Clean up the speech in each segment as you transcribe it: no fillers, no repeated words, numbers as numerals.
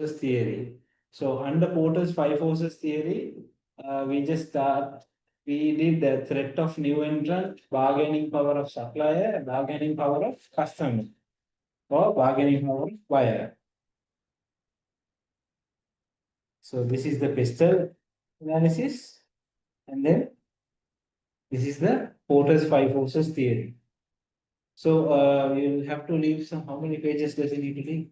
theory. So under Porter's five forces theory, we did the threat of new entrant, bargaining power of supplier, bargaining power of customer, or bargaining power of buyer. So this is the Pestel analysis, and then this is the Porter's five forces theory. So you'll have to leave some. How many pages does it need to leave?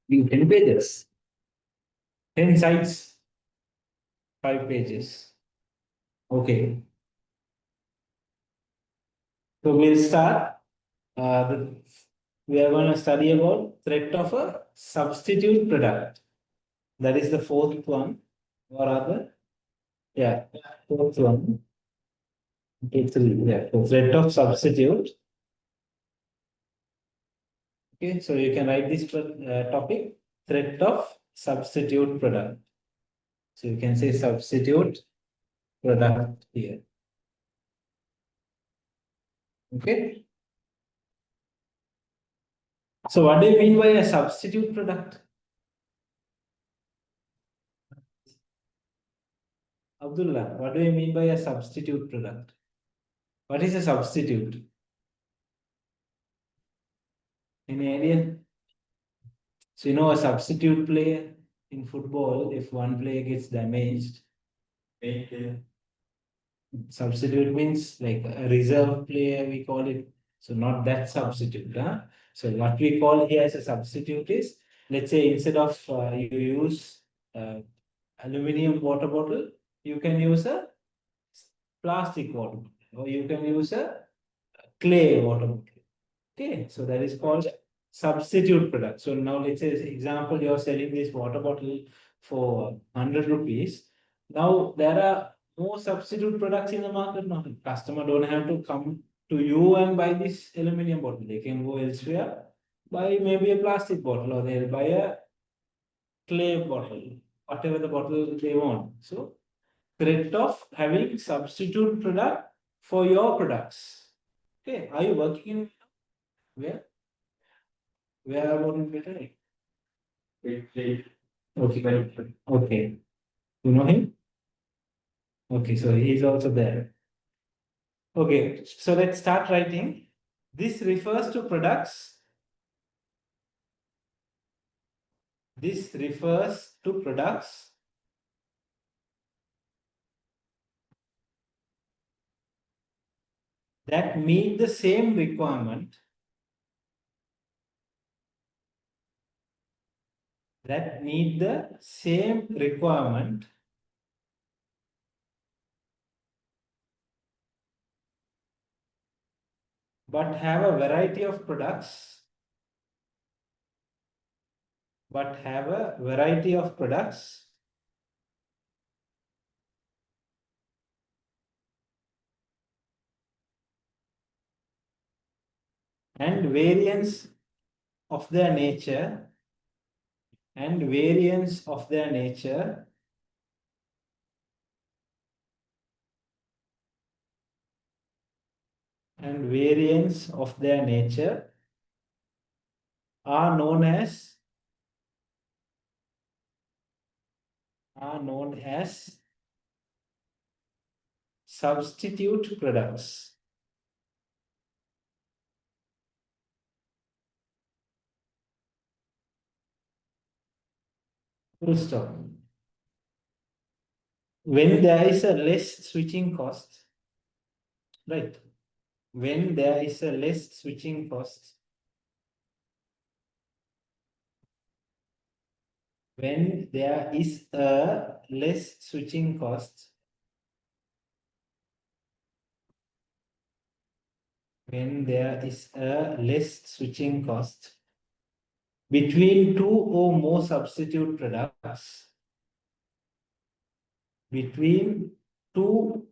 Leave 10 pages. 10 sides. 5 pages. Okay. So we'll start. We are going to study about threat of a substitute product. That is the fourth one, or other. Yeah, fourth one. Okay, three. Yeah, so threat of substitute. Okay, so you can write this topic, threat of substitute product. So you can say substitute product here. Okay. So what do you mean by a substitute product? Abdullah, what do you mean by a substitute product? What is a substitute? Any idea? So, a substitute player in football, if one player gets damaged, substitute means like a reserve player, we call it. So, not that substitute. Huh? So, what we call here as a substitute is, let's say, instead of you use aluminum water bottle, you can use a plastic water bottle, or you can use a clay water bottle. Okay, so that is called substitute product. So now let's say, example, you're selling this water bottle for 100 rupees. Now there are more substitute products in the market now. Customer don't have to come to you and buy this aluminum bottle. They can go elsewhere, buy maybe a plastic bottle, or they'll buy a clay bottle, whatever the bottle they want. So threat of having substitute product for your products. Okay, are you working in where? Where about in Britain? Okay. Okay. You know him? Okay, so he's also there. Okay, so let's start writing. This refers to products. This refers to products that meet the same requirement. That meet the same requirement but have a variety of products. But have a variety of products and variance of their nature and variance of their nature and variance of their nature are known as substitute products. Full stop. When there is a less switching cost, right? When there is a less switching cost, when there is a less switching cost, when there is a less switching cost between two or more substitute products, between two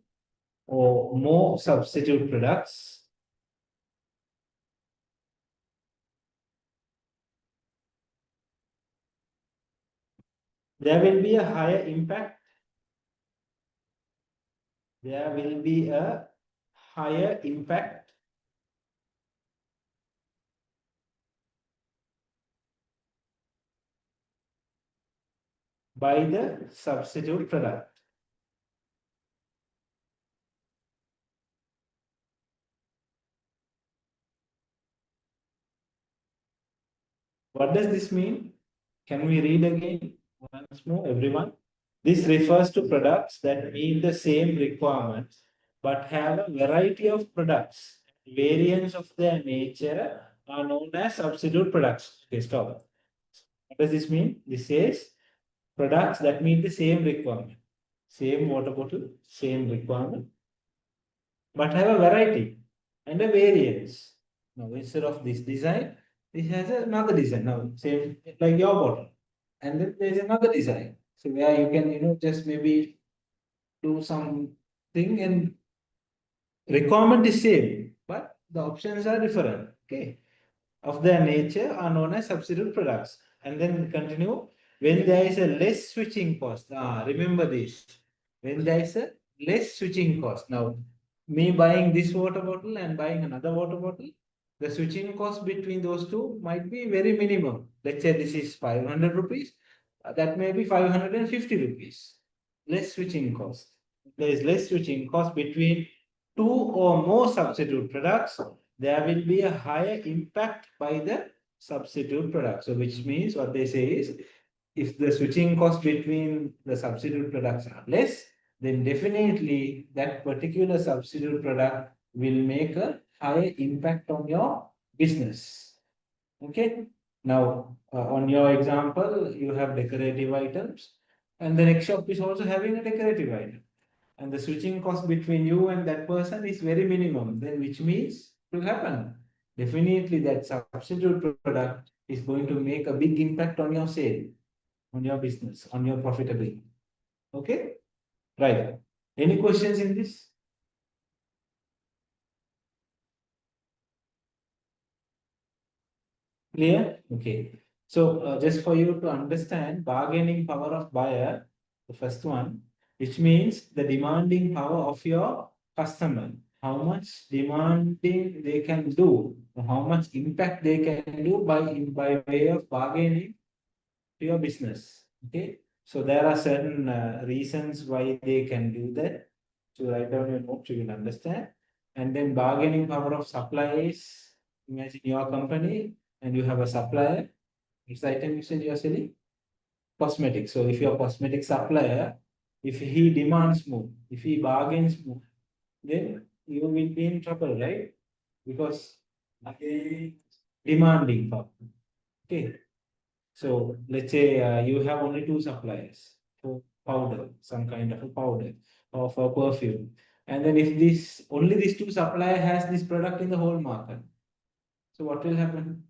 or more substitute products, there will be a higher impact there will be a higher impact by the substitute product. What does this mean? Can we read again once more, everyone? This refers to products that meet the same requirements but have a variety of products. Variants of their nature are known as substitute products. Okay, stop. What does this mean? This says products that meet the same requirement. Same water bottle, same requirement, but have a variety and a variance. Now, instead of this design, this has another design. Now, same like your bottle. And then there's another design. So where you can, just maybe do something and requirement is same, but the options are different. Okay. Of their nature are known as substitute products. And then continue. When there is a less switching cost. Remember this. When there is a less switching cost. Now, me buying this water bottle and buying another water bottle, the switching cost between those two might be very minimum. Let's say this is 500 rupees. That may be 550 rupees. Less switching cost. There is less switching cost between two or more substitute products. There will be a higher impact by the substitute product. So which means what they say is if the switching cost between the substitute products are less, then definitely that particular substitute product will make a higher impact on your business. Okay. Now, on your example, you have decorative items, and the next shop is also having a decorative item. And the switching cost between you and that person is very minimum, then which means it will happen. Definitely, that substitute product is going to make a big impact on your sale, on your business, on your profitability. Okay, right. Any questions in this? Clear? Okay. So just for you to understand, bargaining power of buyer, the first one, which means the demanding power of your customer. How much demanding they can do, how much impact they can do by way of bargaining to your business. Okay. So there are certain reasons why they can do that. So write down your notes, you will understand. And then bargaining power of suppliers. Imagine your company and you have a supplier. Which item you said you are selling? Cosmetics. So if your cosmetic supplier, if he demands more, if he bargains more, then you will be in trouble, right? Because again, demanding power. Okay. So let's say you have only two suppliers for powder, some kind of a powder or for perfume. And then if this only these two supplier has this product in the whole market, so what will happen?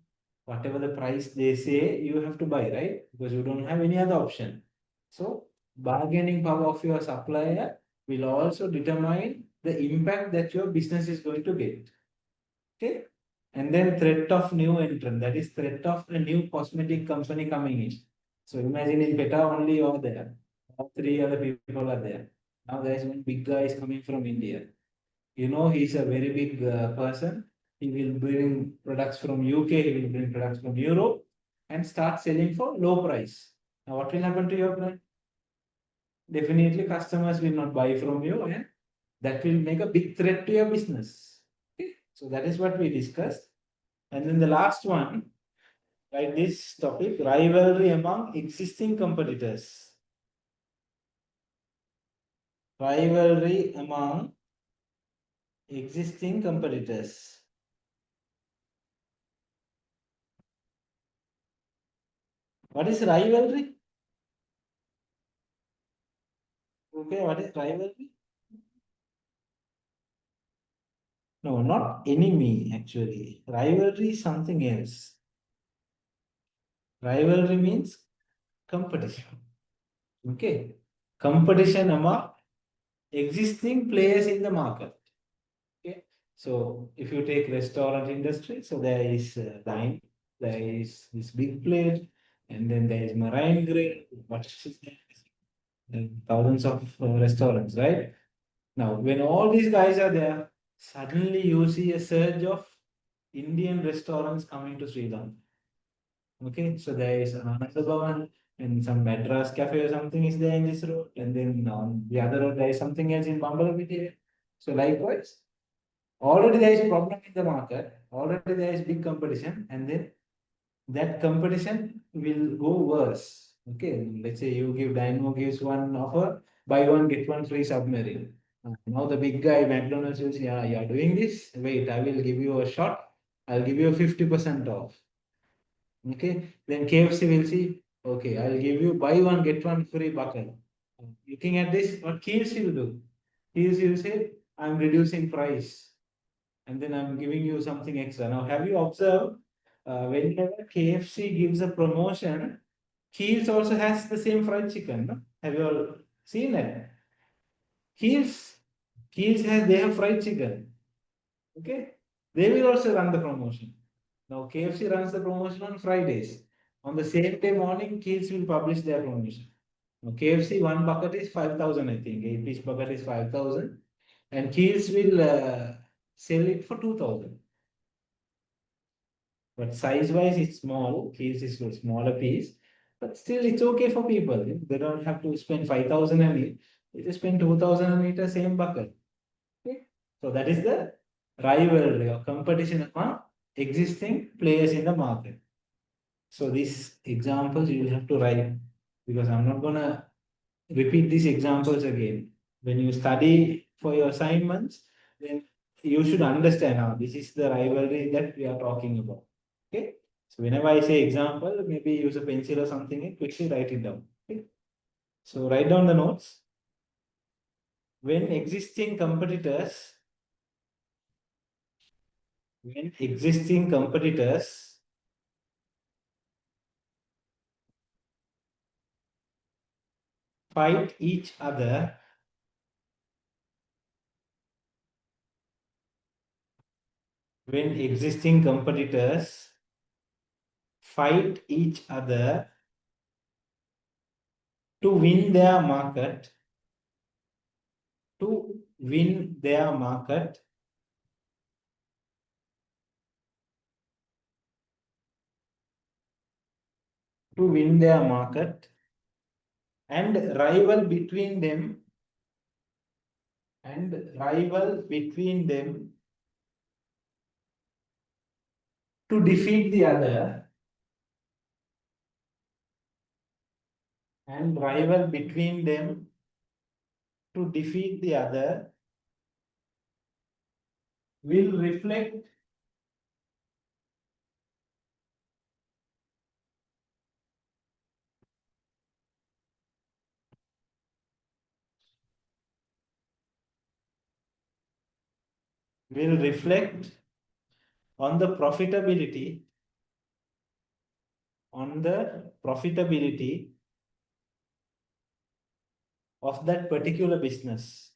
Whatever the price they say, you have to buy, right? Because you don't have any other option. So bargaining power of your supplier will also determine the impact that your business is going to get. Okay. And then threat of new entrant, that is threat of a new cosmetic company coming in. So imagine in Beta only you're there. All three other people are there. Now there is one big guy is coming from India. He's a very big person. He will bring products from UK, he will bring products from Europe and start selling for low price. Now what will happen to your brand? Definitely customers will not buy from you and that will make a big threat to your business. Okay. So that is what we discussed. And then the last one, right, this topic, rivalry among existing competitors. Rivalry among existing competitors. What is rivalry? Okay, what is rivalry? No, not enemy actually. Rivalry is something else. Rivalry means competition. Okay. Competition among existing players in the market. Okay. So if you take restaurant industry, so there is Dine, there is this big plate, and then there is Marine Grill, what is there? And thousands of restaurants, right? Now, when all these guys are there, suddenly you see a surge of Indian restaurants coming to Sri Lanka. Okay, so there is another Bhavan and some Madras cafe or something is there in this road, and then on the other road there is something else in Bambalapiti. So likewise, already there is problem in the market, already there is big competition, and then that competition will go worse. Okay, let's say you give Dynamo gives one offer, buy one get one free submarine. Now the big guy McDonald's will say, yeah, you are doing this. Wait, I will give you a shot. I'll give you a 50% off. Okay, then KFC will see, okay, I'll give you buy one get one free bucket. Looking at this, what KFC will do? KFC will say, I'm reducing price and then I'm giving you something extra. Now, have you observed whenever KFC gives a promotion, Keels also has the same fried chicken. No? Have you all seen that? Keels, Keels has they have fried chicken. Okay, they will also run the promotion. Now KFC runs the promotion on Fridays. On the same day morning, Keels will publish their promotion. Now KFC one bucket is 5,000, I think. 8 piece bucket is 5,000, and Keels will sell it for 2,000. But size wise, it's small. Keels is a smaller piece, but still it's okay for people. They don't have to spend 5,000 and eat. They just spend 2,000 and eat the same bucket. Okay? So that is the rivalry or competition among existing players in the market. So these examples you will have to write because I'm not gonna repeat these examples again. When you study for your assignments, then you should understand how this is the rivalry that we are talking about. Okay. So whenever I say example, maybe use a pencil or something and quickly write it down. Okay. So write down the notes. When existing competitors, when existing competitors fight each other, when existing competitors fight each other to win their market, to win their market, to win their market and rival between them and rival between them to defeat the other and rival between them to defeat the other will reflect will reflect on the profitability on the profitability of that particular business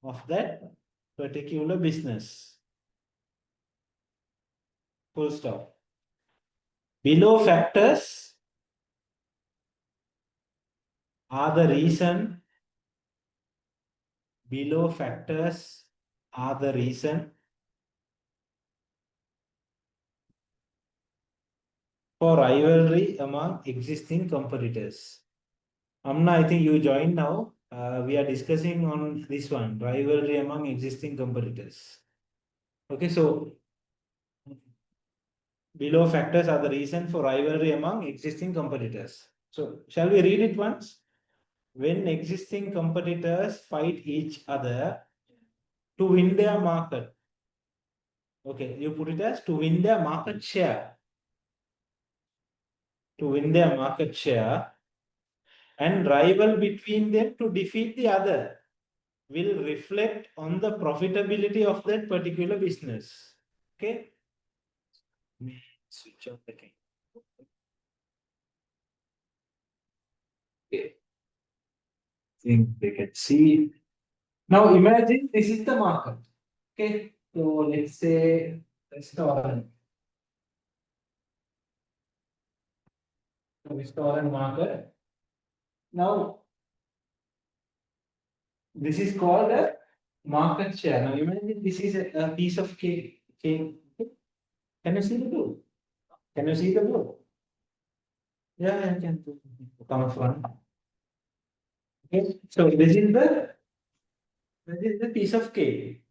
of that particular business. Full stop. Below factors are the reason. Below factors are the reason for rivalry among existing competitors. Amna, I think you joined now. We are discussing on this one, rivalry among existing competitors. Okay, so below factors are the reason for rivalry among existing competitors. So shall we read it once? When existing competitors fight each other to win their market. Okay, you put it as to win their market share. To win their market share and rival between them to defeat the other will reflect on the profitability of that particular business. Okay. Let me switch off the camera. Okay. Think they can see. Now imagine this is the market. Okay. So let's say restaurant. Restaurant market. Now This is called a market share. Now imagine this is a piece of cake. Cake. Can you see the blue? Can you see the blue? Yeah, I can come from. Okay. So this is the piece of cake.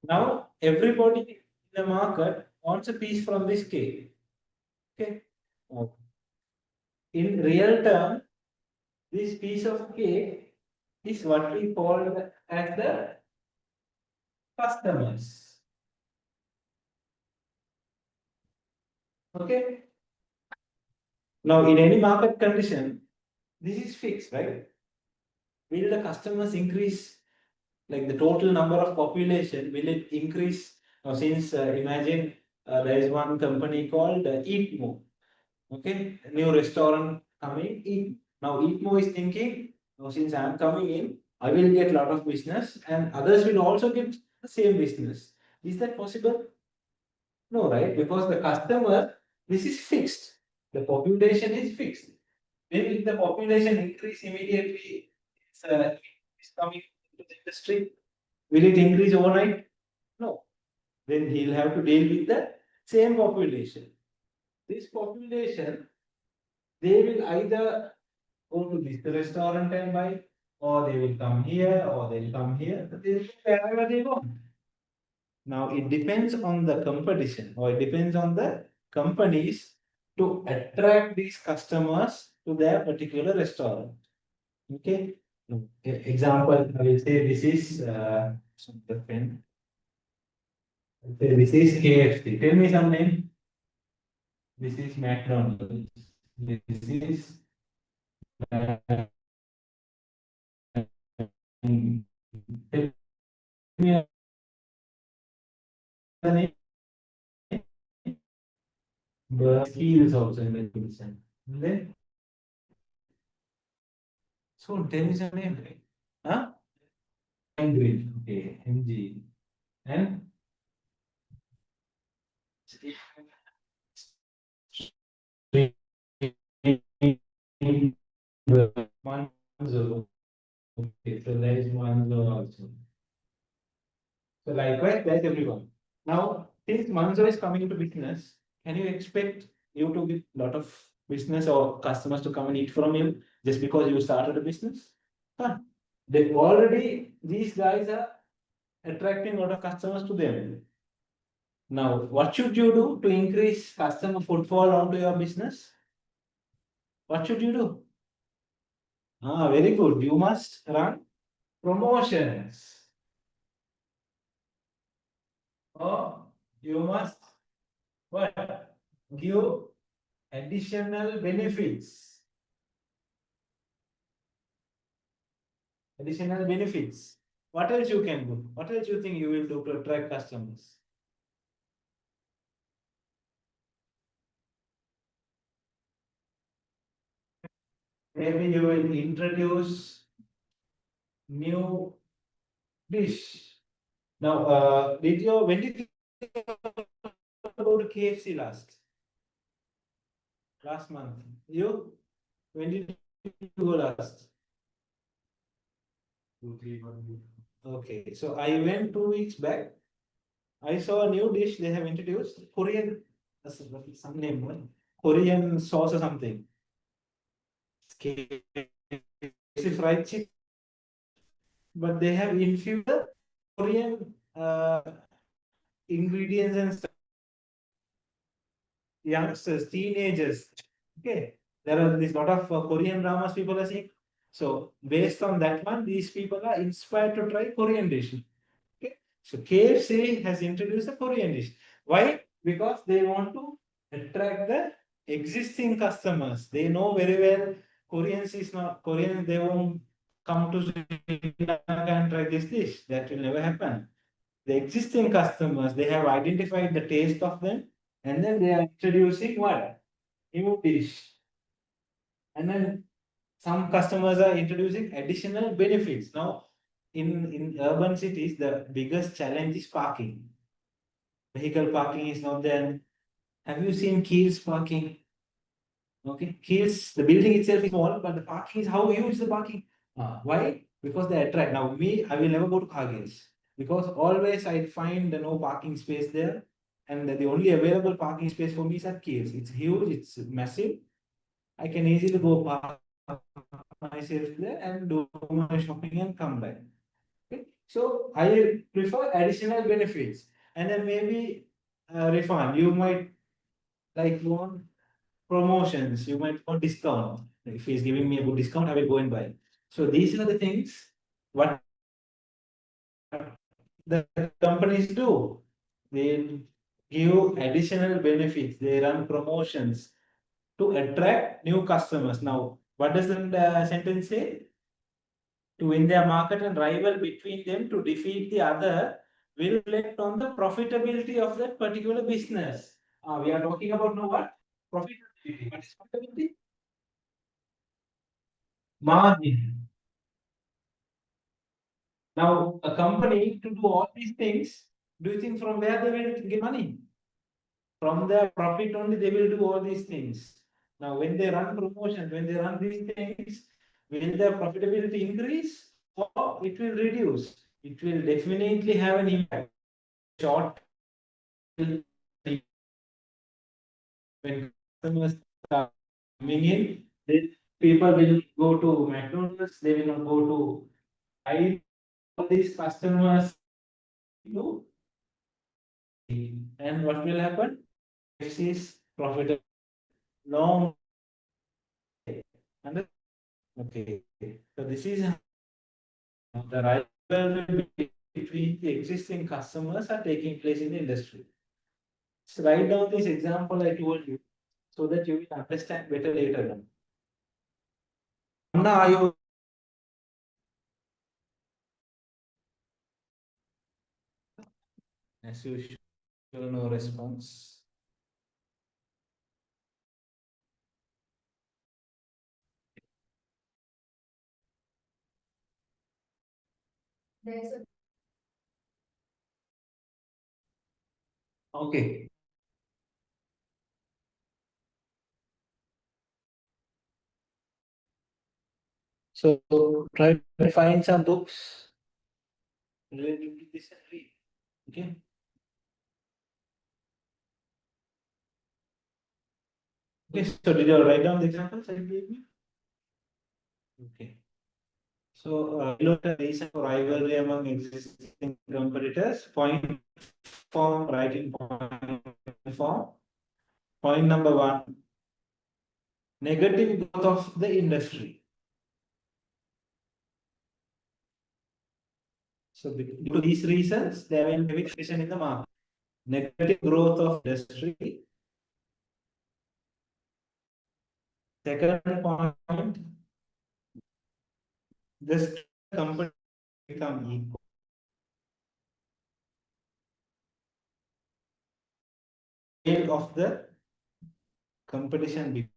Now everybody in the market wants a piece from this cake. Okay. Now, in real term, this piece of cake is what we call as the customers. Okay. Now in any market condition, this is fixed, right? Will the customers increase, like the total number of population, will it increase? Now, since imagine there is one company called Eatmo, okay, a new restaurant coming. Now Eatmo is thinking, now since I am coming in, I will get a lot of business, and others will also get the same business. Is that possible? No, right? Because the customer, this is fixed. The population is fixed. Then if the population increase immediately, it's coming to the industry, will it increase overnight? No. Then he'll have to deal with the same population. This population, they will either go to this restaurant and buy, or they will come here, or they'll come here. They will go wherever they want. Now it depends on the competition, or it depends on the companies to attract these customers to their particular restaurant. Okay. Example, I will say this is the pen. Okay, this is KFC. Tell me some name. This is McDonald's. This is tell me the name. The skills also in the division. Then, so tell me some name. Huh? Green. Okay, MG. And Manzo. Okay, so there is Manzo also. So likewise, that's everyone. Now, since Manzo is coming into business, can you expect you to get a lot of business or customers to come and eat from you just because you started a business? Huh. They already, these guys are attracting a lot of customers to them. Now, what should you do to increase customer footfall onto your business? What should you do? Ah, very good. You must run promotions. Or you must what? Give additional benefits. Additional benefits. What else you can do? What else you think you will do to attract customers? Maybe you will introduce new dish. Now, when did you go to KFC last? Last month. You? When did you go last? 2, 3 months. Okay, so I went 2 weeks back. I saw a new dish they have introduced, Korean, some name, right? Korean sauce or something. KFC fried chicken, but they have infused Korean ingredients and stuff. Youngsters, teenagers. Okay, there are this lot of Korean dramas people are seeing. So based on that one, these people are inspired to try Korean dish. Okay, so KFC has introduced a Korean dish. Why? Because they want to attract the existing customers. They know very well Koreans is not Korean. They won't come to Sri Lanka and try this dish. That will never happen. The existing customers, they have identified the taste of them, and then they are introducing what? New dish. And then some customers are introducing additional benefits. Now, in urban cities, the biggest challenge is parking. Vehicle parking is not there. Have you seen Keels parking? Okay, Keels, the building itself is small, but the parking is how huge the parking. Why? because they attract. Now, me, I will never go to Kagis because always I find no parking space there, and the only available parking space for me is at Kiels. It's huge, it's massive. I can easily go park myself there and do my shopping and come back. Okay? So I prefer additional benefits, and then maybe refund. You might like want promotions. You might want discount. If he's giving me a good discount, I will go and buy. So these are the things what the companies do. They give additional benefits. They run promotions to attract new customers. Now, what does the sentence say? To win their market and rival between them to defeat the other will reflect on the profitability of that particular business. We are talking about now what? Profitability. What is profitability? Margin. Now, a company to do all these things, do you think from where they will get money? From their profit only they will do all these things. Now, when they run promotions, when they run these things, will their profitability increase or it will reduce? It will definitely have an impact. Short when customers are coming in, then people will go to McDonald's, they will not go to I all these customers to and what will happen? This is profitable long. Okay. So this is the rivalry between the existing customers are taking place in the industry. So write down this example I told you so that you will understand better later on. Now, are you as usual, no response. Okay. So try to find some books related to this and read. Okay. Okay. So did you write down the examples I gave you? Okay. So note the reason for rivalry among existing competitors. Point form, writing point form. Point number one, negative growth of the industry. So due to these reasons, there will be competition in the market. Negative growth of industry. Second point, this company become equal. Scale of the competition be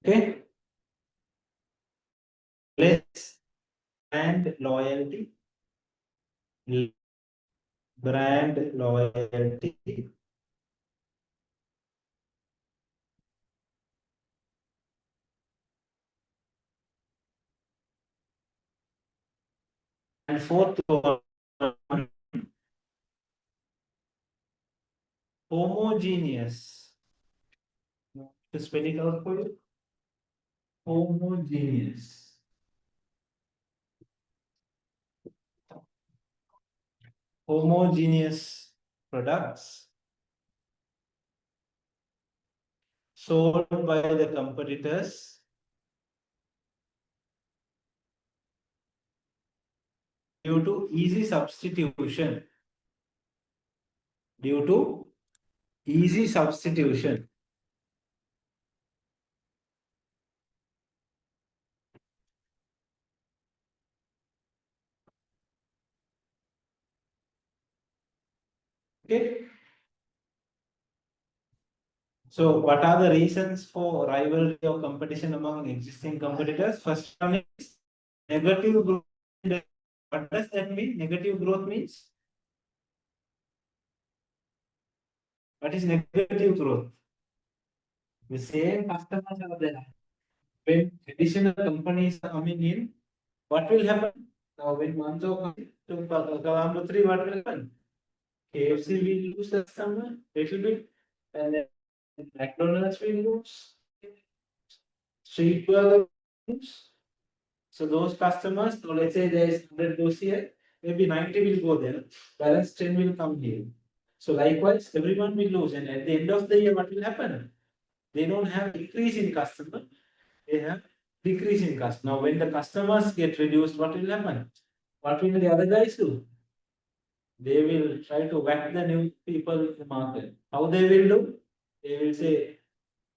okay. Less brand loyalty, brand loyalty, and fourth one, homogeneous. To spell it out for you, homogeneous. Homogeneous products sold by the competitors due to easy substitution. Due to easy substitution. Okay. So, what are the reasons for rivalry or competition among existing competitors? First one is negative growth. What does that mean? Negative growth means? What is negative growth? The same customers are there. When additional companies are coming in, what will happen? Now, when Manzo comes to Kalamutri, what will happen? KFC will lose the customer little bit, and then McDonald's will lose, street burger will lose. So those customers, so let's say there is 100 goes here, maybe 90 will go there, balance 10 will come here. So likewise, everyone will lose, and at the end of the year, what will happen? They don't have increase in customer, they have decrease in customer. Now, when the customers get reduced, what will happen? What will the other guys do? They will try to whack the new people in the market. How they will do? They will say,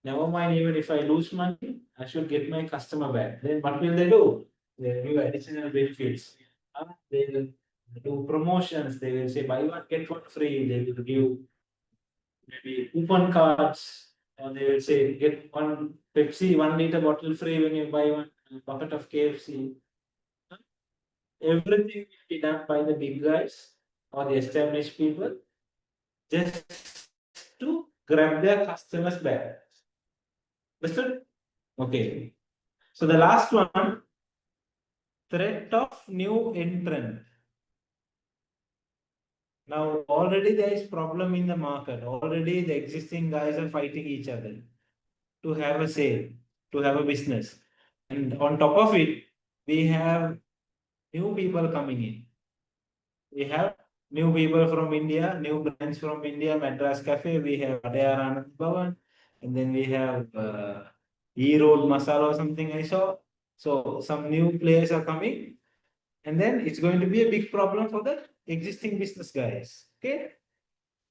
never mind, even if I lose money, I should get my customer back. Then what will they do? They give additional benefits. They will do promotions. They will say buy one, get one free. They will give maybe coupon cards. Or they will say get one Pepsi, 1 liter bottle free when you buy one bucket of KFC. Everything will be done by the big guys or the established people just to grab their customers back. Understood? Okay. So the last one, threat of new entrant. Now already there is problem in the market. Already the existing guys are fighting each other to have a sale, to have a business. And on top of it, we have new people coming in. We have new people from India, new brands from India, Madras Cafe, we have Adayar Anand Bhavan, and then we have E-Road Masala or something I saw. So some new players are coming, and then it's going to be a big problem for the existing business guys. Okay.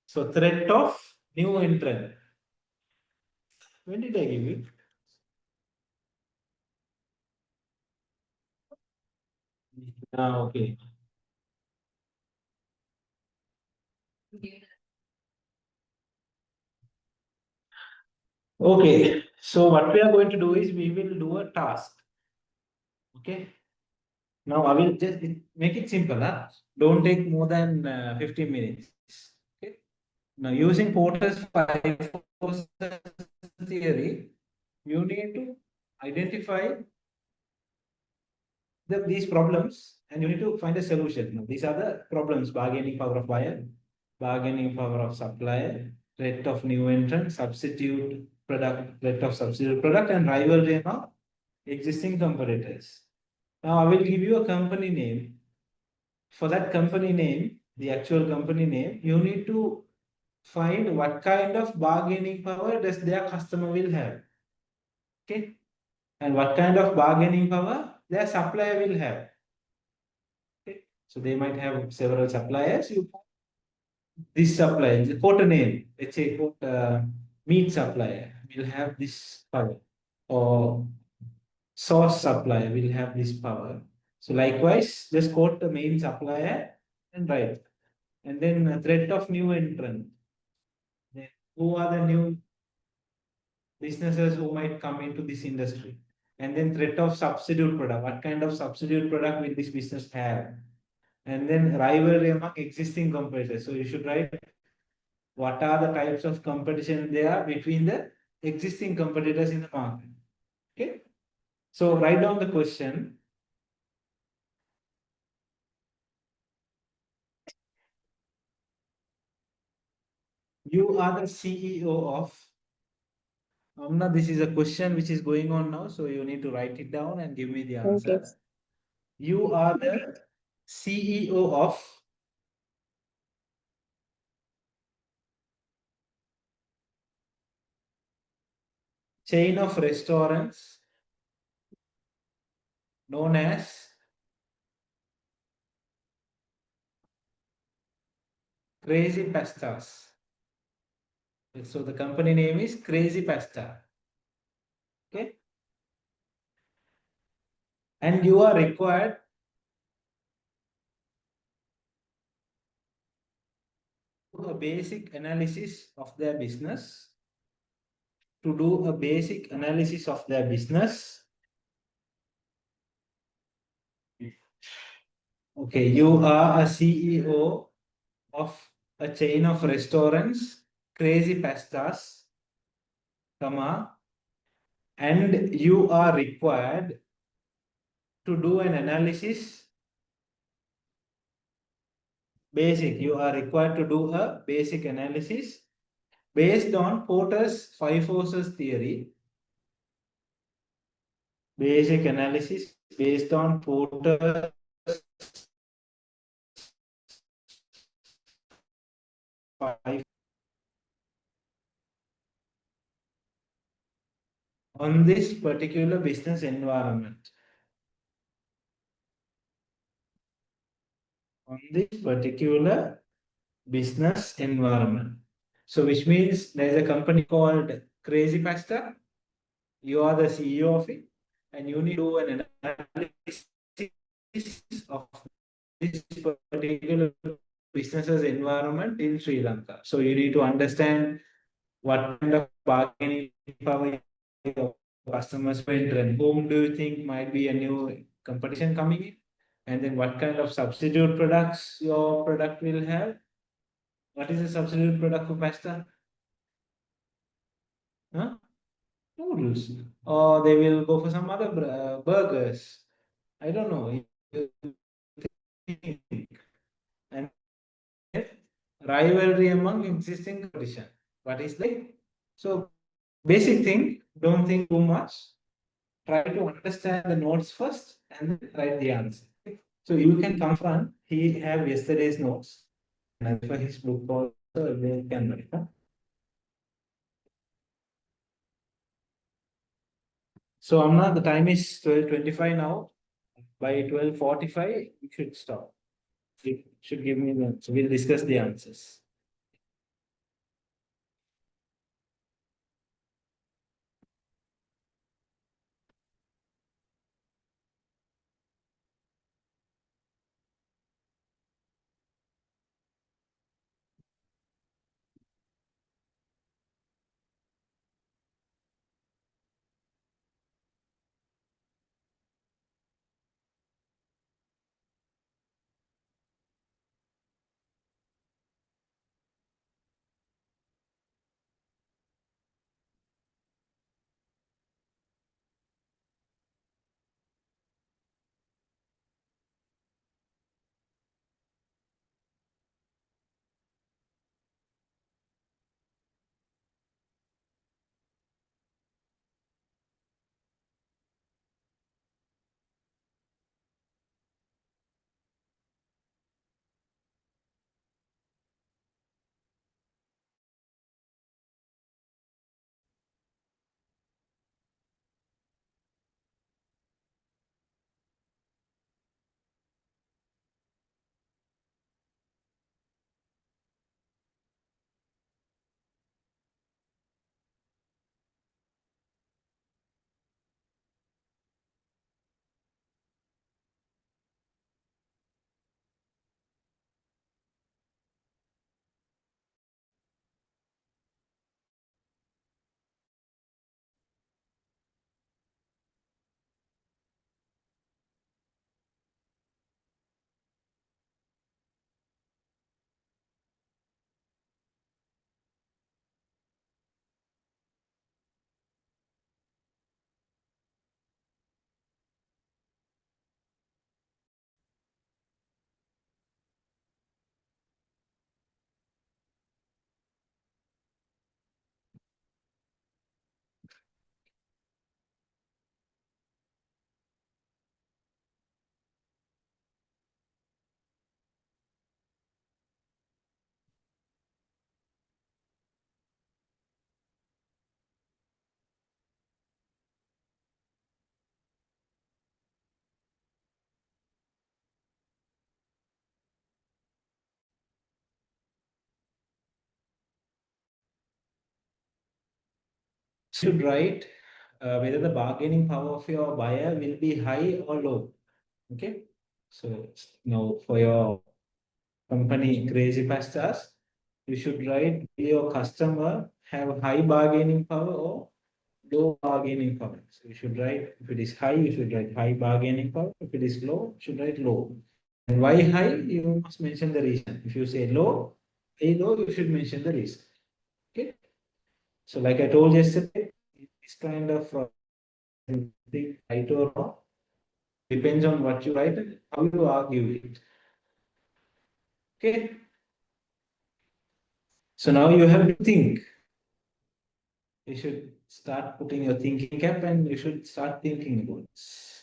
So threat of new entrant. When did I give it? Okay. Okay. So what we are going to do is we will do a task. Okay. Now I will just make it simple. Huh? Don't take more than 15 minutes. Okay. Now using Porter's five forces theory, you need to identify these problems and you need to find a solution. Now, these are the problems: bargaining power of buyer, bargaining power of supplier, rate of new entrant, substitute product, rate of substitute product, and rivalry among existing competitors. Now I will give you a company name. For that company name, the actual company name, you need to find what kind of bargaining power does their customer will have. Okay. And what kind of bargaining power their supplier will have. Okay. So they might have several suppliers. You this supplier, quote a name. Let's say quote meat supplier will have this power, or sauce supplier will have this power. So likewise, just quote the main supplier and write. And then threat of new entrant. Then who are the new businesses who might come into this industry? And then threat of substitute product. What kind of substitute product will this business have? And then rivalry among existing competitors. So you should write what are the types of competition there between the existing competitors in the market. Okay. So write down the question. You are the CEO of Amna. This is a question which is going on now. So you need to write it down and give me the answer. Okay. You are the CEO of chain of restaurants known as Crazy Pastas. So the company name is Crazy Pasta. Okay. And you are required to do a basic analysis of their business. To do a basic analysis of their business. Okay, you are a CEO of a chain of restaurants, Crazy Pastas, comma, and you are required to do an analysis. You are required to do a basic analysis based on Porter's five forces theory. Basic analysis based on Porter's five on this particular business environment. On this particular business environment. So, which means there's a company called Crazy Pasta. You are the CEO of it, and you need to do an analysis of this particular business's environment in Sri Lanka. So, you need to understand what kind of bargaining power your customers will and whom do you think might be a new competition coming in, and then what kind of substitute products your product will have. What is the substitute product for pasta? Huh? Noodles. Or they will go for some other burgers. I don't know. And rivalry among existing competition. What is like? So basic thing, don't think too much. Try to understand the notes first and then write the answer. So you can confront, he have yesterday's notes. And for his book also, they can write. Huh? So Amna, the time is 12:25 now. By 12:45, you should stop. It should give me the, so we'll discuss the answers. Should write whether the bargaining power of your buyer will be high or low. Okay. So now for your company Crazy Pastas, you should write will your customer have high bargaining power or low bargaining power. So you should write if it is high, you should write high bargaining power. If it is low, you should write low. And why high, you must mention the reason. If you say low, very low, you should mention the reason. Okay. So like I told yesterday, this kind of thing, right or wrong, depends on what you write and how you argue it. Okay. So now you have to think. You should start putting your thinking cap and you should start thinking about this.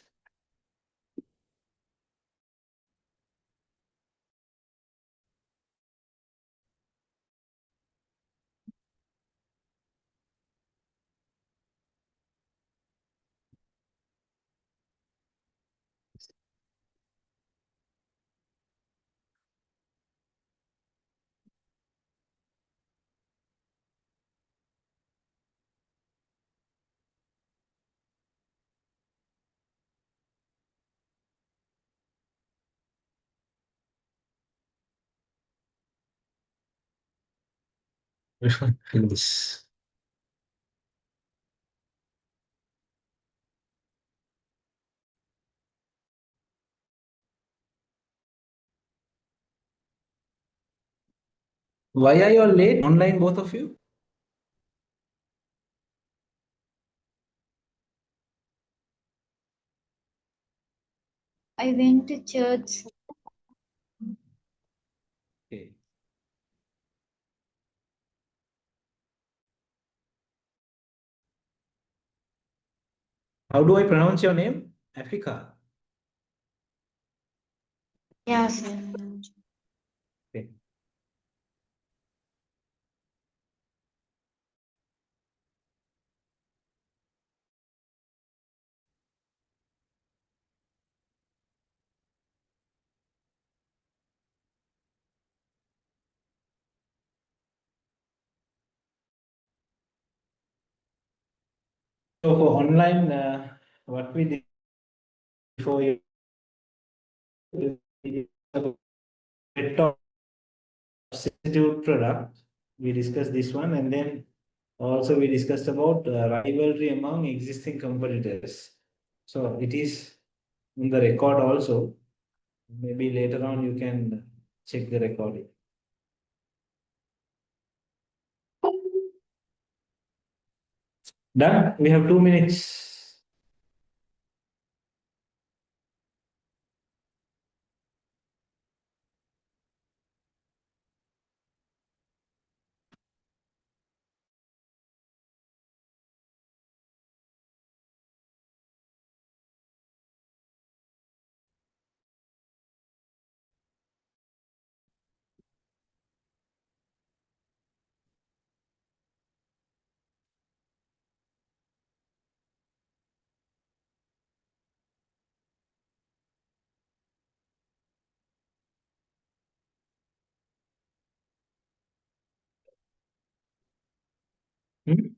In this. Why are you all late online, both of you? I went to church. Okay. How do I pronounce your name? Africa. Yeah, sir. Okay. So for online, what we did before you substitute product, we discussed this one, and then also we discussed about rivalry among existing competitors. So it is in the record also. Maybe later on you can check the recording. Done. We have 2 minutes. Hmm?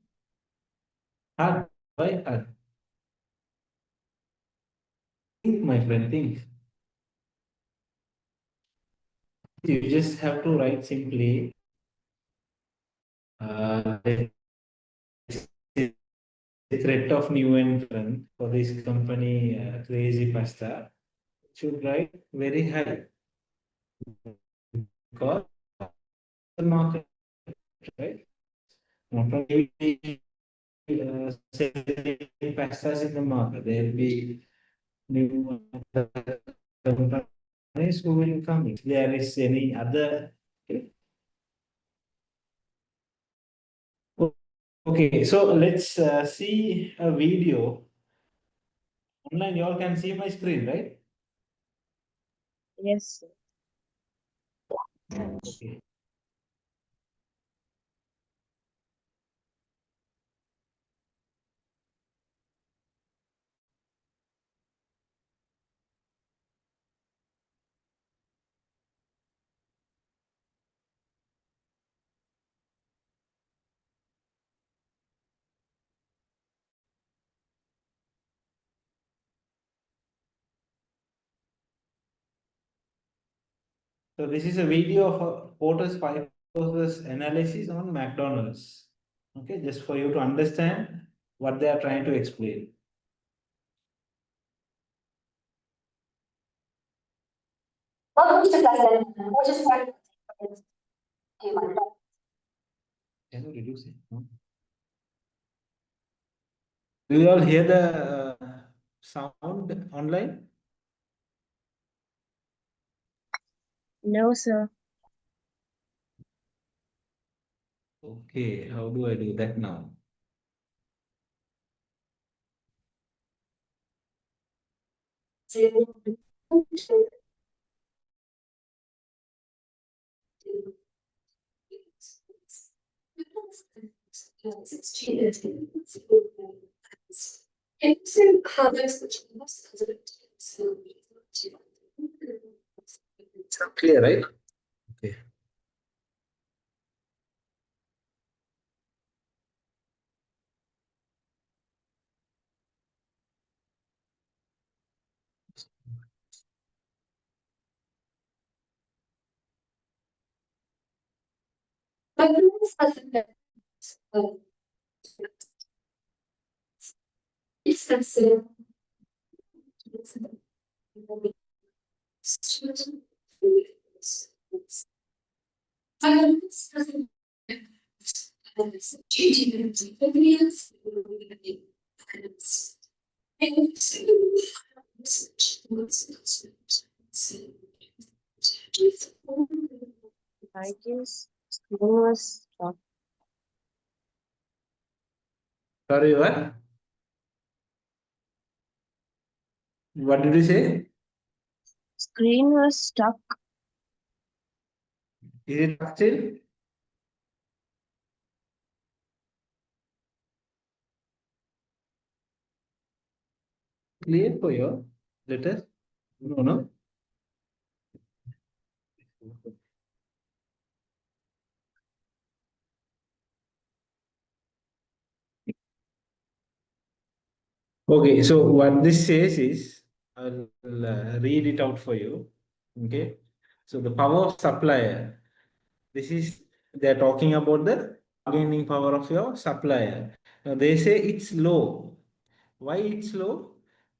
Hard. Why hard? Think, my friend, think. You just have to write simply. The threat of new entrant for this company, Crazy Pasta, should write very high because the market, right? Not only selling pastas in the market, there will be new companies who will come. If there is any other. Okay, so let's see a video online. You all can see my screen, right? Yes, Okay. So this is a video of a Porter's hypothesis analysis on McDonald's. Okay, just for you to understand what they are trying to explain. Welcome to President, which is part of Can you reduce it? No? Do you all hear the sound online? No, sir. Okay, how do I do that now? It's not clear, right? Okay. I guess screen was stuck. Sorry, what? What did you say? Screen was stuck. Is it still clear for you? Letters? No, no. Okay, so what this says is, I'll read it out for you. Okay, so the power of supplier. This is they're talking about the bargaining power of your supplier. Now they say it's low. Why it's low?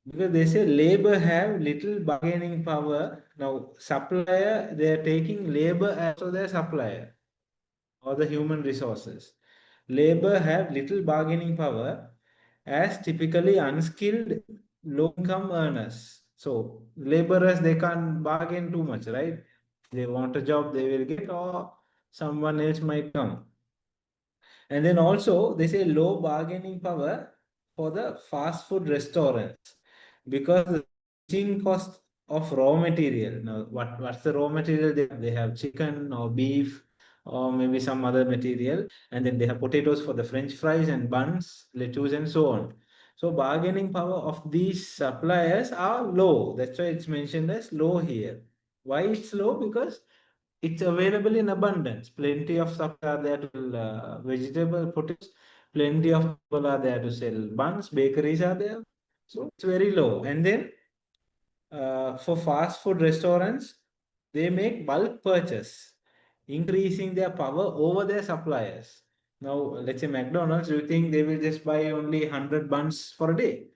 Because they say labor have little bargaining power. Now supplier they are taking labor as their supplier or the human resources. Labor have little bargaining power as typically unskilled low income earners. So laborers they can't bargain too much, right? They want a job, they will get, or someone else might come. And then also they say low bargaining power for the fast food restaurants because the switching cost of raw material. Now, what's the raw material? They have chicken or beef or maybe some other material, and then they have potatoes for the French fries and buns, lettuce, and so on. So bargaining power of these suppliers are low. That's why it's mentioned as low here. Why it's low? Because it's available in abundance. Plenty of stuff are there to sell vegetable, potatoes. Plenty of people are there to sell buns. Bakeries are there. So it's very low. And then for fast food restaurants, they make bulk purchase, increasing their power over their suppliers. Now, let's say McDonald's, you think they will just buy only 100 buns for a day?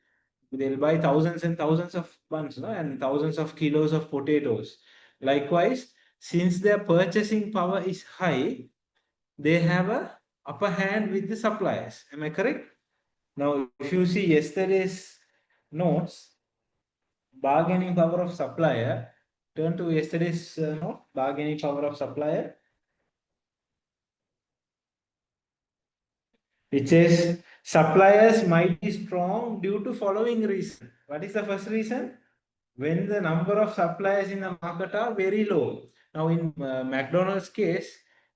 They'll buy thousands and thousands of buns, no? And thousands of kilos of potatoes. Likewise, since their purchasing power is high, they have a upper hand with the suppliers. Am I correct? Now, if you see yesterday's notes, bargaining power of supplier, turn to yesterday's note, bargaining power of supplier. It says suppliers might be strong due to following reason. What is the first reason? When the number of suppliers in the market are very low. Now, in McDonald's case,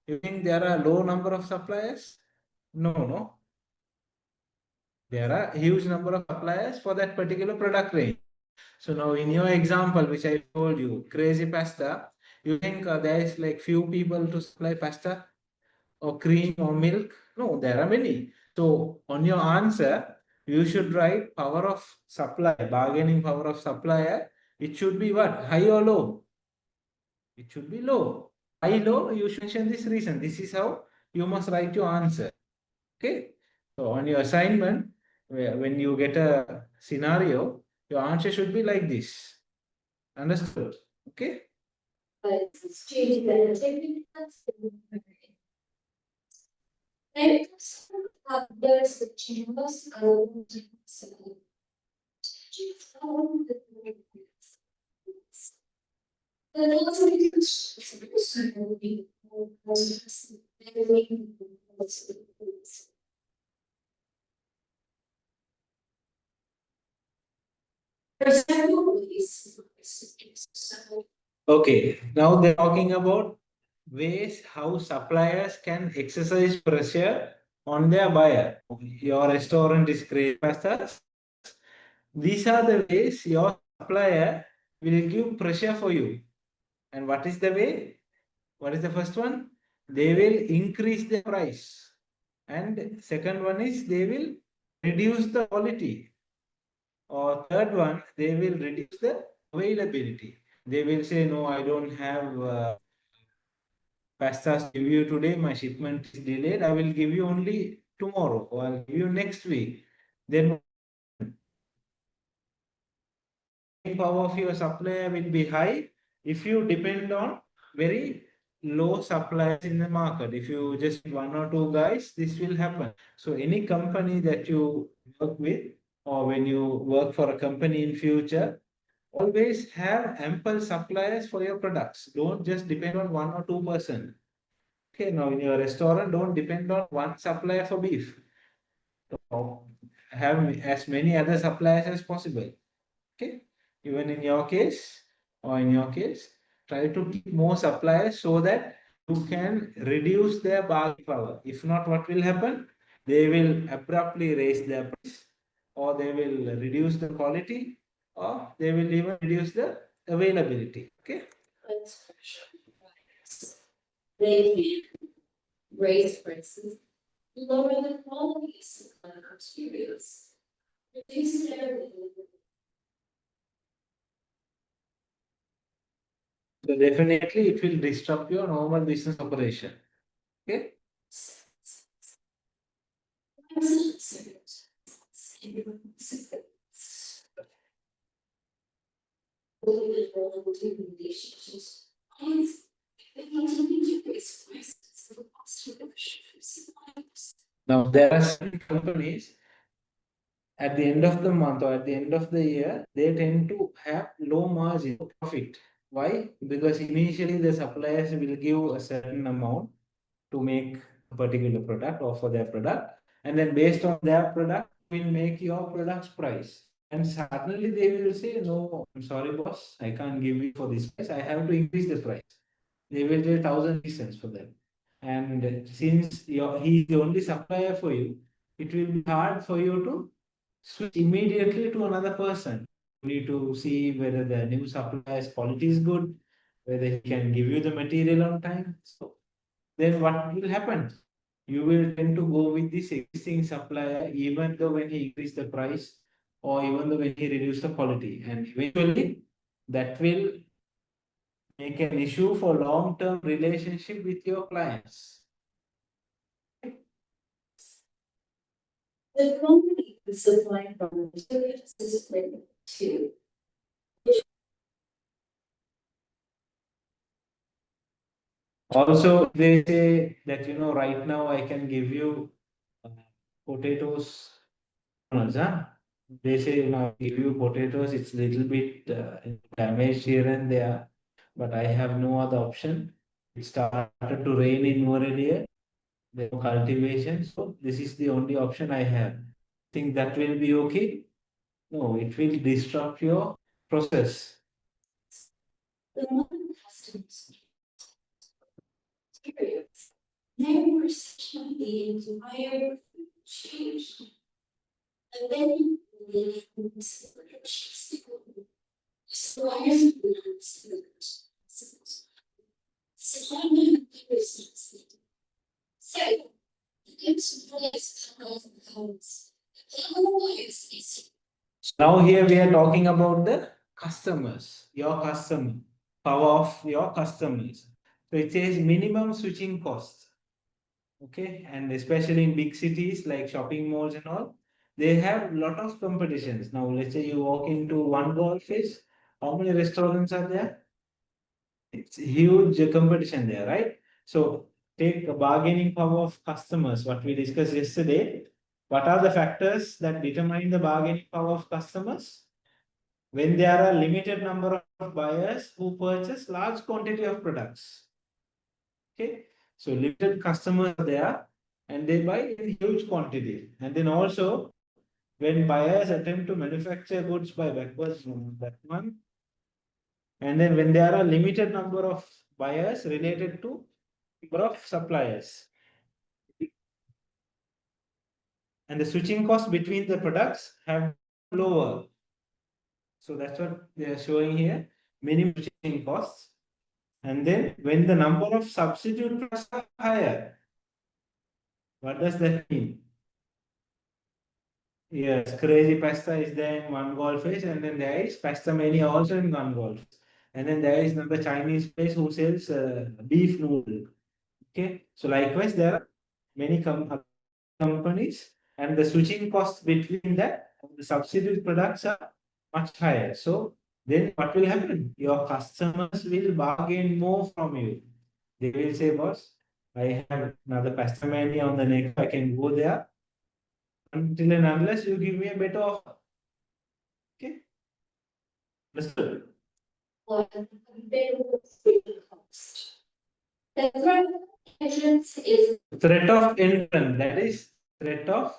you think there are low number of suppliers? No, no. There are huge number of suppliers for that particular product range. So now in your example, which I told you, crazy pasta, you think there is like few people to supply pasta or cream or milk? No, there are many. So on your answer, you should write power of supply, bargaining power of supplier. It should be what? High or low? It should be low. High, low, you should mention this reason. This is how you must write your answer. Okay. So on your assignment, when you get a scenario, your answer should be like this. Understood? Okay. Okay, now they're talking about ways how suppliers can exercise pressure on their buyer. Your restaurant is creating pastas. These are the ways your supplier will give pressure for you. And what is the way? What is the first one? They will increase the price. And second one is they will reduce the quality. Or third one, they will reduce the availability. They will say, no, I don't have pastas to give you today. My shipment is delayed. I will give you only tomorrow, or I'll give you next week. Then power of your supplier will be high if you depend on very low suppliers in the market. If you just one or two guys, this will happen. So any company that you work with, or when you work for a company in future, always have ample suppliers for your products. Don't just depend on 1 or 2%. Okay, now in your restaurant, don't depend on one supplier for beef. Have as many other suppliers as possible. Okay, even in your case, try to keep more suppliers so that you can reduce their bargaining power. If not, what will happen? They will abruptly raise their price, or they will reduce the quality, or they will even reduce the availability. Okay. So definitely it will disrupt your normal business operation. Okay. Now there are certain companies at the end of the month or at the end of the year, they tend to have low margin profit. Why? Because initially the suppliers will give a certain amount to make a particular product or for their product, and then based on their product will make your product's price. And suddenly they will say, no, I'm sorry, boss, I can't give you for this price. I have to increase the price. They will get 1,000 reasons for them. And since he is the only supplier for you, it will be hard for you to switch immediately to another person. You need to see whether the new supplier's quality is good, whether he can give you the material on time. So then what will happen? You will tend to go with this existing supplier, even though when he increase the price, or even though when he reduce the quality. And eventually that will make an issue for long-term relationship with your clients. Also, they say that, right now I can give you potatoes. Huh? They say, give you potatoes, it's little bit damaged here and there, but I have no other option. It started to rain in Morelia, the cultivation, so this is the only option I have. Think that will be okay? No, it will disrupt your process. Now here we are talking about the customers, your customer, power of your customers. So it says minimum switching costs. Okay, and especially in big cities like shopping malls and all, they have lot of competitions. Now let's say you walk into one golf face, how many restaurants are there? It's huge competition there, right? So take the bargaining power of customers, what we discussed yesterday. What are the factors that determine the bargaining power of customers? When there are limited number of buyers who purchase large quantity of products. Okay, so limited customers are there and they buy in huge quantity. And then also when buyers attempt to manufacture goods by backwards that one, and then when there are limited number of buyers related to number of suppliers, and the switching cost between the products have lower. So that's what they are showing here, minimum switching costs. And then when the number of substitute products are higher, what does that mean? Yes, crazy pasta is there in one golf face, and then there is pasta mania also in one golf. And then there is another Chinese place who sells beef noodle. Okay, so likewise there are many companies, and the switching costs between that the substitute products are much higher. So then what will happen? Your customers will bargain more from you. They will say, boss, I have another pasta mania on the next, I can go there until and unless you give me a better offer. Okay. Understood? The threat of entrance, that is threat of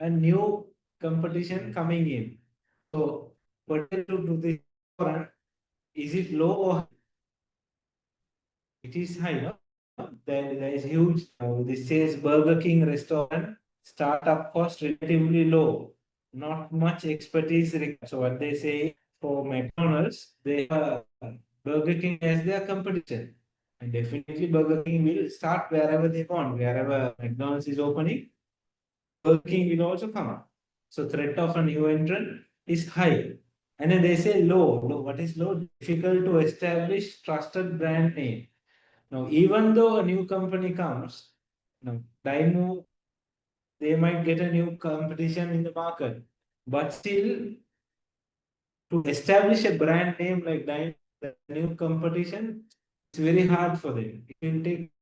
a new competition coming in. So, pertaining to this, is it low or high? It is high, no? There is huge. This says Burger King restaurant startup cost relatively low, not much expertise required. So what they say for McDonald's, they have Burger King as their competition. And definitely Burger King will start wherever they want, wherever McDonald's is opening, Burger King will also come up. So threat of a new entrant is high. And then they say low. What is low? Difficult to establish trusted brand name. Now, even though a new company comes, now Dymo, they might get a new competition in the market, but still to establish a brand name like Dymo, the new competition, it's very hard for them. It will take,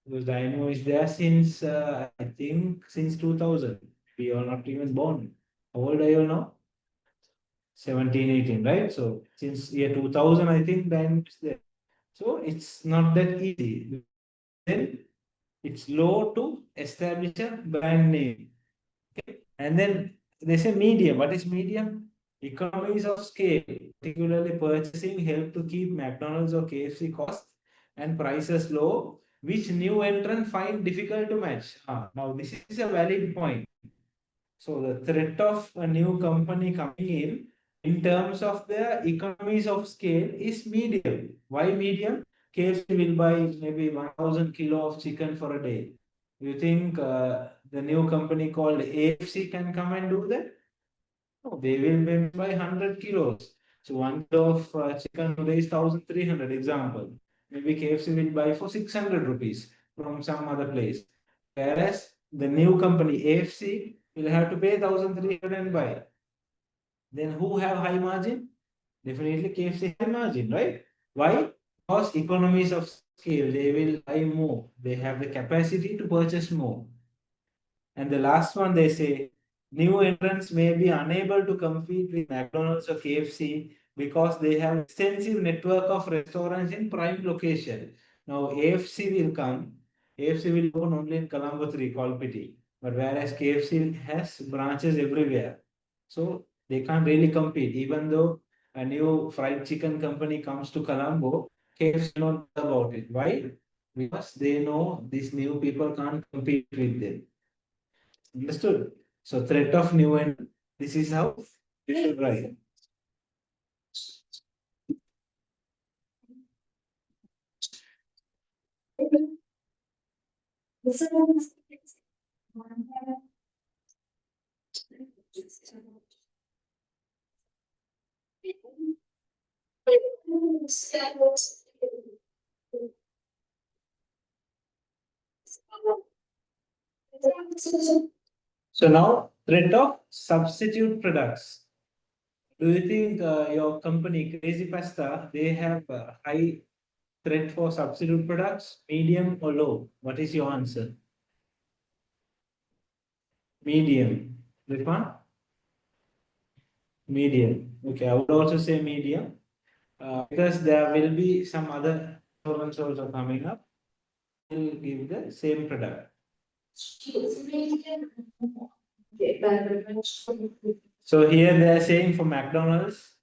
because Dymo is there since I think since 2000. We are not even born. How old are you now? 17, 18, right? So since year 2000, I think Dymo is there. So it's not that easy. Then it's low to establish a brand name. Okay. And then they say medium. What is medium? Economies of scale, particularly purchasing, help to keep McDonald's or KFC costs and prices low, which new entrant find difficult to match. Now, this is a valid point. So the threat of a new company coming in terms of their economies of scale, is medium. Why medium? KFC will buy maybe 1,000 kilo of chicken for a day. You think the new company called AFC can come and do that? No, they will maybe buy 100 kilos. So 1 kilo of chicken today is 1,300 example. Maybe KFC will buy for 600 rupees from some other place. Whereas the new company AFC will have to pay 1,300 and buy. Then who have high margin? Definitely KFC high margin, right? Why? Because economies of scale, they will buy more. They have the capacity to purchase more. And the last one, they say new entrants may be unable to compete with McDonald's or KFC because they have extensive network of restaurants in prime location. Now AFC will come. AFC will open only in Colombo 3, Kolpiti. But whereas KFC has branches everywhere. So they can't really compete. Even though a new fried chicken company comes to Colombo, KFC don't know about it. Why? Because they know these new people can't compete with them. Understood? So threat of new and this is how you should write. So now threat of substitute products. Do you think your company Crazy Pasta they have high threat for substitute products, medium or low? What is your answer? Medium. Which one? Medium. Okay, I would also say medium because there will be some other problems also coming up. Will give the same product. So here they are saying for McDonald's,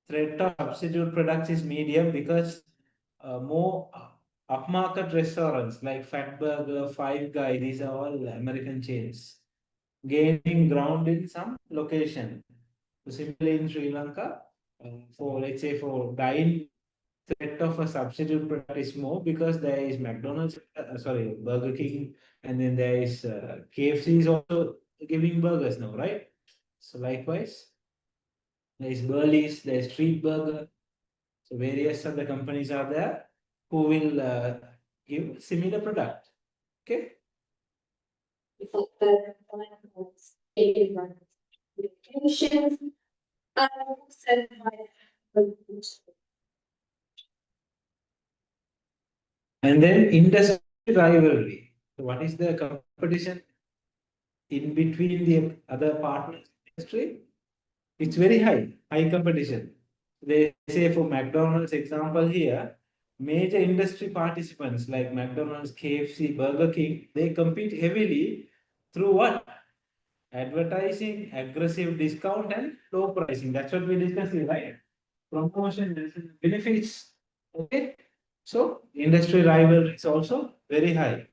threat of substitute products is medium because more upmarket restaurants like Fatburger, Five Guys, these are all American chains, gaining ground in some location. So similarly in Sri Lanka, for let's say for dine, threat of a substitute product is more because there is McDonald's, sorry, Burger King, and then there is KFC is also giving burgers now, right? So likewise, there is Burley's, there is Street Burger. So various other companies are there who will give similar product. Okay. And then industry rivalry. So what is the competition in between the other partners in the industry? It's very high competition. They say for McDonald's example here, major industry participants like McDonald's, KFC, Burger King, they compete heavily through what? Advertising, aggressive discount, and low pricing. That's what we discussed here, right? Promotion, benefits. Okay. So industry rivalry is also very high.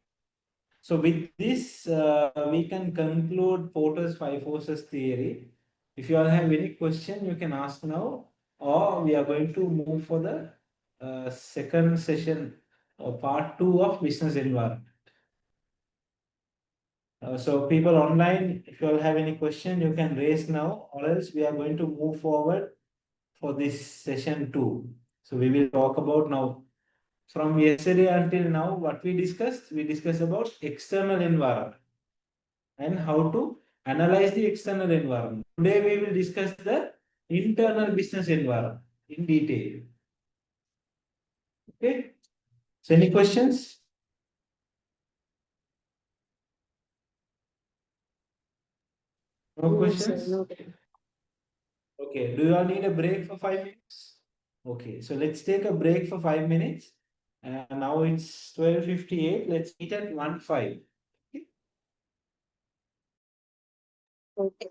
So with this, we can conclude Porter's five forces theory. If you all have any question, you can ask now, or we are going to move for the second session, part two of business environment. So people online, if you all have any question, you can raise now, or else we are going to move forward for this session two. So we will talk about now from yesterday until now, what we discussed about external environment and how to analyze the external environment. Today we will discuss the internal business environment in detail. Okay. So any questions? No questions? No. Okay. Do you all need a break for 5 minutes? Okay. So let's take a break for 5 minutes. And now it's 12:58. Let's meet at 1:05. Okay.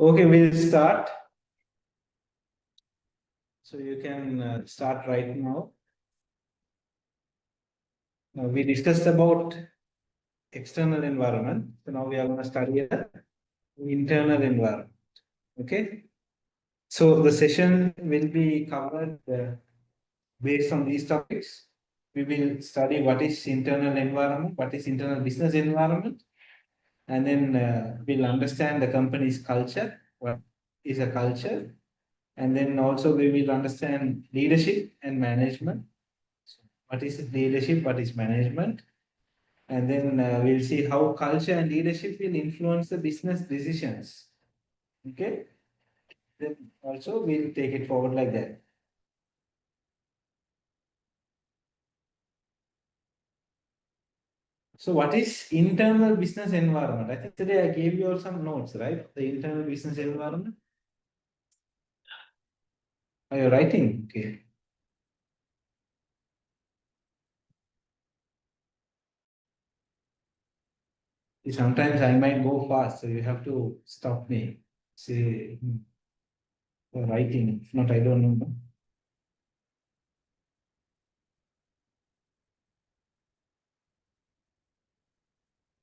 Okay, we'll start. So you can start right now. Now we discussed about external environment. So now we are going to study the internal environment. Okay. So the session will be covered based on these topics. We will study what is internal environment, what is internal business environment, and then we'll understand the company's culture, what is a culture, and then also we will understand leadership and management. So what is leadership, what is management, and then we'll see how culture and leadership will influence the business decisions. Okay, then also we'll take it forward like that. So what is internal business environment? I think today I gave you all some notes, right? The internal business environment. Are you writing? Okay. Sometimes I might go fast, so you have to stop me. Say, you're writing. If not, I don't know.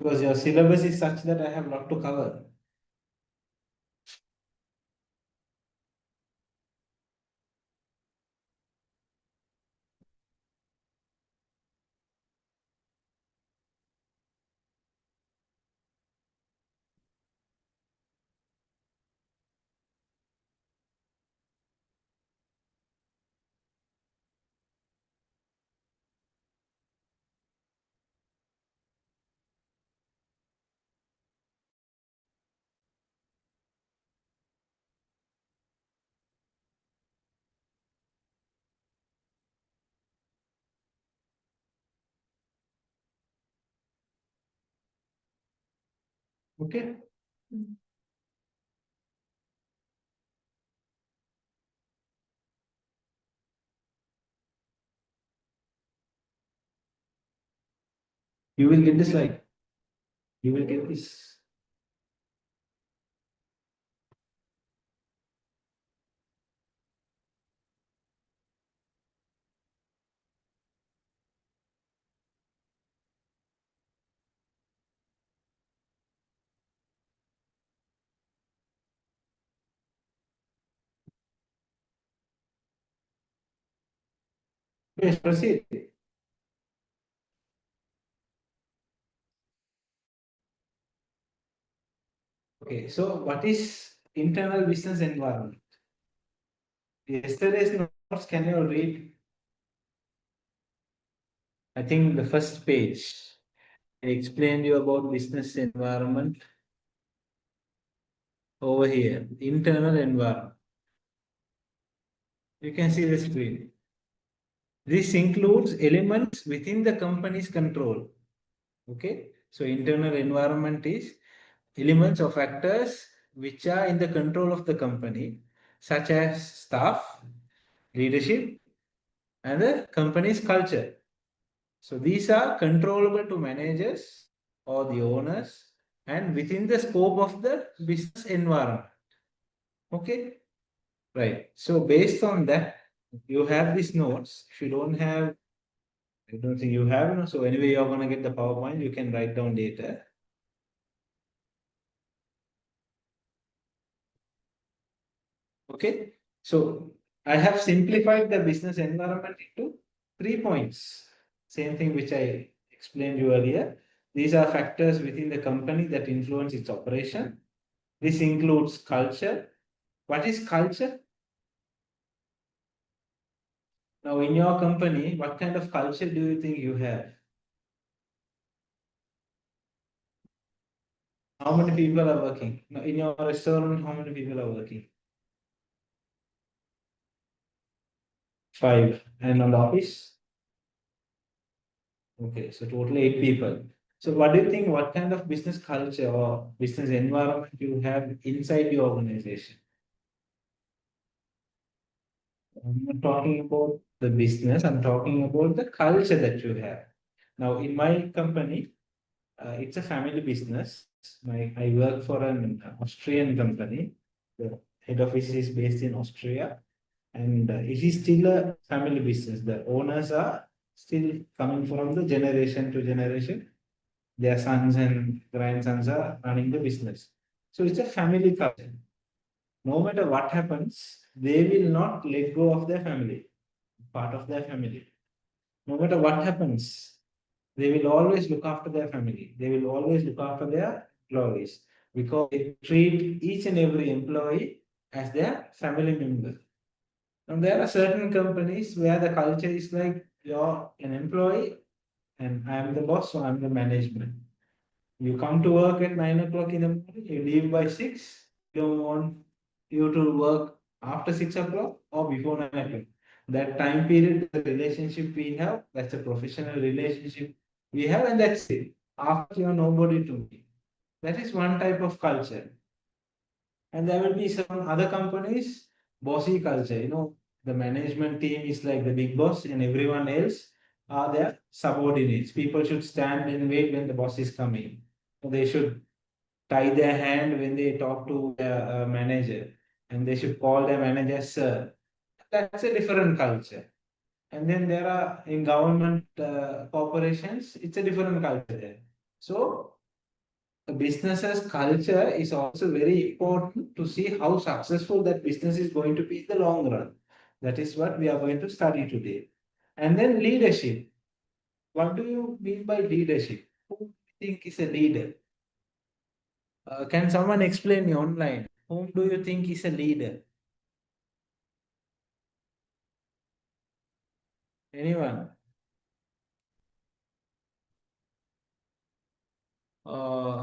Because your syllabus is such that I have a lot to cover. Okay. You will get this like, you will get this. Yes, proceed. Okay, so what is internal business environment? Yesterday's notes, can you read? I think the first page. I explained you about business environment over here, internal environment. You can see the screen. This includes elements within the company's control. Okay, so internal environment is elements or factors which are in the control of the company, such as staff, leadership, and the company's culture. So these are controllable to managers or the owners and within the scope of the business environment. Okay, right. So based on that, you have these notes. If you don't have, I don't think you have, no? So anyway, you're going to get the PowerPoint. You can write down data. Okay, so I have simplified the business environment into 3 points. Same thing which I explained you earlier. These are factors within the company that influence its operation. This includes culture. What is culture? Now, in your company, what kind of culture do you think you have? How many people are working? Now, in your restaurant, how many people are working? 5. And on the office? Okay, so totally 8 people. So what do you think, what kind of business culture or business environment you have inside your organization? I'm not talking about the business, I'm talking about the culture that you have. Now, in my company, it's a family business. I work for an Austrian company. The head office is based in Austria, and it is still a family business. The owners are still coming from the generation to generation. Their sons and grandsons are running the business. So it's a family culture. No matter what happens, they will not let go of their family, part of their family. No matter what happens, they will always look after their family. They will always look after their employees because they treat each and every employee as their family member. And there are certain companies where the culture is like you're an employee and I am the boss, so I'm the management. You come to work at 9 o'clock in the morning, you leave by 6. You don't want you to work after 6 o'clock or before 9 o'clock. That time period, the relationship we have, that's a professional relationship we have, and that's it. After you're nobody to me. That is one type of culture. And there will be some other companies, bossy culture. The management team is like the big boss, and everyone else are their subordinates. People should stand and wait when the boss is coming. They should tie their hand when they talk to their manager, and they should call their manager sir. That's a different culture. And then there are in government corporations, it's a different culture there. So a business's culture is also very important to see how successful that business is going to be in the long run. That is what we are going to study today. And then leadership. What do you mean by leadership? Who do you think is a leader? Can someone explain me online? Whom do you think is a leader? Anyone?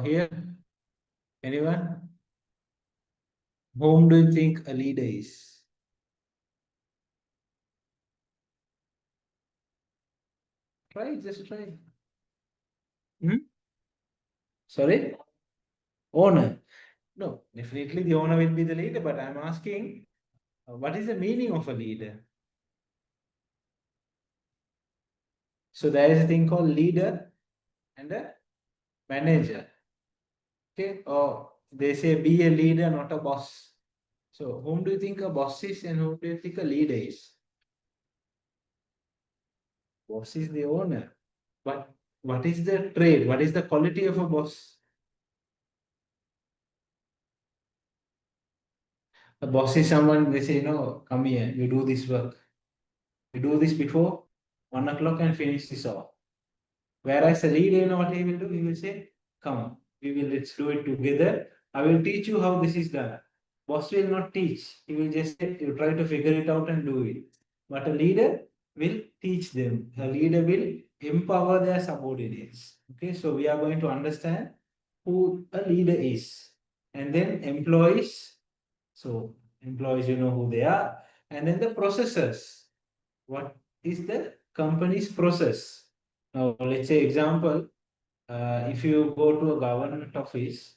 Here? Anyone? Whom do you think a leader is? Try, just try. Hmm? Sorry? Owner. No, definitely the owner will be the leader, but I'm asking, what is the meaning of a leader? So there is a thing called leader and a manager. Okay, or they say be a leader, not a boss. So whom do you think a boss is and whom do you think a leader is? Boss is the owner. But what is the trade? What is the quality of a boss? A boss is someone they say, come here, you do this work. You do this before 1 o'clock and finish this off. Whereas a leader, what he will do? He will say, come, let's do it together. I will teach you how this is done. Boss will not teach. He will just say, you try to figure it out and do it. But a leader will teach them. A leader will empower their subordinates. Okay, so we are going to understand who a leader is. And then employees. So employees, you know who they are. And then the processors. What is the company's process? Now, let's say example, if you go to a government office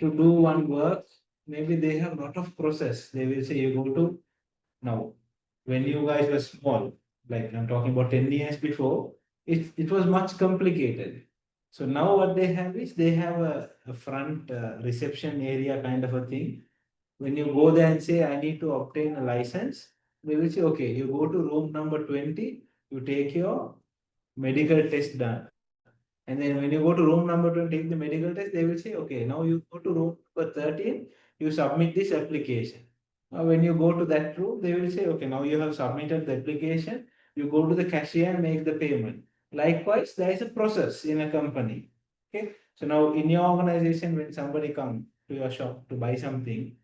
to do one work, maybe they have a lot of process. They will say you go to now. When you guys were small, like I'm talking about 10 years before, it was much complicated. So now what they have is they have a front reception area kind of a thing. When you go there and say, I need to obtain a license, they will say, okay, you go to room number 20, you take your medical test done. And then when you go to room number 2 and take the medical test, they will say, okay, now you go to room number 13, you submit this application. Now, when you go to that room, they will say, okay, now you have submitted the application, you go to the cashier and make the payment. Likewise, there is a process in a company. Okay. So now in your organization, when somebody comes to your shop to buy something,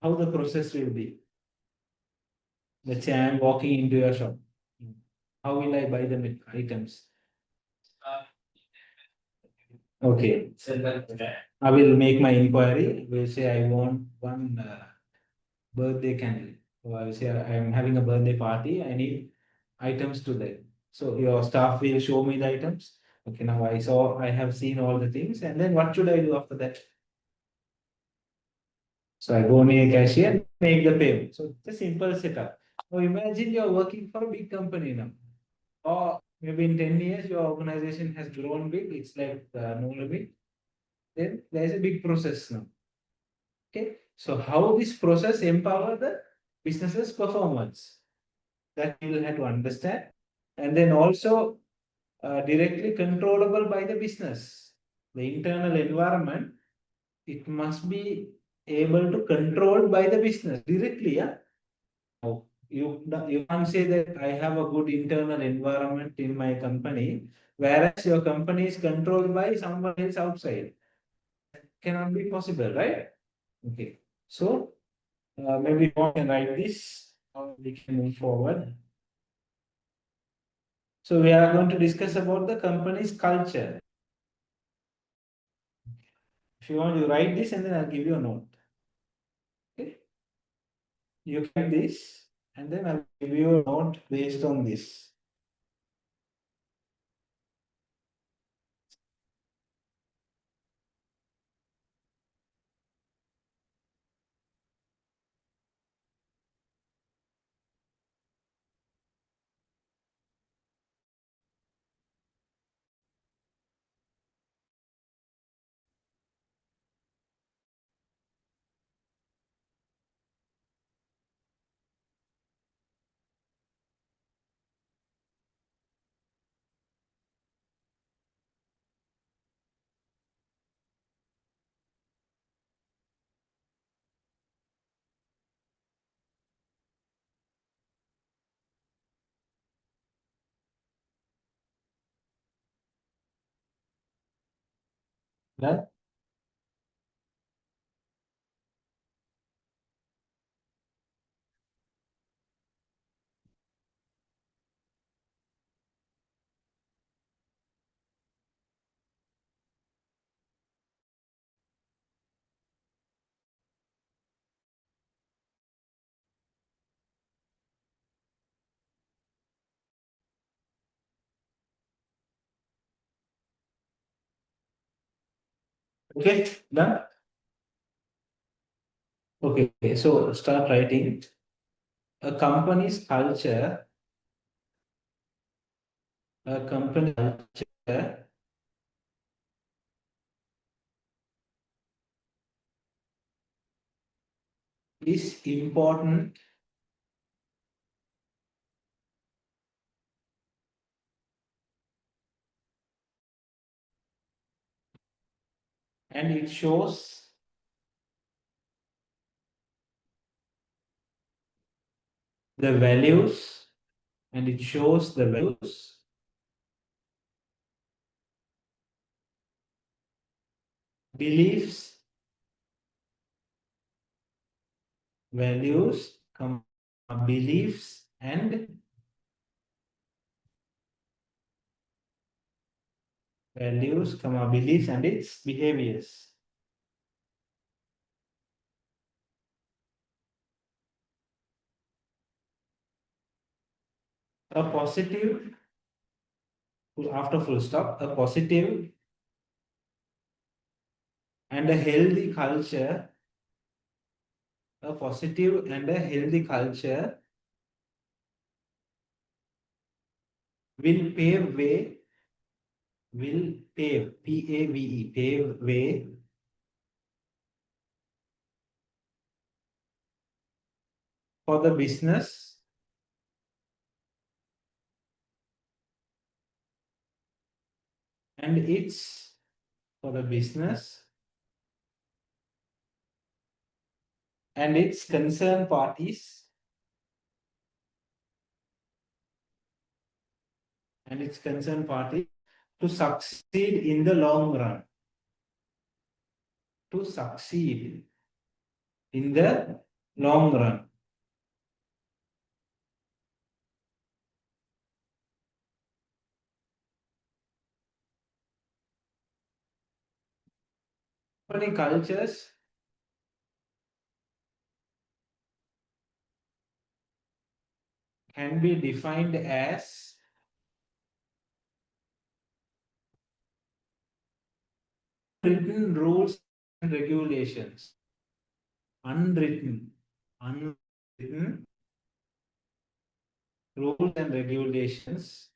how the process will be? Let's say I am walking into your shop. How will I buy the items? Okay. I will make my inquiry. Will say I want one birthday candle. So I will say I am having a birthday party. I need items to that. So your staff will show me the items. Okay, now I have seen all the things, and then what should I do after that? So I go near cashier, make the payment. So it's a simple setup. Now imagine you're working for a big company now. Or maybe in 10 years, your organization has grown big. It's like no limit. Then there's a big process now. Okay. So how this process empower the business's performance? That you will have to understand. And then also directly controllable by the business. The internal environment, it must be able to control by the business directly. Yeah. You can't say that I have a good internal environment in my company, whereas your company is controlled by someone else outside. Cannot be possible, right? Okay. So maybe you can write this, or we can move forward. So we are going to discuss about the company's culture. If you want, you write this and then I'll give you a note. Okay. You can this and then I'll give you a note based on this. Done? Okay, done? Okay, so start writing. A company's culture, a company culture is important and it shows the values and it shows the values, beliefs, values, beliefs and values, beliefs and its behaviors. A positive, after full stop, a positive and a healthy culture, a positive and a healthy culture will pave way, will pave, P-A-V-E, pave way for the business and its, for the business and its concerned parties to succeed in the long run. To succeed in the long run. Company cultures can be defined as written rules and regulations. Unwritten rules and regulations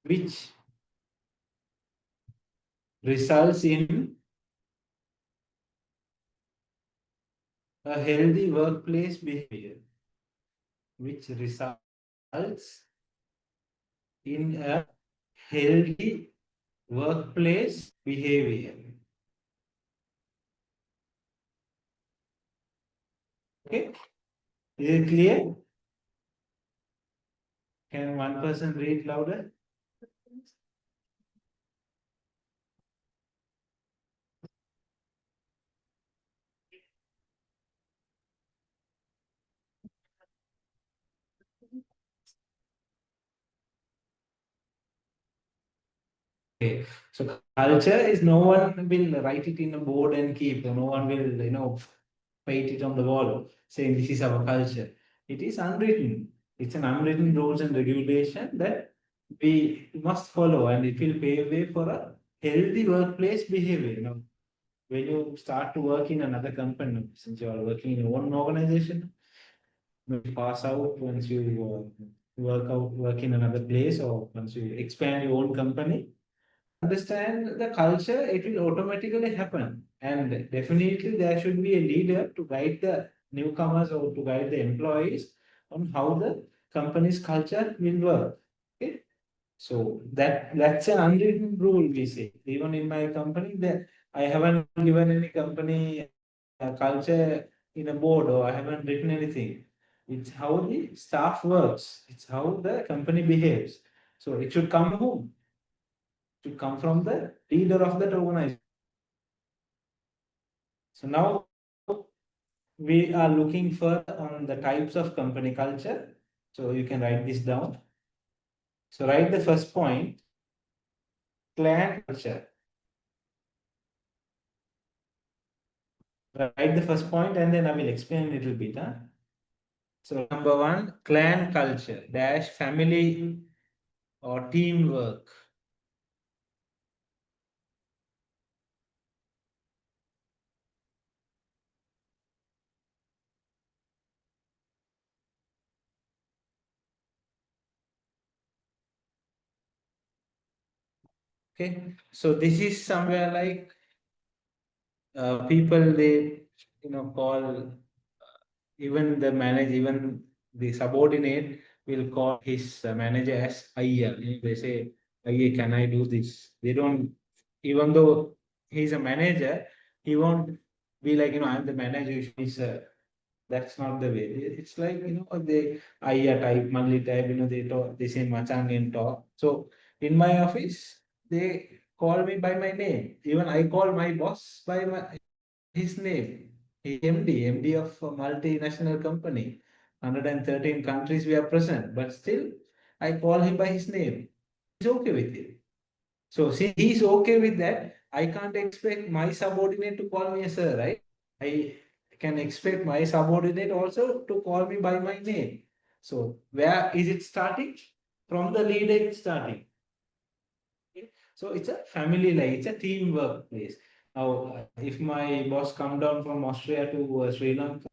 which results in a healthy workplace behavior, which results in a healthy workplace behavior. Okay, is it clear? Can one person read louder? Okay, so culture is no one will write it in a board and keep, no one will, paint it on the wall saying this is our culture. It is unwritten. It's an unwritten rules and regulation that we must follow, and it will pave way for a healthy workplace behavior. When you start to work in another company, since you are working in your own organization, when you pass out, once you work in another place, or once you expand your own company, understand the culture, it will automatically happen. And definitely there should be a leader to guide the newcomers or to guide the employees on how the company's culture will work. Okay. So that's an unwritten rule, we say. Even in my company, that I haven't given any company culture in a board, or I haven't written anything. It's how the staff works. It's how the company behaves. So it should come home, to come from the leader of that organization. So now we are looking for on the types of company culture. So you can write this down. So write the first point, clan culture. Write the first point and then I will explain a little bit. So number one, clan culture dash family or teamwork. Okay, so this is somewhere like people they call even the manager, even the subordinate will call his manager as Ayya. They say, Ayya, can I do this? They don't, even though he's a manager, he won't be like, I'm the manager. He's that's not the way. It's like, they Ayya type, Malli type, they talk, they say Machang and talk. So in my office, they call me by my name. Even I call my boss by his name. He MD of a multinational company. 113 countries we are present, but still I call him by his name. He's okay with it. So since he's okay with that, I can't expect my subordinate to call me a sir, right? I can expect my subordinate also to call me by my name. So where is it starting? From the leader it's starting. Okay. So it's a family life, it's a teamwork place. Now, if my boss come down from Austria to Sri Lanka,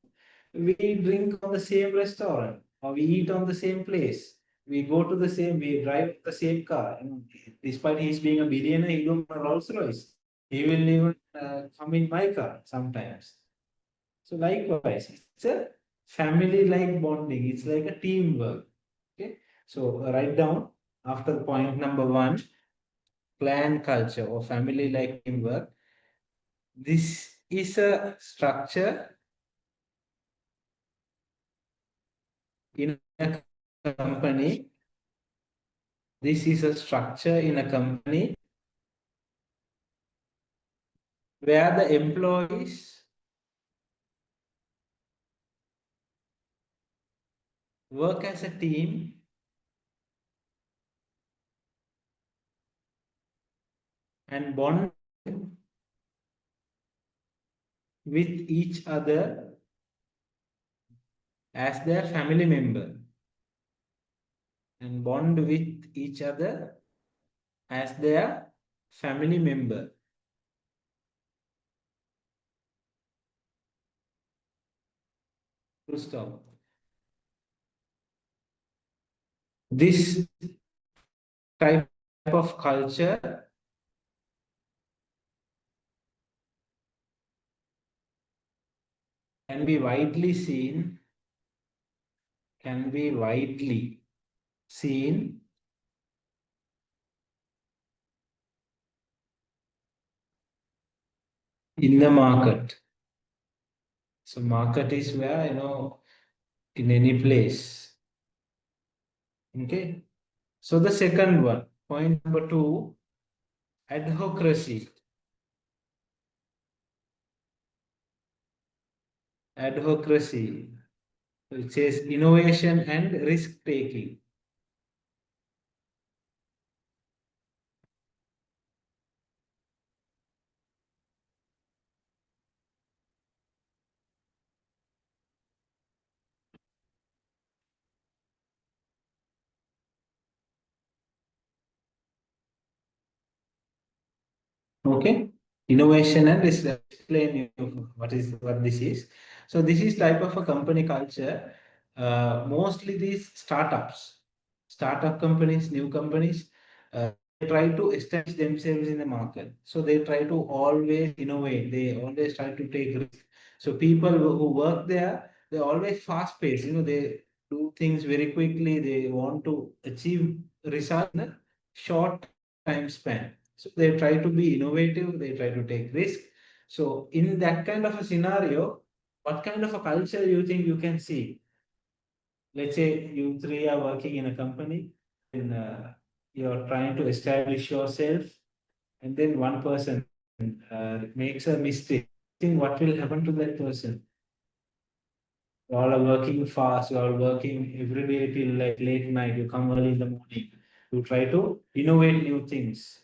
we drink on the same restaurant, or we eat on the same place. We go to the same, we drive the same car. Despite he's being a billionaire, he don't have a Rolls Royce. He will even come in my car sometimes. So likewise, it's a family-like bonding. It's like a teamwork. Okay. So write down after point number one, clan culture or family-like teamwork. This is a structure in a company. This is a structure in a company where the employees work as a team and bond with each other as their family member, and bond with each other as their family member. Full stop. This type of culture can be widely seen, can be widely seen in the market. So market is where, in any place. Okay. So the second one, point number 2, adhocracy. Adhocracy, which is innovation and risk taking. Okay, innovation and risk. Explain you what this is. So this is type of a company culture. Mostly these startup companies, new companies, they try to establish themselves in the market. So they try to always innovate. They always try to take risk. So people who work there, they're always fast paced. They do things very quickly. They want to achieve results in a short time span. So they try to be innovative. They try to take risk. So in that kind of a scenario, what kind of a culture you think you can see? Let's say you three are working in a company and you're trying to establish yourself, and then one person makes a mistake. Think what will happen to that person? You all are working fast, you are working every day till like late night, you come early in the morning, you try to innovate new things.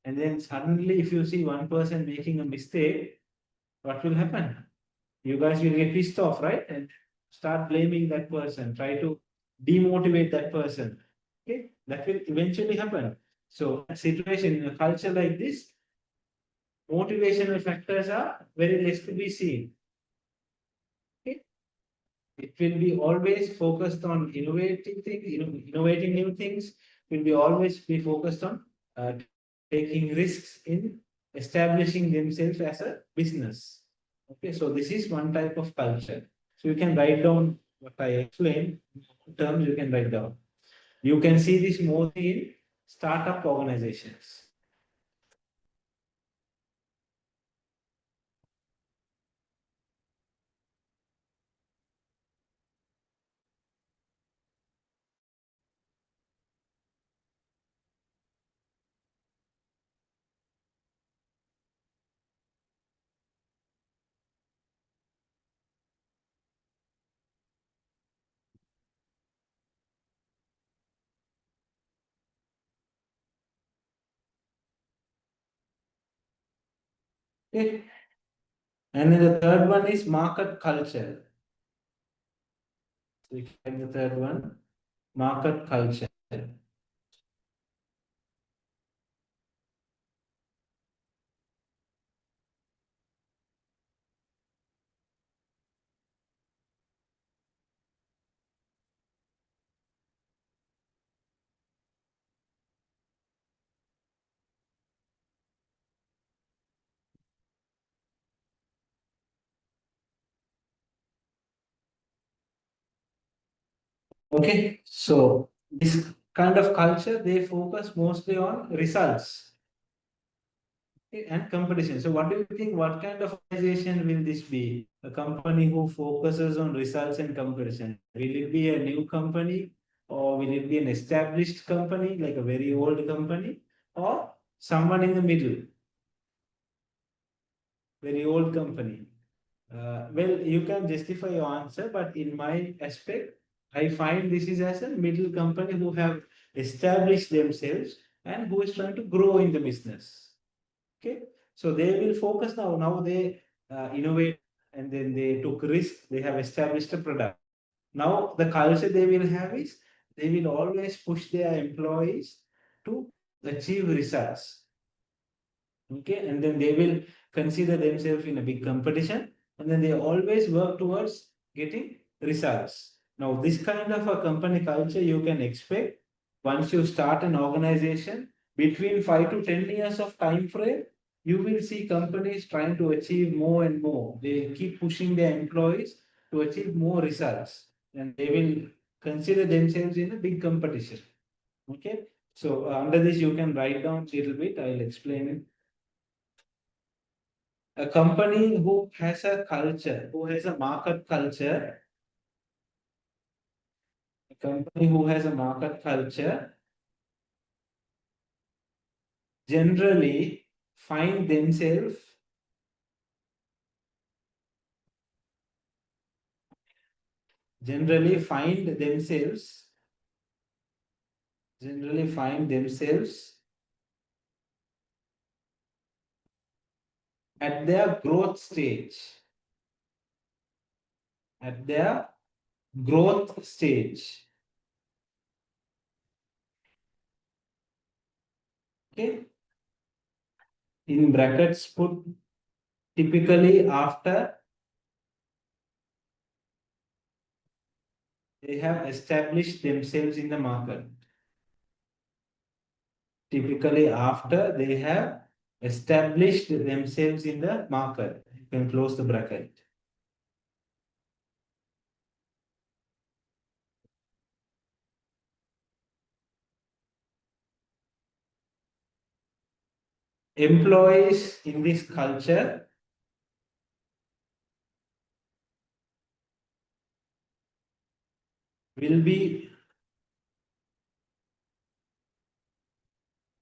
And then suddenly, if you see one person making a mistake, what will happen? You guys will get pissed off, right? And start blaming that person, try to demotivate that person. Okay, that will eventually happen. So, a situation in a culture like this, motivational factors are very less to be seen. Okay, it will be always focused on innovating things, innovating new things. Will be always be focused on uh, taking risks in establishing themselves as a business. Okay, so this is one type of culture. So you can write down what I explained, terms you can write down. You can see this mostly in startup organizations. Okay. And then the third one is market culture. So you can the third one, market culture. Okay, so this kind of culture, they focus mostly on results, okay, and competition. So what do you think, what kind of organization will this be? A company who focuses on results and competition. Will it be a new company, or will it be an established company, like a very old company, or someone in the middle, very old company? Well, you can justify your answer, but in my aspect, I find this is as a middle company who have established themselves and who is trying to grow in the business. Okay, so they will focus now. Now they innovate, and then they took risk. They have established a product. Now the culture they will have is they will always push their employees to achieve results. Okay, and then they will consider themselves in a big competition, and then they always work towards getting results. Now this kind of a company culture you can expect once you start an organization between 5 to 10 years of time frame. you will see companies trying to achieve more and more. They keep pushing their employees to achieve more results, and they will consider themselves in a big competition. Okay, so under this you can write down a little bit. I'll explain it. A company who has a culture, who has a market culture, a company who has a market culture generally find themselves generally find themselves generally find themselves at their growth stage. At their growth stage. Okay. In brackets, put typically after they have established themselves in the market. Typically after they have established themselves in the market. You can close the bracket. Employees in this culture will be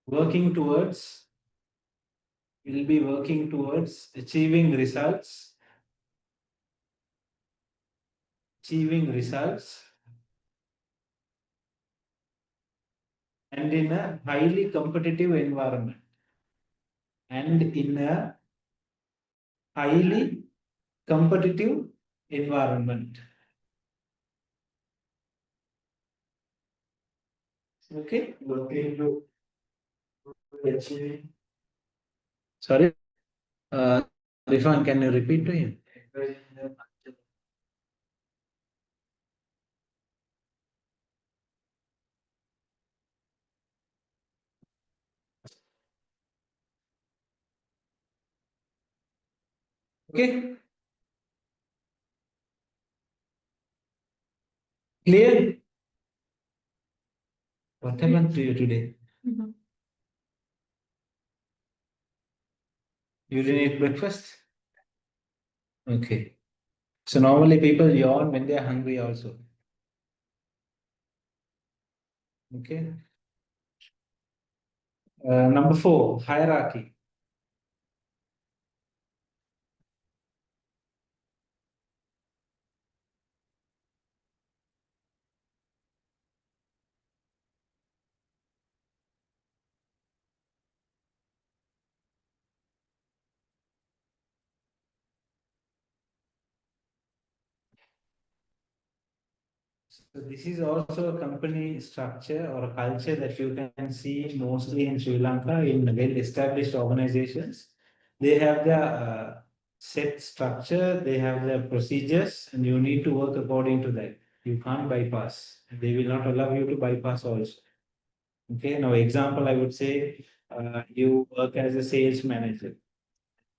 working towards achieving results and in a highly competitive environment. And in a highly competitive environment. Okay. Sorry. Rifan, can you repeat to him? Okay. Clear? What happened to you today? You didn't eat breakfast? Okay. So normally people yawn when they are hungry also. Okay. Number 4, hierarchy. So this is also a company structure or a culture that you can see mostly in Sri Lanka in well-established organizations. They have their set structure, they have their procedures, and you need to work according to that. You can't bypass. They will not allow you to bypass also. Okay, now example, I would say you work as a sales manager.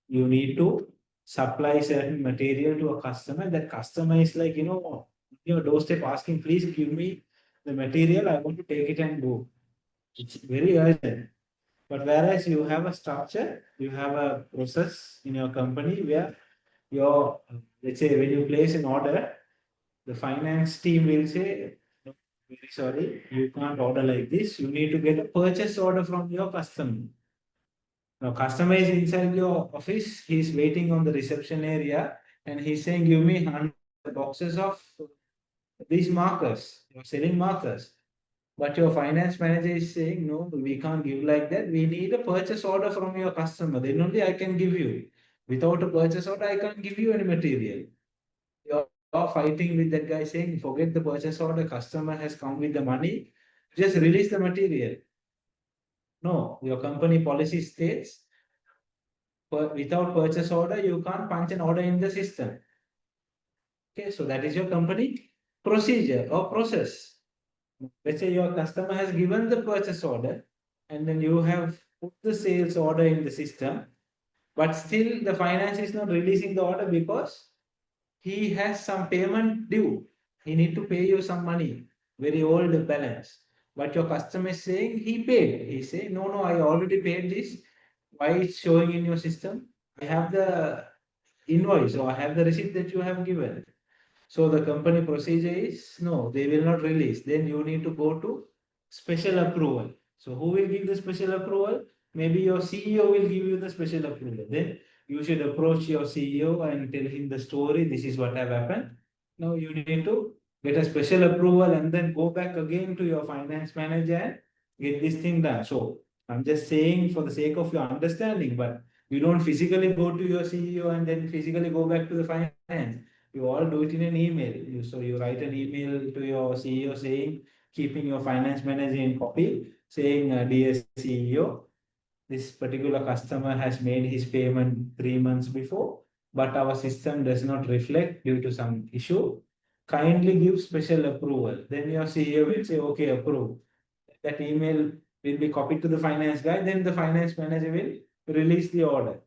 You need to supply certain material to a customer. That customer is like, your doorstep asking, please give me the material. I want to take it and go. It's very urgent. But whereas you have a structure, you have a process in your company where your, let's say, when you place an order, the finance team will say, "No, very sorry, you can't order like this. You need to get a purchase order from your customer. Now, customer is inside your office, he's waiting on the reception area, and he's saying, give me 100 boxes of these markers, you're selling markers. But your finance manager is saying, no, we can't give like that. We need a purchase order from your customer. Then only I can give you. Without a purchase order, I can't give you any material. You're fighting with that guy saying, forget the purchase order. Customer has come with the money. Just release the material. No, your company policy states without purchase order, you can't punch an order in the system. Okay, so that is your company procedure or process. Let's say your customer has given the purchase order and then you have put the sales order in the system. but still the finance is not releasing the order because he has some payment due. He need to pay you some money, very old balance. But your customer is saying he paid. He say, no, no, I already paid this. Why it's showing in your system? I have the invoice or I have the receipt that you have given. So the company procedure is no, they will not release. Then you need to go to special approval. So who will give the special approval? Maybe your CEO will give you the special approval. Then you should approach your CEO and tell him the story. This is what have happened. Now you need to get a special approval and then go back again to your finance manager and get this thing done. So I'm just saying for the sake of your understanding, but you don't physically go to your CEO and then physically go back to the finance. You all do it in an email. So you write an email to your CEO saying, keeping your finance manager in copy, saying, dear CEO, this particular customer has made his payment 3 months before, but our system does not reflect due to some issue. Kindly give special approval. Then your CEO will say, okay, approve. That email will be copied to the finance guy. Then the finance manager will release the order.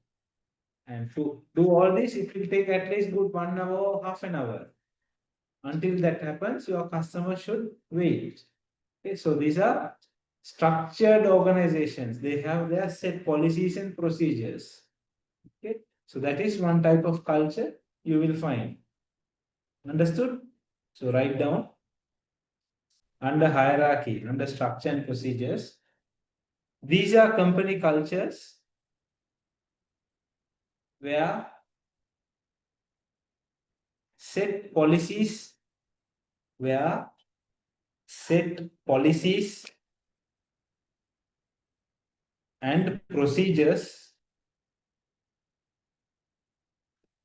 And to do all this, it will take at least good 1 hour or half an hour. Until that happens, your customer should wait. Okay, so these are structured organizations. They have their set policies and procedures. Okay, so that is one type of culture you will find. Understood? So write down under hierarchy, under structure and procedures. These are company cultures where set policies, where set policies and procedures,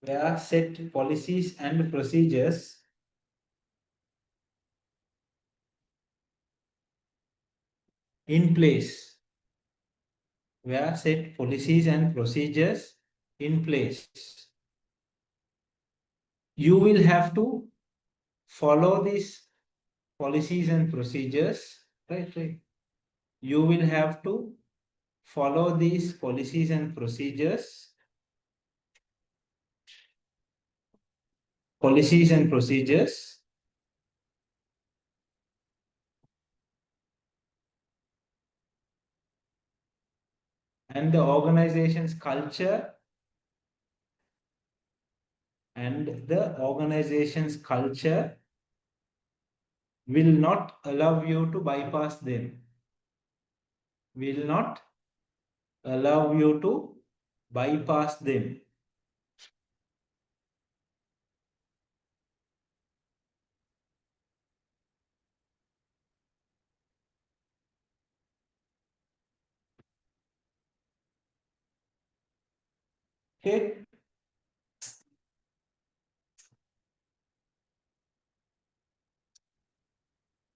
where set policies and procedures in place, where set policies and procedures in place. You will have to follow these policies and procedures, right? You will have to follow these policies and procedures, and the organization's culture will not allow you to bypass them. Will not allow you to bypass them. Okay.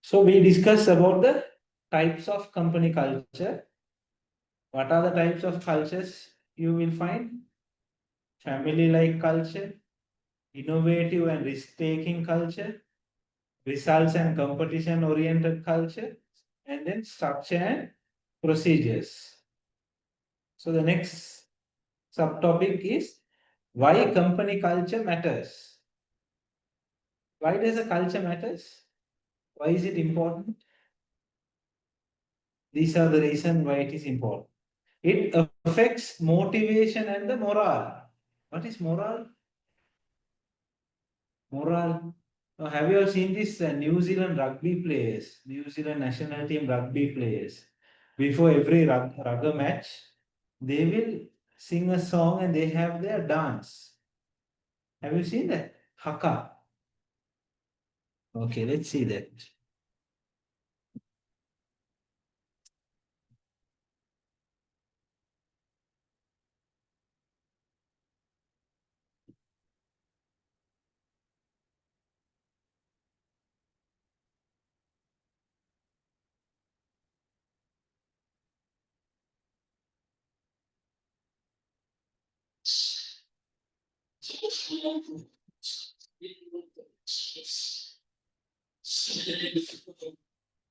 So we discussed about the types of company culture. What are the types of cultures you will find? Family-like culture, innovative and risk-taking culture, results and competition-oriented culture, and then structure and procedures. So the next subtopic is why company culture matters. Why does a culture matters? Why is it important? These are the reasons why it is important. It affects motivation and the morale. What is morale? Morale. Have you all seen this New Zealand rugby players, New Zealand national team rugby players? Before every rugby match, they will sing a song and they have their dance. Have you seen that? Haka. Okay, let's see that.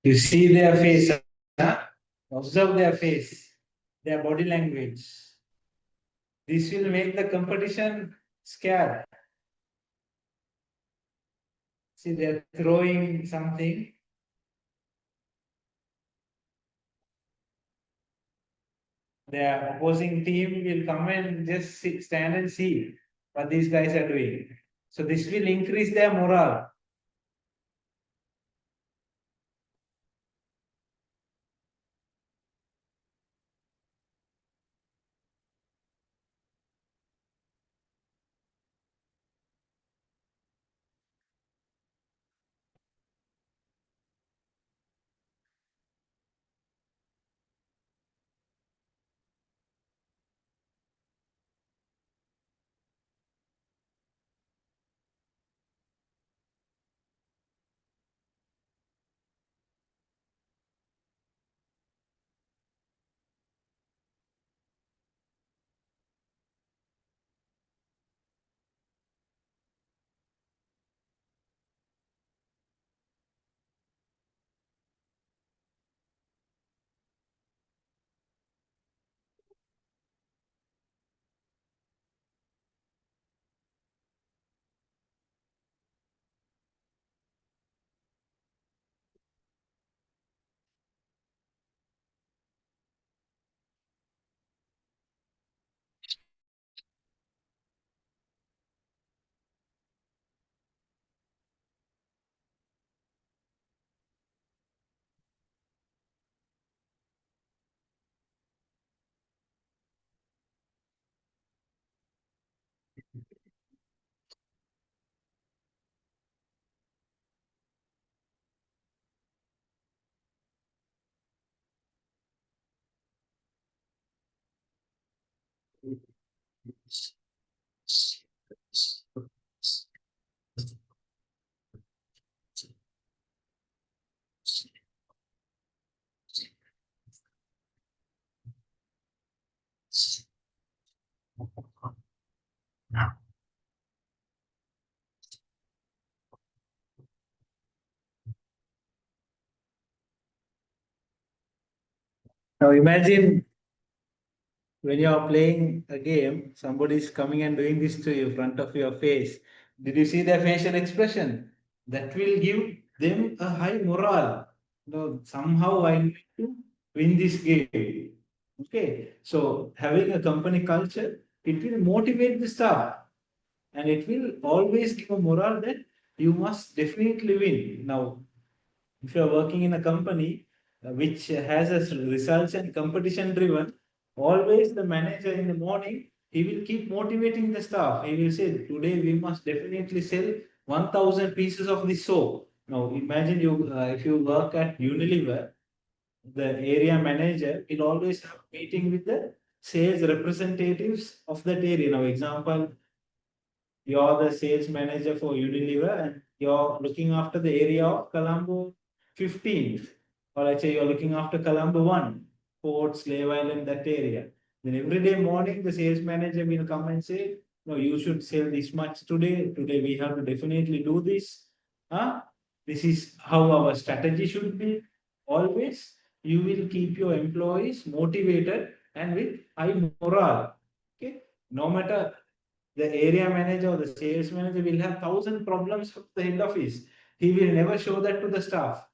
You see their face, huh? Observe their face, their body language. This will make the competition scared. See, they're throwing something. The opposing team will come and just stand and see what these guys are doing. So this will increase their morale. Now imagine when you are playing a game, somebody is coming and doing this to you in front of your face. Did you see their facial expression? That will give them a high morale. No, somehow I need to win this game. Okay, so having a company culture, it will motivate the staff and it will always give a morale that you must definitely win. Now, if you are working in a company which has a results and competition driven, always the manager in the morning, he will keep motivating the staff. He will say, today we must definitely sell 1000 pieces of this soap. Now imagine you, if you work at Unilever, the area manager will always have meeting with the sales representatives of that area. Now example, you're the sales manager for Unilever and you're looking after the area of Colombo 15. Or let's say you're looking after Colombo 1, Port, Slave Island, that area. Then every day morning, the sales manager will come and say, no, you should sell this much today. Today we have to definitely do this. Huh? This is how our strategy should be. Always, you will keep your employees motivated and with high morale. Okay, no matter the area manager or the sales manager will have 1000 problems with the head office. He will never show that to the staff.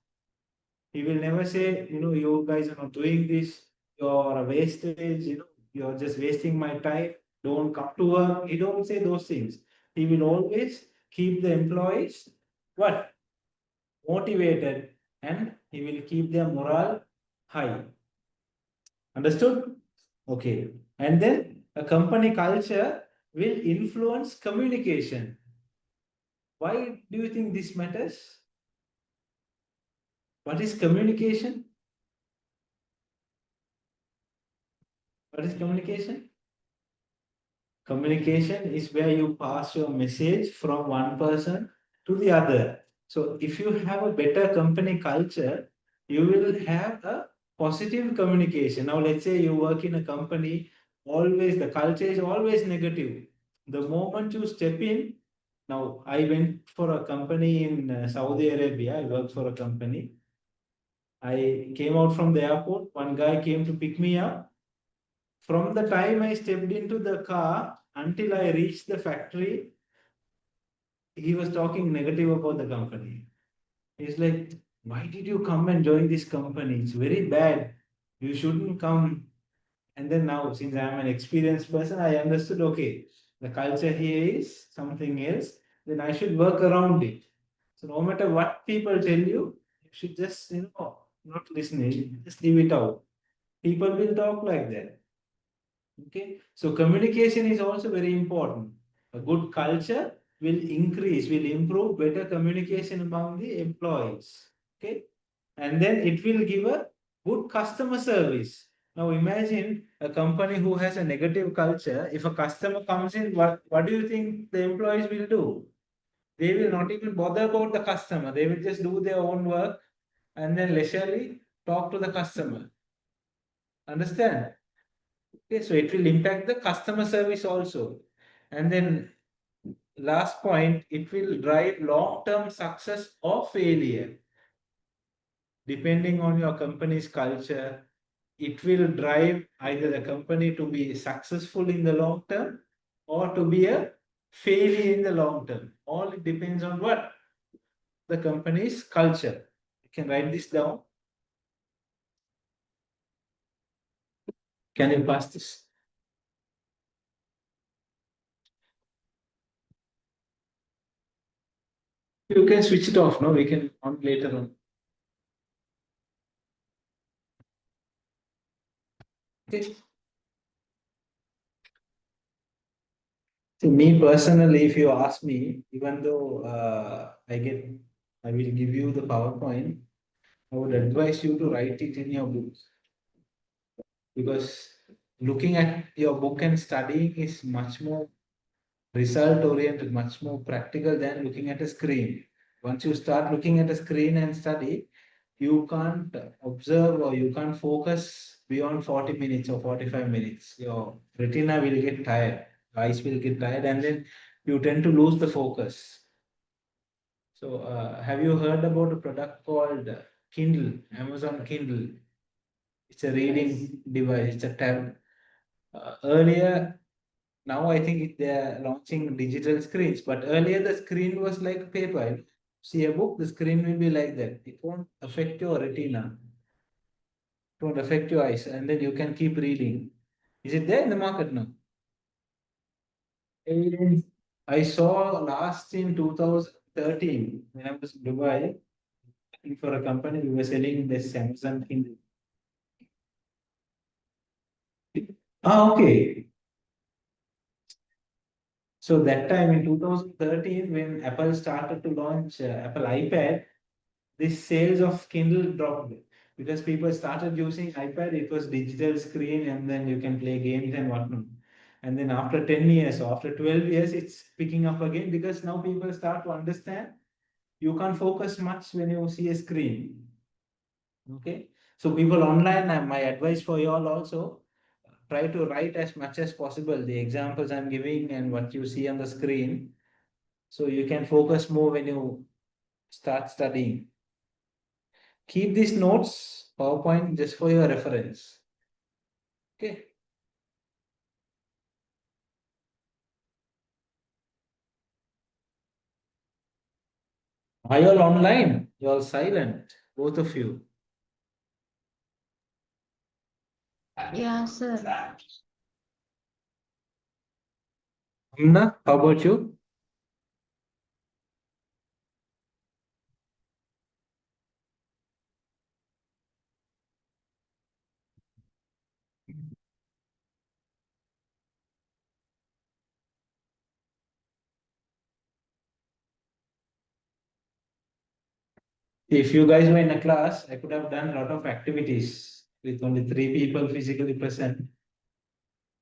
He will never say, you guys are not doing this, you're a wastage, you're just wasting my time, don't come to work. He don't say those things. He will always keep the employees what? Motivated, and he will keep their morale high. Understood? Okay. And then a company culture will influence communication. Why do you think this matters? What is communication? What is communication? Communication is where you pass your message from one person to the other. So if you have a better company culture, you will have a positive communication. Now, let's say you work in a company, always the culture is always negative. The moment you step in, now I went for a company in Saudi Arabia, I worked for a company. I came out from the airport, one guy came to pick me up. From the time I stepped into the car until I reached the factory, he was talking negative about the company. He's like, why did you come and join this company? It's very bad. You shouldn't come. And then now, since I'm an experienced person, I understood, okay, the culture here is something else, then I should work around it. So no matter what people tell you, you should just, not listening, just leave it out. People will talk like that. Okay, so communication is also very important. A good culture will increase, will improve better communication among the employees. Okay, and then it will give a good customer service. Now imagine a company who has a negative culture. If a customer comes in, what do you think the employees will do? They will not even bother about the customer. They will just do their own work and then leisurely talk to the customer. Understand? Okay, so it will impact the customer service also. And then last point, it will drive long-term success or failure. Depending on your company's culture, it will drive either the company to be successful in the long term or to be a failure in the long term. All it depends on what? The company's culture. You can write this down. Can you pass this? You can switch it off, no? We can on later on. Okay. So me personally, if you ask me, even though I will give you the PowerPoint, I would advise you to write it in your book because looking at your book and studying is much more result oriented, much more practical than looking at a screen. Once you start looking at a screen and study, you can't observe or you can't focus beyond 40 minutes or 45 minutes. Your retina will get tired, eyes will get tired, and then you tend to lose the focus. So, have you heard about a product called Kindle, Amazon Kindle? It's a reading device, it's a tab. Earlier, now I think they're launching digital screens, but earlier the screen was like paper. See a book, the screen will be like that. It won't affect your retina, it won't affect your eyes, and then you can keep reading. Is it there in the market now? And I saw last in 2013 when I was in Dubai working for a company, we were selling this Samsung Kindle. Ah, okay. So that time in 2013, when Apple started to launch Apple iPad, this sales of Kindle dropped because people started using iPad. It was digital screen, and then you can play games and whatnot. And then after 10 years or after 12 years, it's picking up again because now people start to understand you can't focus much when you see a screen. Okay. So people online, my advice for you all also, try to write as much as possible the examples I'm giving and what you see on the screen. So you can focus more when you start studying. Keep these notes, PowerPoint, just for your reference. Okay. Are you all online? You're all silent, both of you. Yeah, sir. Amna, how about you? If you guys were in a class, I could have done a lot of activities with only 3 people physically present.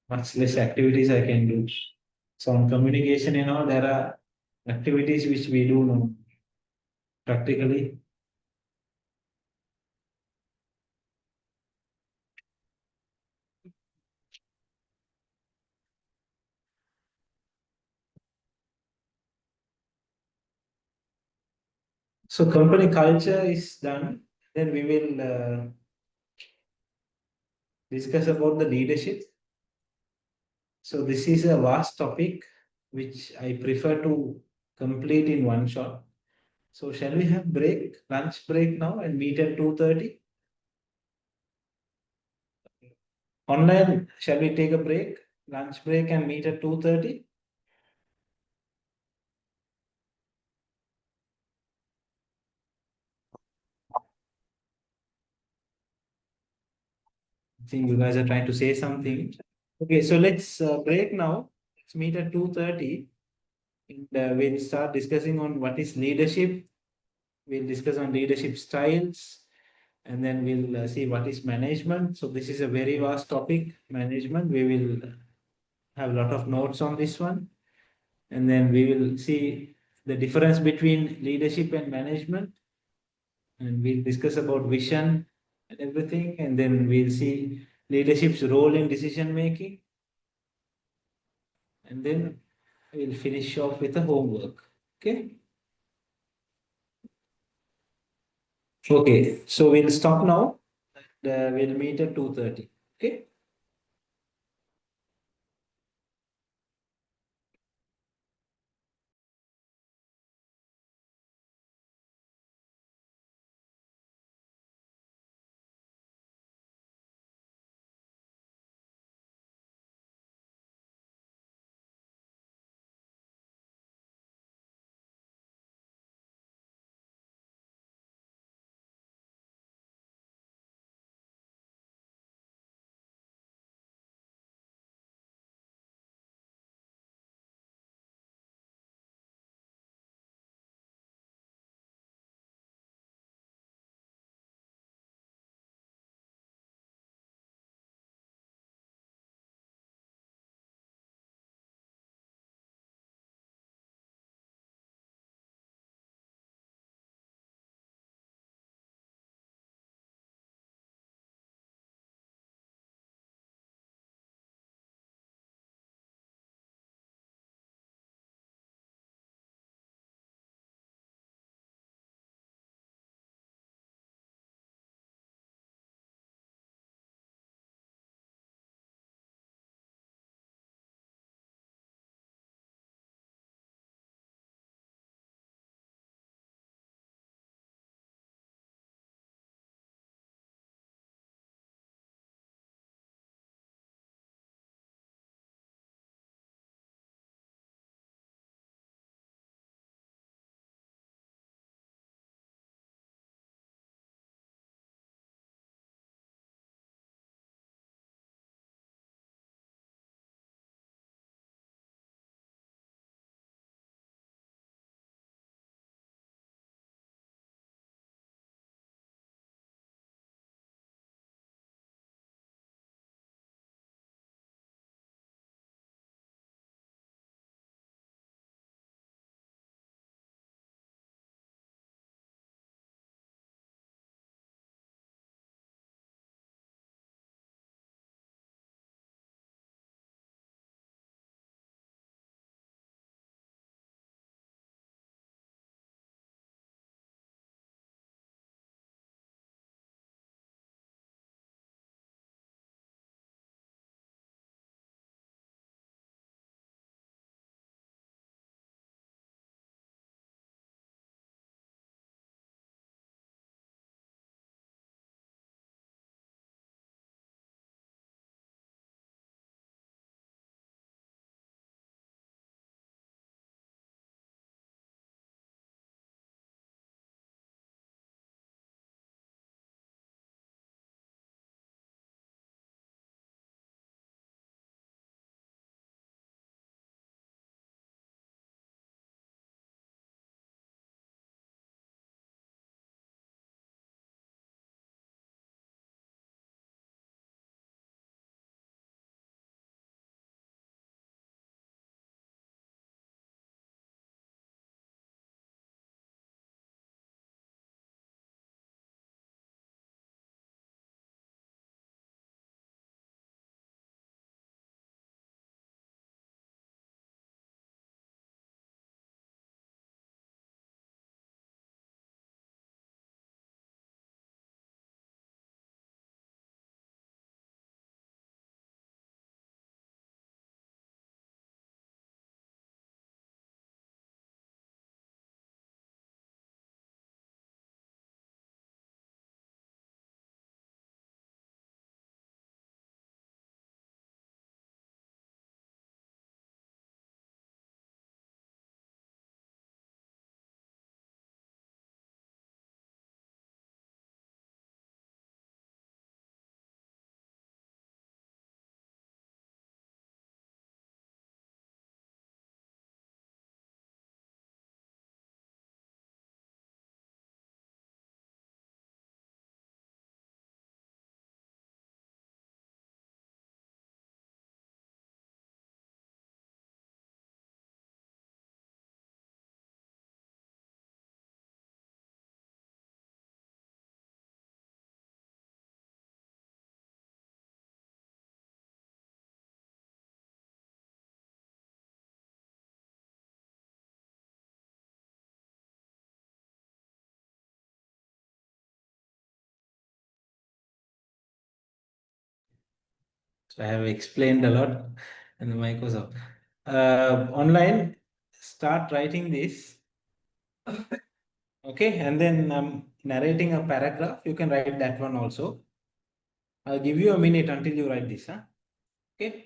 Much less activities I can do. So on communication, there are activities which we do know practically. So company culture is done. Then we will discuss about the leadership. So this is a vast topic which I prefer to complete in one shot. So shall we have lunch break now and meet at 2:30? Online, shall we take a break, lunch break and meet at 2:30? I think you guys are trying to say something. Okay, so let's break now. Let's meet at 2:30 and we'll start discussing on what is leadership. We'll discuss on leadership styles and then we'll see what is management. So this is a very vast topic, management. We will have a lot of notes on this one. And then we will see the difference between leadership and management. And we'll discuss about vision and everything. And then we'll see leadership's role in decision making. And then we'll finish off with the homework. Okay. Okay. So we'll stop now. We'll meet at 2:30. Okay. So I have explained a lot in the Microsoft. Online, start writing this. Okay, and then I'm narrating a paragraph. You can write that one also. I'll give you a minute until you write this. Huh? Okay.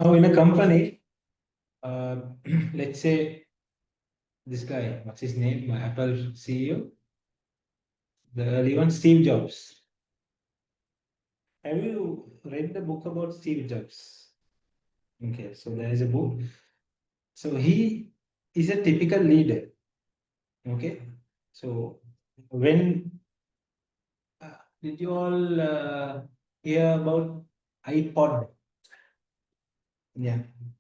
Now in a company, let's say this guy, what's his name? Apple CEO, the early one, Steve Jobs. Have you read the book about Steve Jobs? Okay, so there is a book. So he is a typical leader. Okay, so when did you all hear about iPod? Yeah,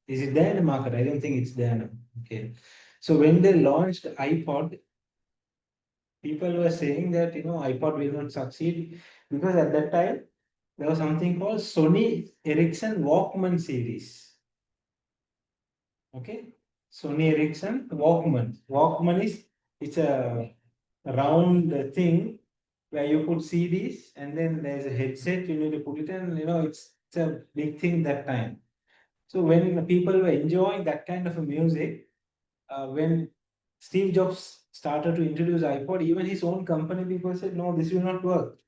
is it there in the market? I don't think it's there now. Okay, so when they launched iPod, people were saying that iPod will not succeed because at that time there was something called Sony Ericsson Walkman series. Okay, Sony Ericsson Walkman. Walkman is it's a round thing where you put CDs and then there's a headset you need to put it in. It's a big thing that time. So when people were enjoying that kind of a music, when Steve Jobs started to introduce iPod, even his own company people said, no, this will not work.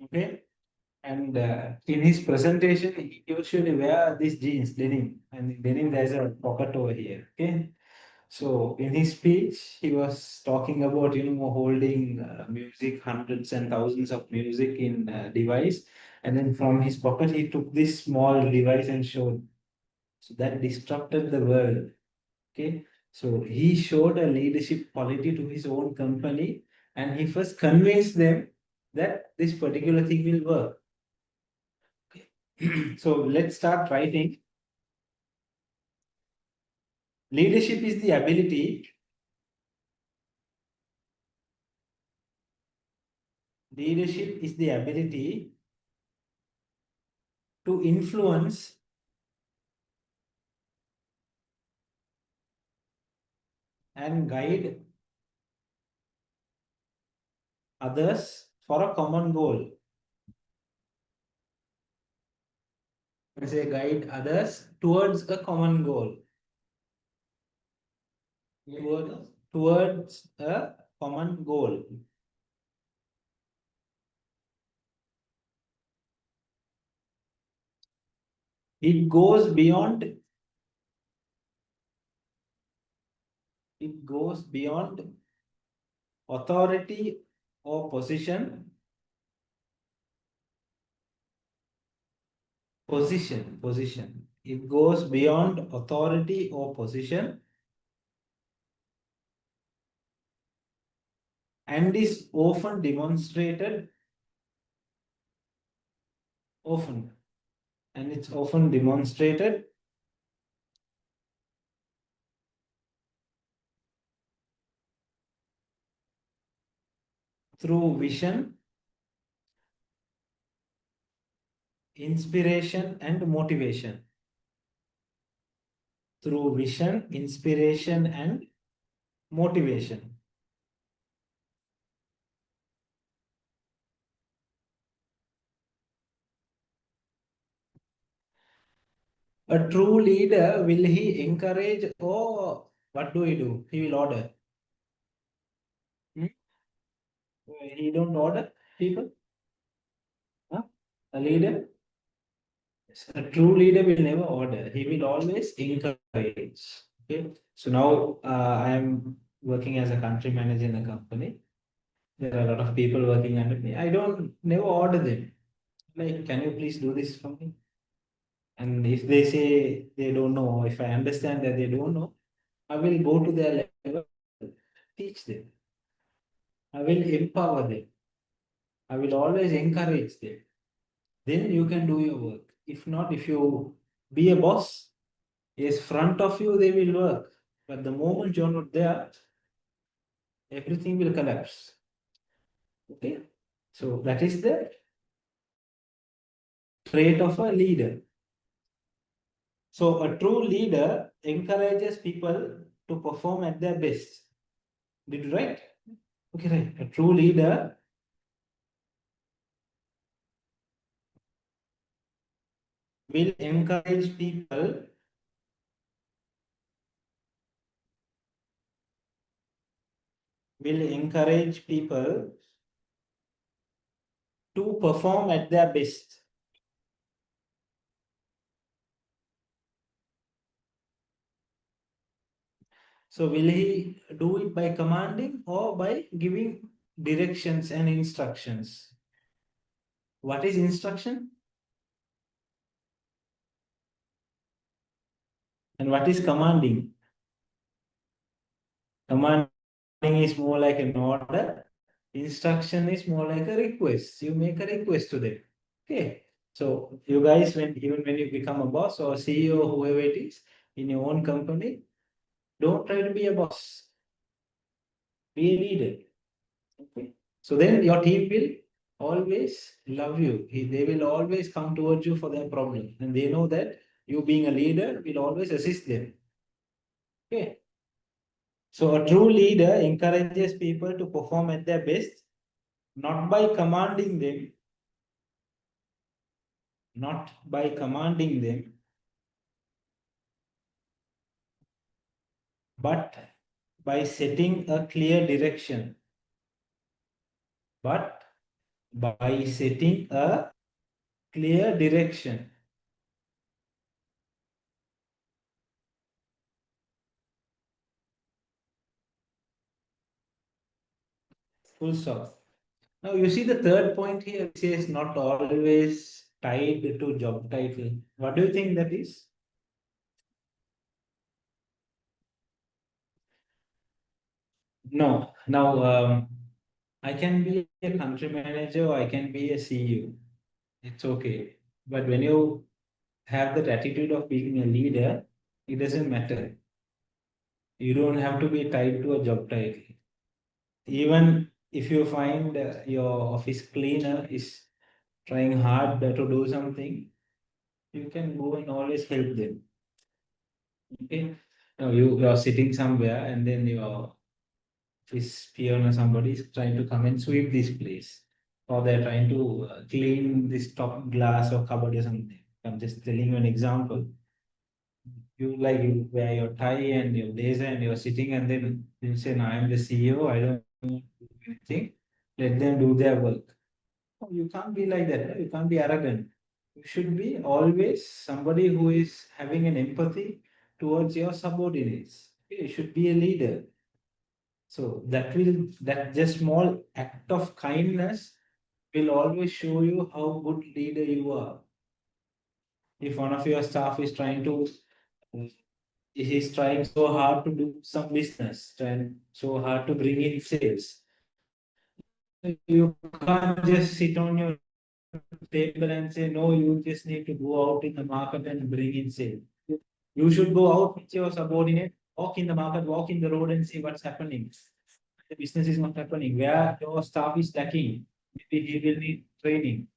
Okay. And in his presentation, he usually wear these jeans, denim, and denim there's a pocket over here. Okay. So in his speech, he was talking about holding music, hundreds and thousands of music in a device, and then from his pocket he took this small device and showed. So that disrupted the world. Okay, so he showed a leadership quality to his own company, and he first convinced them that this particular thing will work. Okay. So let's start writing. Leadership is the ability. Leadership is the ability to influence and guide others for a common goal. I say guide others towards a common goal. Towards a common goal. It goes beyond. It goes beyond authority or position. Position. It goes beyond authority or position and is often demonstrated often and it's often demonstrated through vision, inspiration and motivation. Through vision, inspiration and motivation. A true leader, will he encourage or what do he do? He will order. Hmm? He don't order people. Huh? A leader, a true leader will never order. He will always encourage. Okay. So now I am working as a country manager in a company. There are a lot of people working under me. I don't never order them. Like, can you please do this for me? And if they say they don't know, if I understand that they don't know, I will go to their level, teach them. I will empower them. I will always encourage them. Then you can do your work. If not, if you be a boss, yes, front of you they will work. But the moment you're not there, everything will collapse. Okay. So that is the trait of a leader. So a true leader encourages people to perform at their best. Did you write? Okay, right. A true leader will encourage people to perform at their best. So will he do it by commanding or by giving directions and instructions? What is instruction? And what is commanding? Commanding is more like an order. Instruction is more like a request. You make a request to them. Okay. So you guys, even when you become a boss or CEO, whoever it is, in your own company, don't try to be a boss. Be a leader. Okay. So then your team will always love you. They will always come towards you for their problem. And they know that you being a leader will always assist them. Okay. So a true leader encourages people to perform at their best, not by commanding them, not by commanding them, but by setting a clear direction. But by setting a clear direction. Full stop. Now you see the third point here, it says not always tied to job title. What do you think that is? No. Now I can be a country manager, or I can be a CEO. It's okay. But when you have that attitude of being a leader, it doesn't matter. You don't have to be tied to a job title. Even if you find your office cleaner is trying hard to do something, you can go and always help them. Okay. Now you're sitting somewhere and then your office peon or somebody is trying to come and sweep this place. Or they're trying to clean this top glass or cupboard or something. I'm just telling you an example. You wear your tie and your blazer and you're sitting and then you say, no, I'm the CEO, I don't do anything. Let them do their work. No, you can't be like that. No? You can't be arrogant. You should be always somebody who is having an empathy towards your subordinates. You should be a leader. So that just small act of kindness will always show you how good leader you are. If one of your staff is trying so hard to do some business, trying so hard to bring in sales. You can't just sit on your table and say, no, you just need to go out in the market and bring in sales. You should go out with your subordinate, walk in the market, walk in the road and see what's happening. The business is not happening. Where your staff is lacking, maybe he will need training.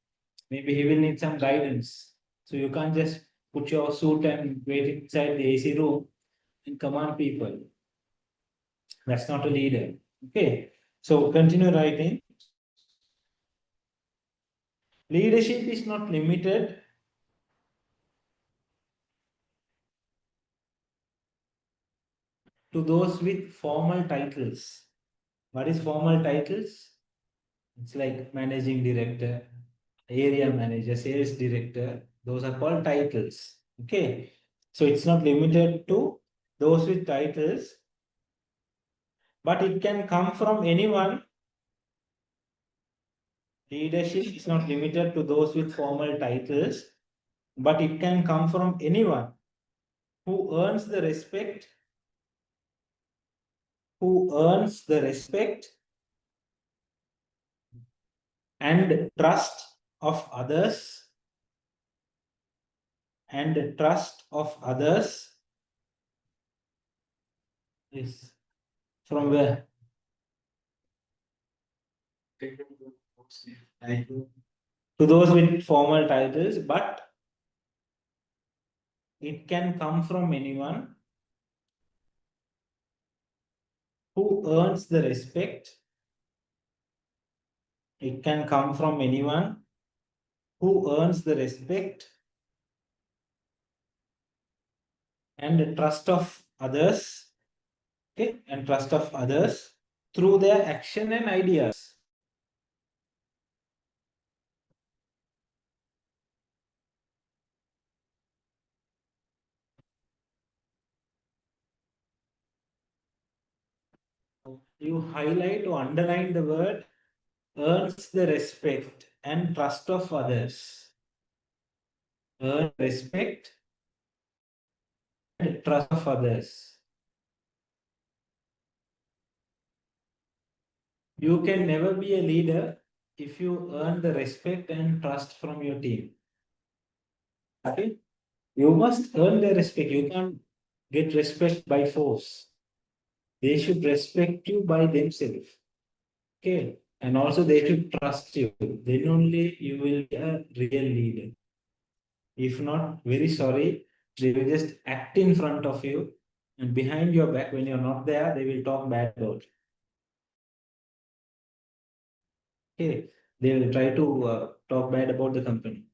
Maybe he will need some guidance. So you can't just put your suit and wait inside the AC room and command people. That's not a leader. Okay. So continue writing. Leadership is not limited to those with formal titles. What is formal titles? It's like managing director, area manager, sales director. Those are called titles. Okay. So it's not limited to those with titles, but it can come from anyone. Leadership is not limited to those with formal titles, but it can come from anyone who earns the respect, who earns the respect and trust of others, and trust of others. Yes. From where? to those with formal titles, but it can come from anyone who earns the respect. It can come from anyone who earns the respect and the trust of others, okay, and trust of others through their action and ideas. You highlight or underline the word earns the respect and trust of others. Earn respect and trust of others. You can never be a leader if you earn the respect and trust from your team. Okay? You must earn their respect. You can't get respect by force. They should respect you by themselves. Okay. And also they should trust you. Then only you will be a real leader. If not, very sorry, they will just act in front of you and behind your back when you're not there, they will talk bad about you. Okay. They will try to talk bad about the company.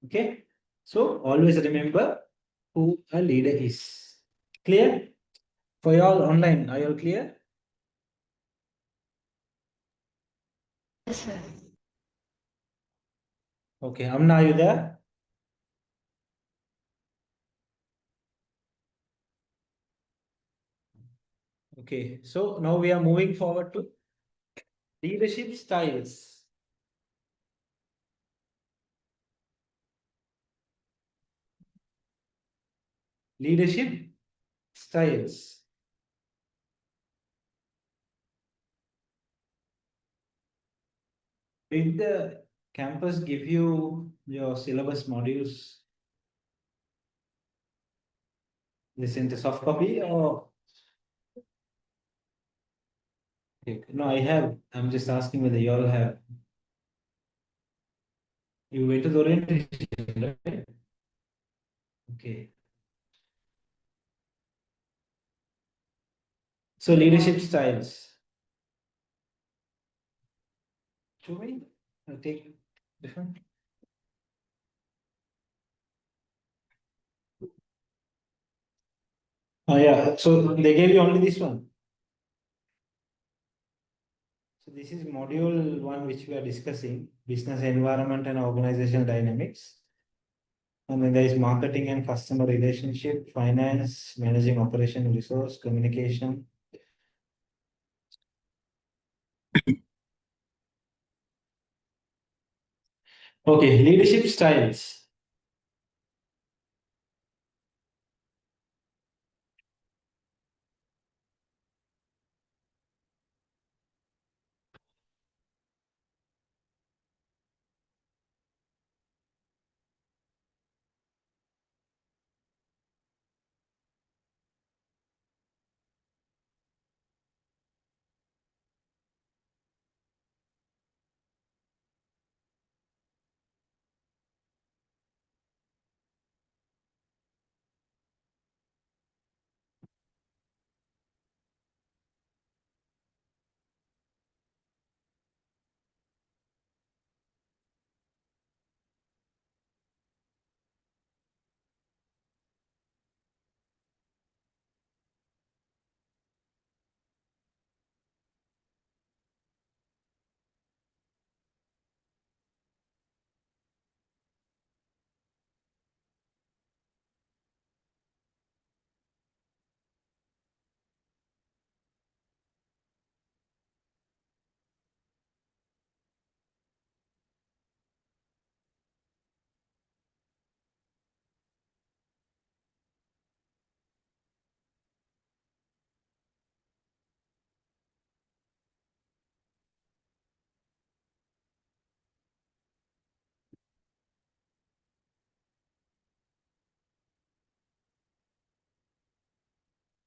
Okay. So always remember who a leader is. Clear? For you all online, are you all clear? Yes, sir. Okay, Amna, are you there? Okay, so now we are moving forward to leadership styles. Leadership styles. Did the campus give you your syllabus modules? They sent a soft copy or? Okay, no, I have. I'm just asking whether you all have. You went to the orientation, right? Okay. So leadership styles. Show me. I'll take different. Oh yeah. So they gave you only this one. So this is module one which we are discussing, business environment and organizational dynamics. And then there is marketing and customer relationship, finance, managing operation, resource, communication. Okay, leadership styles.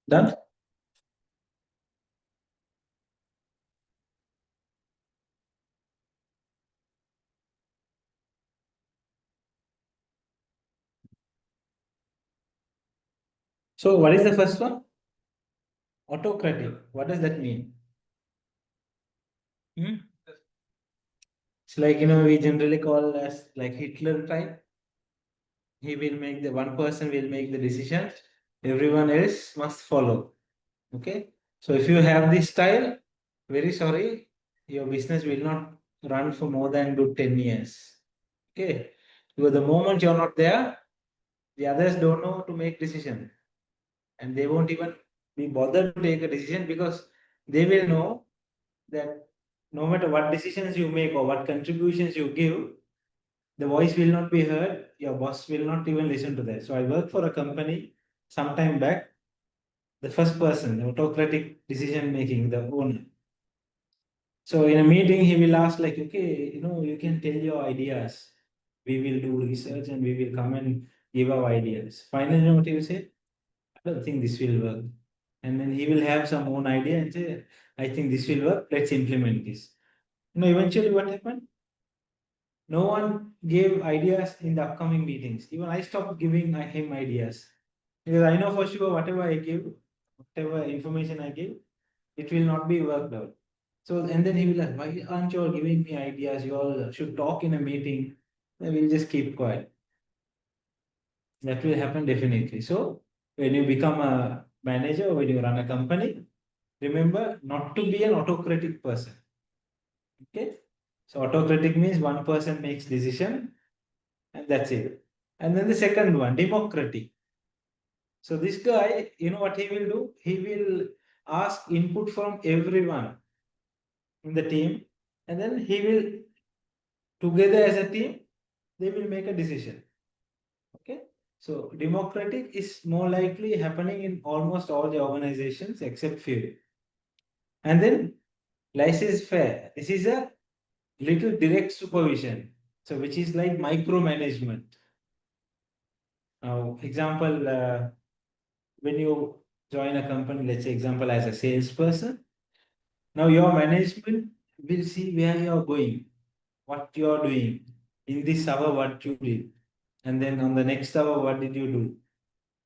Done? So what is the first one? Autocratic. What does that mean? Hmm? It's like, we generally call as like Hitler type. He will make the one person will make the decision. Everyone else must follow. Okay. So if you have this style, very sorry, your business will not run for more than good 10 years. Okay. Because the moment you're not there, the others don't know to make decision. And they won't even be bothered to take a decision because they will know that no matter what decisions you make or what contributions you give, the voice will not be heard. Your boss will not even listen to that. So I worked for a company some time back. The first person, autocratic decision making, the owner. So in a meeting, he will ask like, okay, you can tell your ideas. We will do research and we will come and give our ideas. Finally, what he will say? I don't think this will work. And then he will have some own idea and say, I think this will work. Let's implement this. Eventually what happened? No one gave ideas in the upcoming meetings. Even I stopped giving him ideas because I know for sure whatever I give, whatever information I give, it will not be worked out. So, and then he will like, why aren't you all giving me ideas? You all should talk in a meeting. Then we'll just keep quiet. That will happen definitely. So, when you become a manager or when you run a company, remember not to be an autocratic person. Okay. So, autocratic means one person makes decision and that's it. And then the second one, democratic. So this guy, you know what he will do? He will ask input from everyone in the team, and then he will together as a team, they will make a decision. Okay. So democratic is more likely happening in almost all the organizations except few. And then laissez-faire. This is a little direct supervision. So which is like micromanagement. Now, example, when you join a company, let's say example as a salesperson, now your management will see where you are going, what you are doing, in this hour what you did, and then on the next hour what did you do,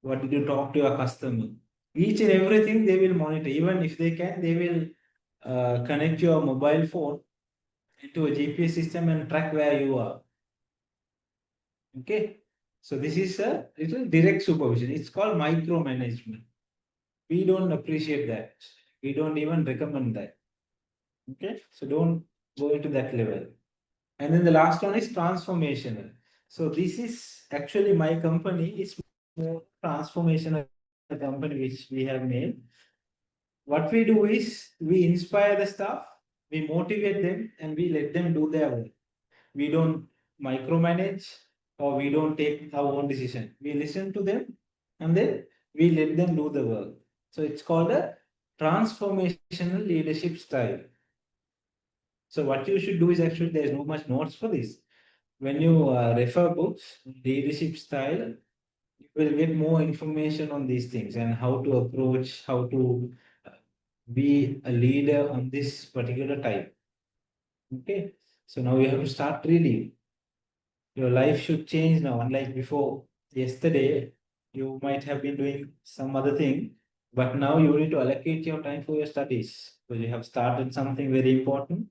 what did you talk to your customer. Each and everything they will monitor. Even if they can, they will connect your mobile phone into a GPS system and track where you are. Okay, so this is a little direct supervision. It's called micromanagement. We don't appreciate that. We don't even recommend that. Okay, so don't go into that level. And then the last one is transformational. So this is actually my company is more transformational company which we have made. What we do is we inspire the staff, we motivate them, and we let them do their work. We don't micromanage or we don't take our own decision. We listen to them and then we let them do the work. So it's called a transformational leadership style. So what you should do is actually there's no much notes for this. When you refer books, leadership style, you will get more information on these things and how to approach, how to be a leader on this particular type. Okay, so now you have to start reading. Your life should change now, unlike before. Yesterday, you might have been doing some other thing, but now you need to allocate your time for your studies. So you have started something very important,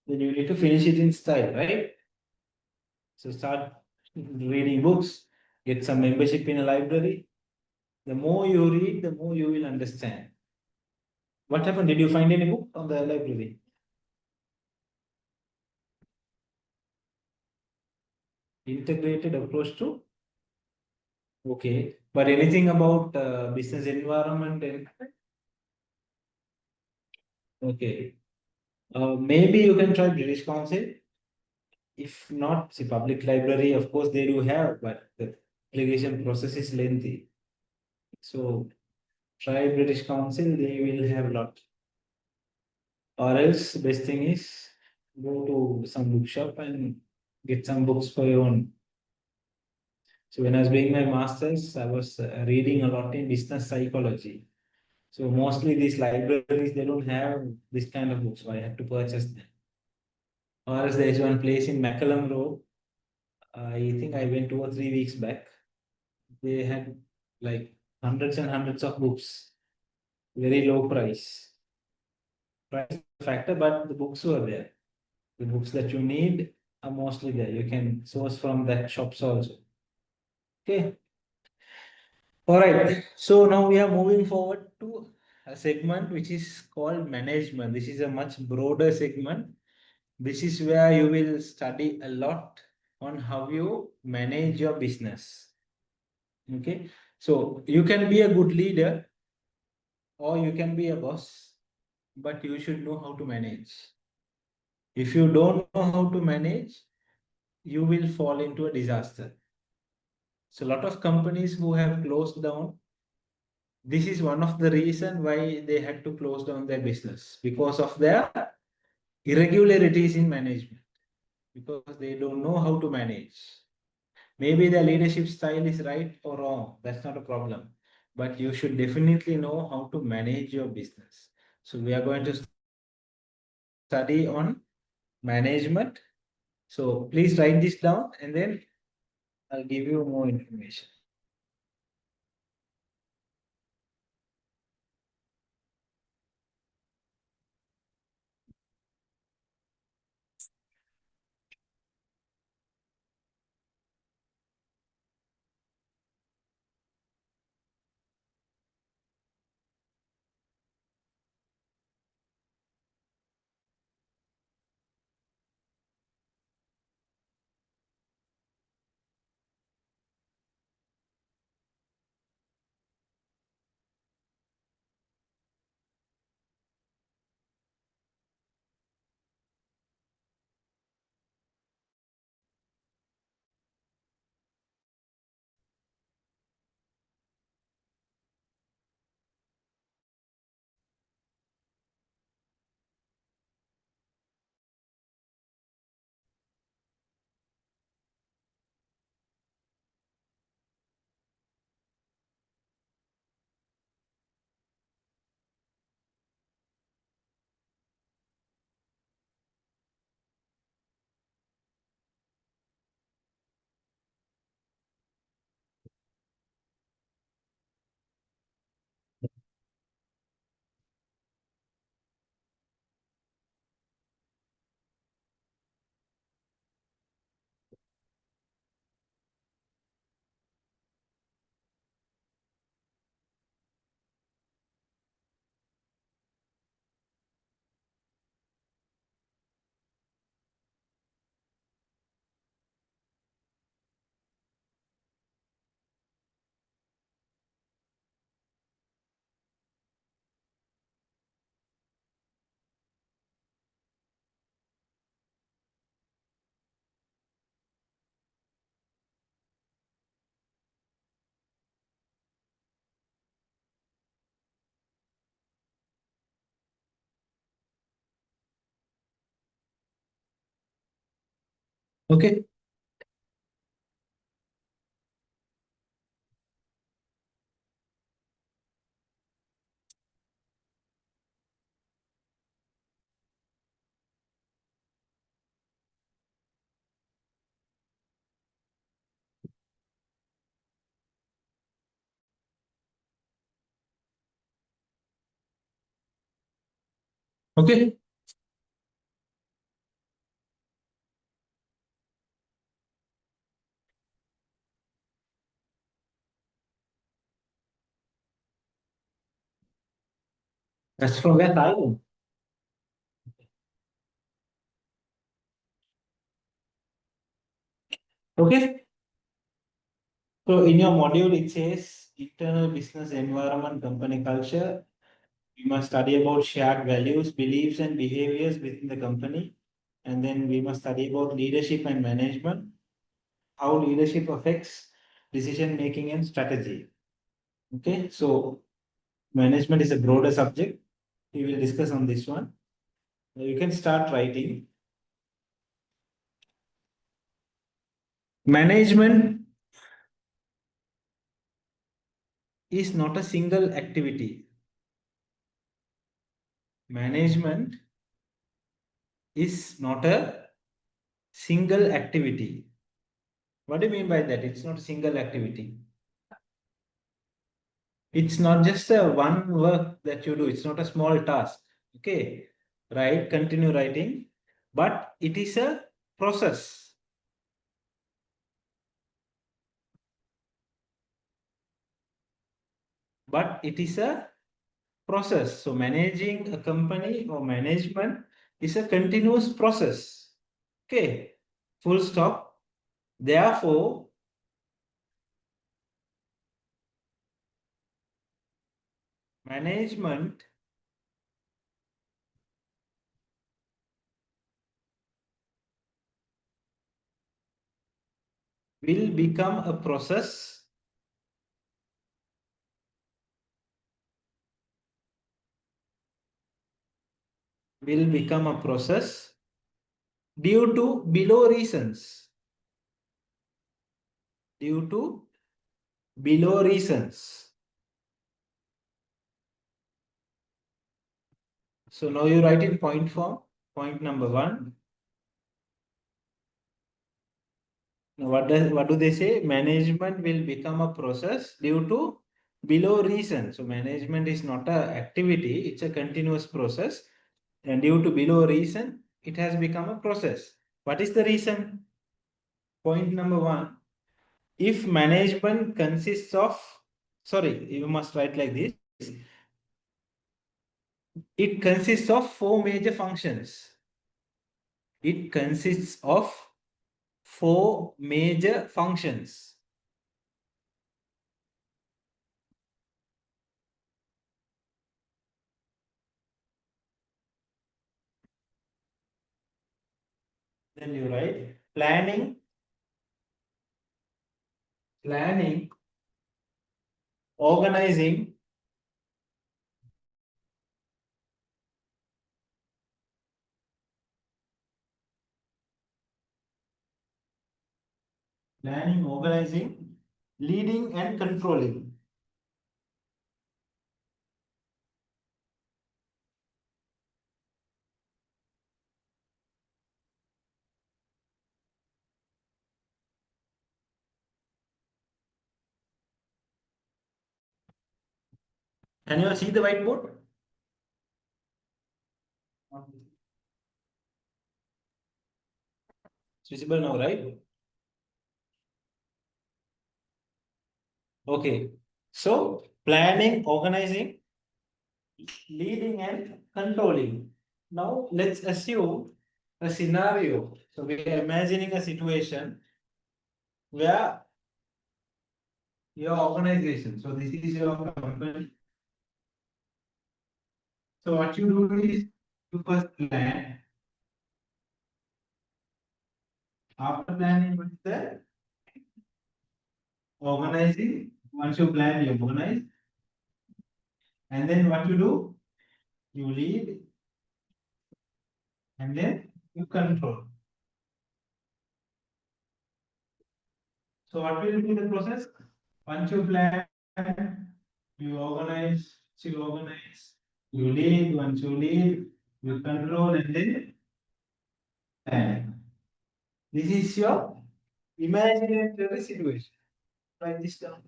then you need to finish it in style, right? So start reading books, get some membership in a library. The more you read, the more you will understand. What happened? Did you find any book on the library? Integrated approach to? Okay. But anything about business environment and okay. Maybe you can try British Council. If not, see public library, of course they do have, but the application process is lengthy. So try British Council, they will have a lot. Or else best thing is go to some bookshop and get some books for your own. So when I was doing my masters, I was reading a lot in business psychology. So mostly these libraries they don't have this kind of books, so I had to purchase them. Or else there is one place in Macallum Road. I think I went 2 or 3 weeks back. They had like hundreds and hundreds of books, very low price. Price is a factor, but the books were there. The books that you need are mostly there. You can source from that shops also. Okay. All right. So now we are moving forward to a segment which is called management. This is a much broader segment. This is where you will study a lot on how you manage your business. Okay. So you can be a good leader or you can be a boss, but you should know how to manage. If you don't know how to manage, you will fall into a disaster. So a lot of companies who have closed down, this is one of the reason why they had to close down their business because of their irregularities in management, because they don't know how to manage. Maybe the leadership style is right or wrong, that's not a problem, but you should definitely know how to manage your business. So we are going to study on management. So please write this down and then I'll give you more information. Okay. Okay. That's from where Thailand. Okay. So in your module, it says internal business environment, company culture. We must study about shared values, beliefs, and behaviors within the company. And then we must study about leadership and management, how leadership affects decision making and strategy. Okay. So management is a broader subject. We will discuss on this one. Now you can start writing. Management is not a single activity. Management is not a single activity. What do you mean by that? It's not a single activity. It's not just a one work that you do. It's not a small task. Okay, write, continue writing, but it is a process. But it is a process. So managing a company or management is a continuous process. Okay, full stop. Therefore, management will become a process due to below reasons. Due to below reasons. So now you write in point form. Point number one. Now what do they say? Management will become a process due to below reason. So management is not a activity, it's a continuous process. And due to below reason, it has become a process. What is the reason? Point number one. If management consists of, sorry, you must write like this. It consists of four major functions. It consists of four major functions. Then you write planning, organizing, leading and controlling. Can you see the whiteboard? It's visible now, right? Okay. So planning, organizing, leading and controlling. Now let's assume a scenario. So we are imagining a situation where your organization, so this is your company. So what you do is you first plan. After planning, what's the organizing? Once you plan, you organize. And then what you do? You lead and then you control. So what will be the process? Once you plan, you organize, you lead, once you lead, you control and then plan. This is your imaginary situation. Write this down.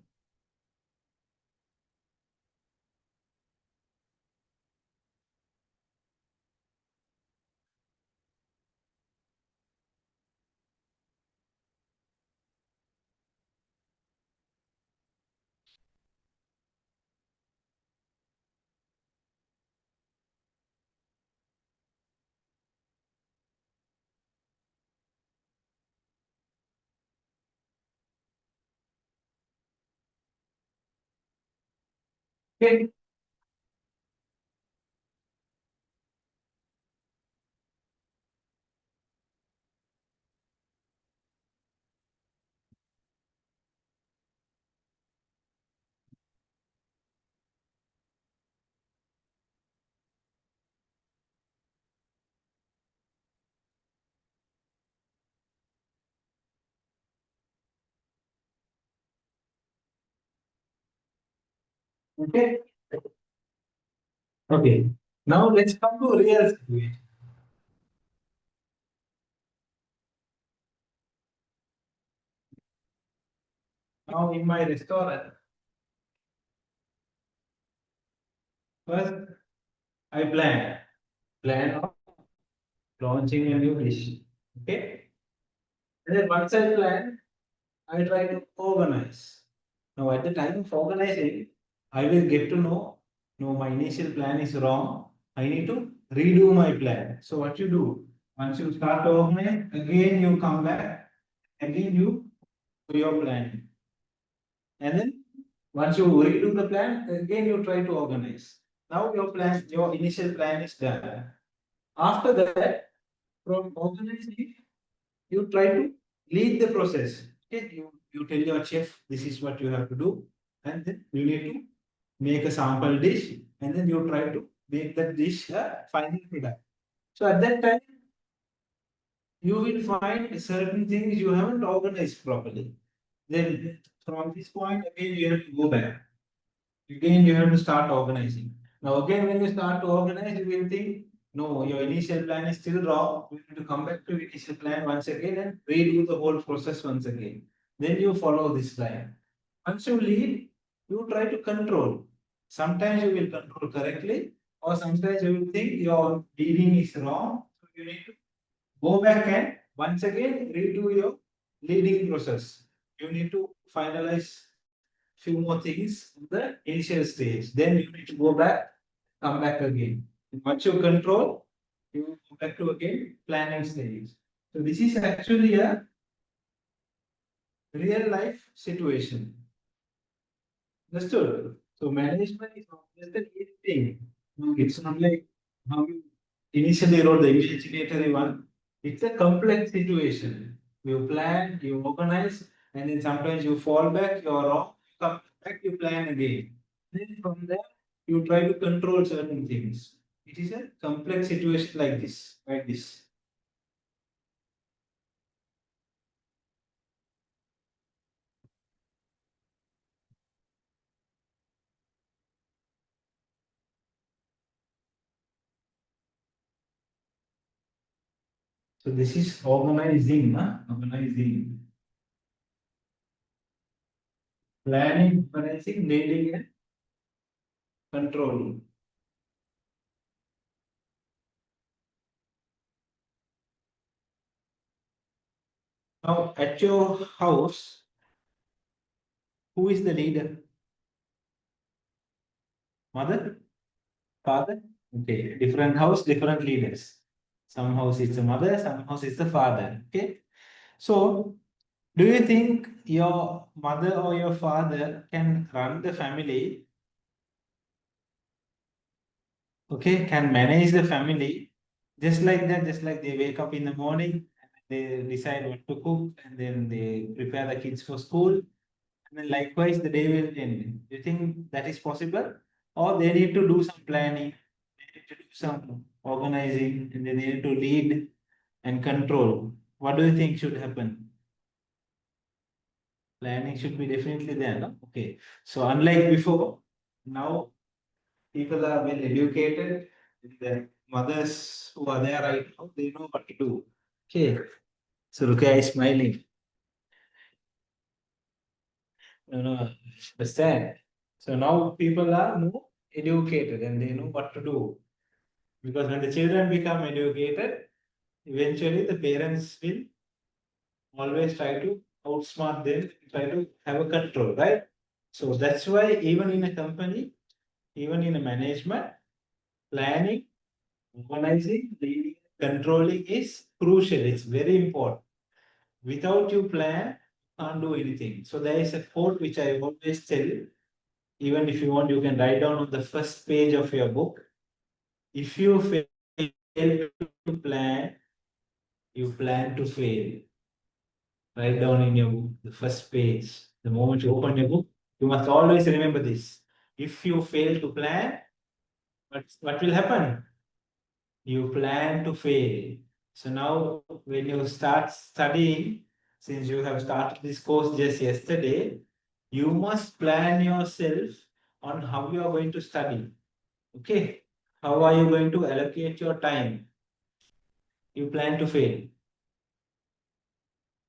Okay. Okay. Okay. Now let's come to real situation. Now in my restaurant, First, I plan of launching a new dish. Okay. And then once I plan, I try to organize. Now, at the time of organizing, I will get to know, no, my initial plan is wrong. I need to redo my plan. So, what you do? Once you start to organize, again you come back, again you do your plan. And then once you redo the plan, again you try to organize. Now your plan, your initial plan is done. After that, from organizing, you try to lead the process. Okay, you tell your chef this is what you have to do, and then you need to make a sample dish, and then you try to make that dish a final product. So at that time, you will find certain things you haven't organized properly. Then from this point again you have to go back. Again, you have to start organizing. Now, again, when you start to organize, you will think, no, your initial plan is still wrong. You need to come back to initial plan once again and redo the whole process once again. Then you follow this line. Once you lead, you try to control. Sometimes you will control correctly, or sometimes you will think your leading is wrong. So you need to go back and once again redo your leading process. You need to finalize few more things in the initial stage. Then you need to go back, come back again. Once you control, you go back to again planning stage. So this is actually a real life situation. Understood? So management is not just an easy thing. No, it's not like how you initially wrote the imaginary one. It's a complex situation. You plan, you organize, and then sometimes you fall back, you're wrong, you come back, you plan again. Then from there, you try to control certain things. It is a complex situation like this, like this. So this is organizing, huh? Organizing. Planning, organizing, leading, and controlling. Now, at your house, who is the leader? Mother? Father? Okay, different house, different leaders. Some house is the mother, some house is the father. Okay, so do you think your mother or your father can run the family? Okay, can manage the family just like that, just like they wake up in the morning, they decide what to cook, and then they prepare the kids for school, and then likewise the day will end. Do you think that is possible? Or they need to do some planning, they need to do some organizing, and then they need to lead and control. What do you think should happen? Planning should be definitely there, no? Okay. So unlike before, now people are well educated. The mothers who are there right now, they know what to do. Okay. So Rukia is smiling. No, no, understand. So now people are more educated and they know what to do. Because when the children become educated, eventually the parents will always try to outsmart them, try to have a control, right? So that's why even in a company, even in a management, planning, organizing, leading, controlling is crucial. It's very important. Without you plan, you can't do anything. So there is a quote which I always tell, even if you want, you can write down on the first page of your book. If you fail to plan, you plan to fail. Write down in your book, the first page. The moment you open your book, you must always remember this. If you fail to plan, what will happen? You plan to fail. So now when you start studying, since you have started this course just yesterday, you must plan yourself on how you are going to study. Okay. How are you going to allocate your time? You plan to fail.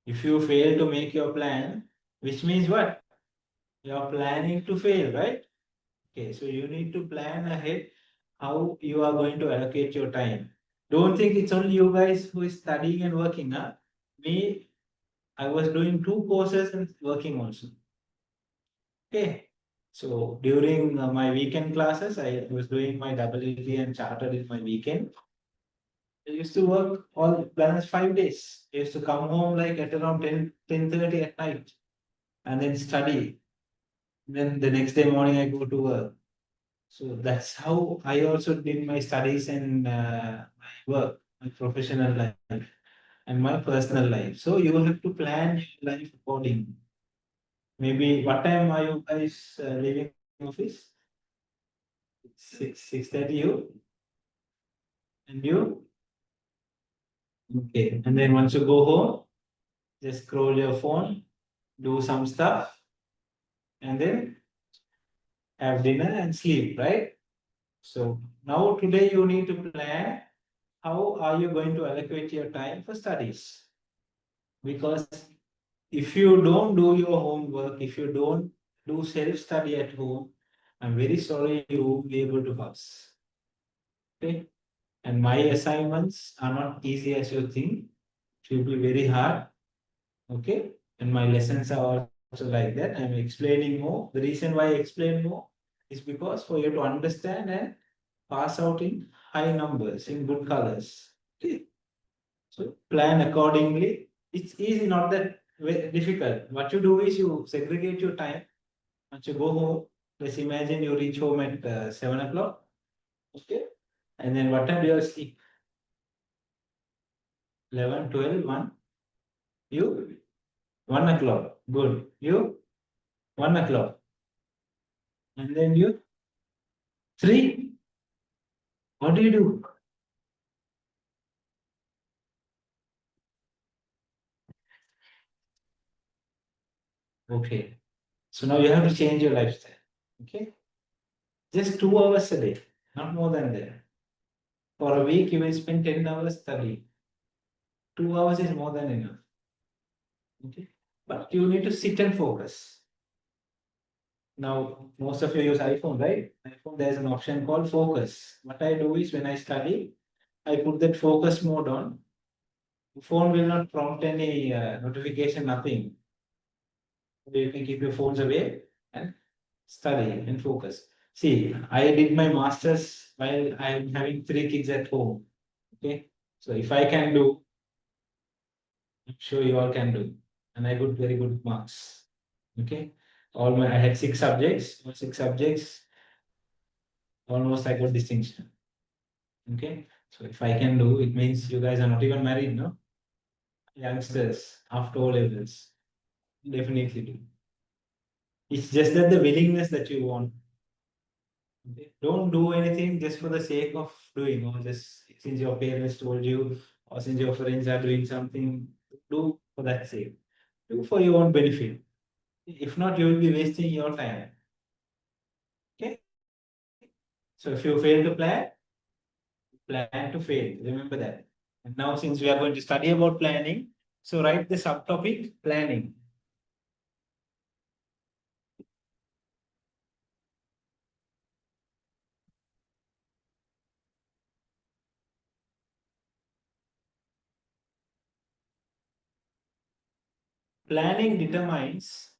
If you fail to make your plan, which means what? You are planning to fail, right? Okay, so you need to plan ahead how you are going to allocate your time. Don't think it's only you guys who is studying and working. Huh? Me, I was doing 2 courses and working also. Okay, so during my weekend classes, I was doing my WT and chartered in my weekend. I used to work all balance 5 days. I used to come home like at around 10:30 at night and then study. Then the next day morning I go to work. So that's how I also did my studies and my work, my professional life and my personal life. So you have to plan your life accordingly. Maybe what time are you guys leaving office? 6:30 you and you? Okay. And then once you go home, just scroll your phone, do some stuff, and then have dinner and sleep, right? So now today you need to plan how are you going to allocate your time for studies? Because if you don't do your homework, if you don't do self-study at home, I'm very sorry you won't be able to pass. Okay. And my assignments are not easy as you think. It will be very hard. Okay. And my lessons are also like that. I'm explaining more. The reason why I explain more is because for you to understand and pass out in high numbers, in good colors. Okay. So plan accordingly. It's easy, not that very difficult. What you do is you segregate your time. Once you go home, let's imagine you reach home at 7 o'clock. Okay. And then what time do you sleep? 11, 12, 1. You? 1 o'clock. Good. You? 1 o'clock. And then you? 3. What do you do? Okay. So now you have to change your lifestyle. Okay. Just 2 hours a day, not more than that. For a week, you will spend 10 hours studying. 2 hours is more than enough. Okay. But you need to sit and focus. Now, most of you use iPhone, right? iPhone, there's an option called focus. What I do is when I study, I put that focus mode on. Phone will not prompt any notification, nothing. You can keep your phones away and study and focus. See, I did my master's while I'm having 3 kids at home. Okay. So if I can do, I'm sure you all can do. And I got very good marks. Okay. I had 6 subjects, all 6 subjects, almost I got distinction. Okay. So if I can do, it means you guys are not even married, no? Youngsters after all levels. Definitely do. It's just that the willingness that you want. Okay. Don't do anything just for the sake of doing, or just since your parents told you, or since your friends are doing something, do for that sake. Do for your own benefit. If not, you will be wasting your time. Okay. So if you fail to plan to fail. Remember that. And now, since we are going to study about planning, so write the subtopic planning. Planning determines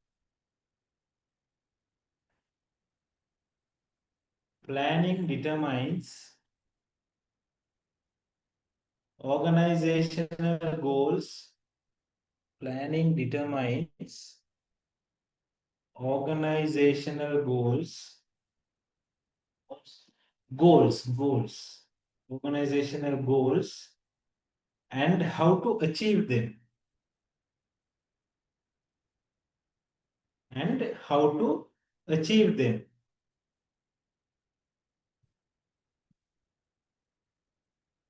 planning determines organizational goals. Planning determines organizational goals. Goals. Organizational goals and how to achieve them. And how to achieve them.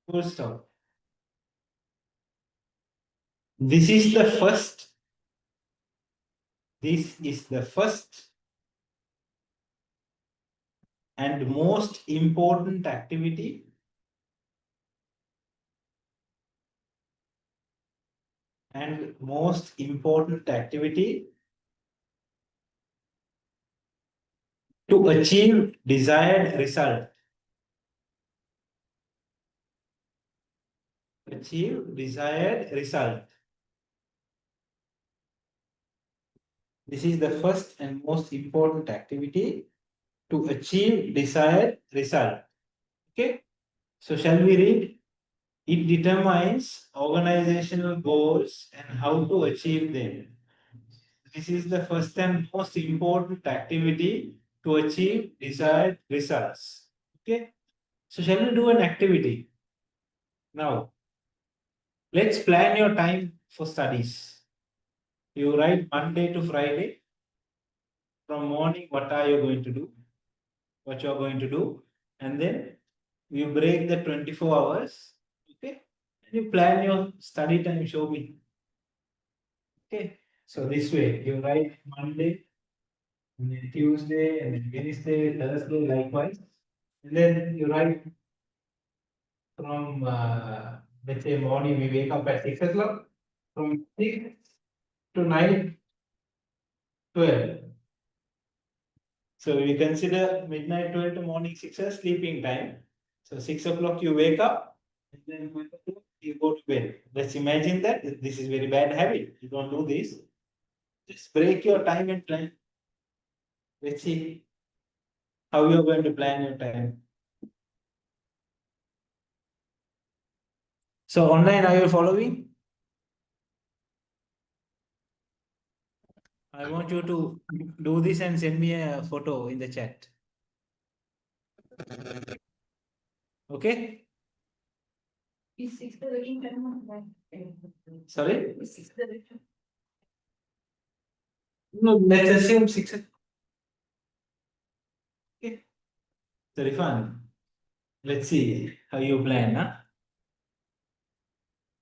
Full stop. This is the first. This is the first and most important activity to achieve desired result. Achieve desired result. This is the first and most important activity to achieve desired result. Okay. So shall we read? It determines organizational goals and how to achieve them. This is the first and most important activity to achieve desired results. Okay. So shall we do an activity? Now, let's plan your time for studies. You write Monday to Friday. From morning, what are you going to do? What you are going to do? And then you break the 24 hours. Okay. And you plan your study time, show me. Okay. So this way, you write Monday, and then Tuesday, and then Wednesday, Thursday, likewise. And then you write from, let's say morning, we wake up at 6 o'clock. From 6 to 9, 12. So we consider midnight 12 to morning 6 as sleeping time. So 6 o'clock you wake up, and then 1 o'clock you go to bed. Let's imagine that this is very bad habit. You don't do this. Just break your time and plan. Let's see how you're going to plan your time. So online, are you following? I want you to do this and send me a photo in the chat. Okay? Is 6 the waking time? Sorry? Is 6 the waking? No, let's assume 6 o'clock. Okay. Very fun. Let's see how you plan. Huh?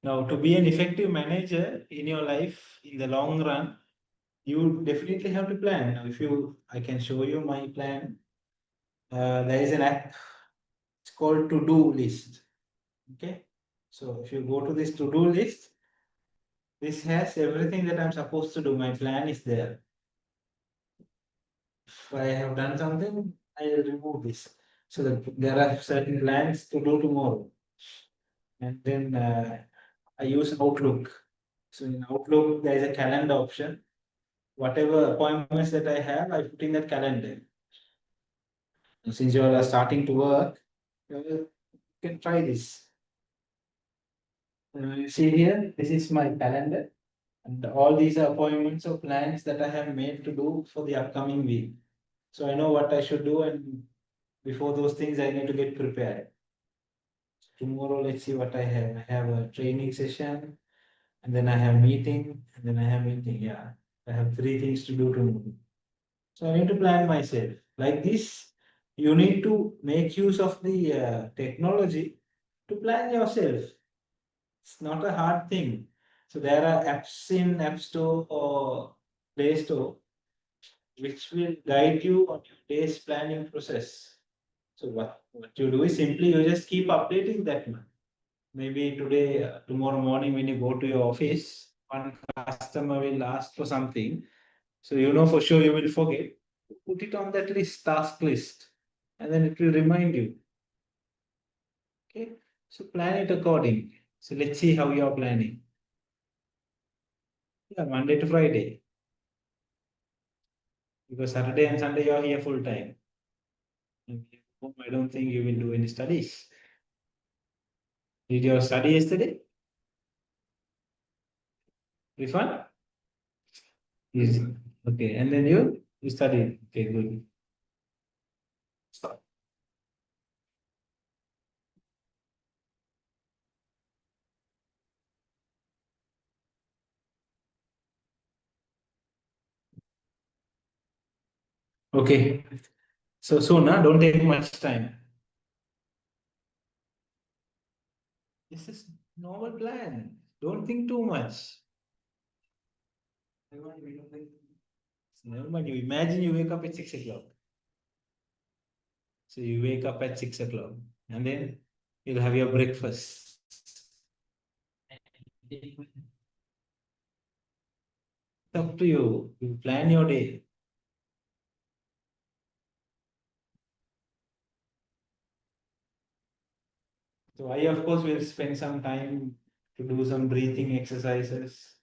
Now, to be an effective manager in your life in the long run, you definitely have to plan. Now, I can show you my plan. There is an app. It's called To-Do List. Okay. So if you go to this To-Do list, this has everything that I'm supposed to do. My plan is there. If I have done something, I will remove this. So that there are certain plans to do tomorrow. And then I use Outlook. So in Outlook, there is a calendar option. Whatever appointments that I have, I put in that calendar. And since you are starting to work, you can try this. You see here, this is my calendar. And all these are appointments or plans that I have made to do for the upcoming week. So I know what I should do, and before those things, I need to get prepared. Tomorrow, let's see what I have. I have a training session, and then I have meeting, and then I have meeting. Yeah, I have 3 things to do tomorrow. So I need to plan myself. Like this, you need to make use of the technology to plan yourself. It's not a hard thing. So there are apps in App Store or Play Store which will guide you on your day's planning process. So what you do is simply you just keep updating that one. Maybe today, tomorrow morning when you go to your office, one customer will ask for something. So you know for sure you will forget. Put it on that list, task list, and then it will remind you. Okay. So plan it according. So let's see how you are planning. Yeah, Monday to Friday. Because Saturday and Sunday you are here full time. And I don't think you will do any studies. Did you study yesterday? Refund? Yes. Okay. And then you studied. Okay, good. Okay. So soon, huh? Don't take much time. This is normal plan. Don't think too much. Never mind. You imagine you wake up at 6 o'clock. So you wake up at 6 o'clock and then you'll have your breakfast. It's up to you. You plan your day. So I, of course, will spend some time to do some breathing exercises,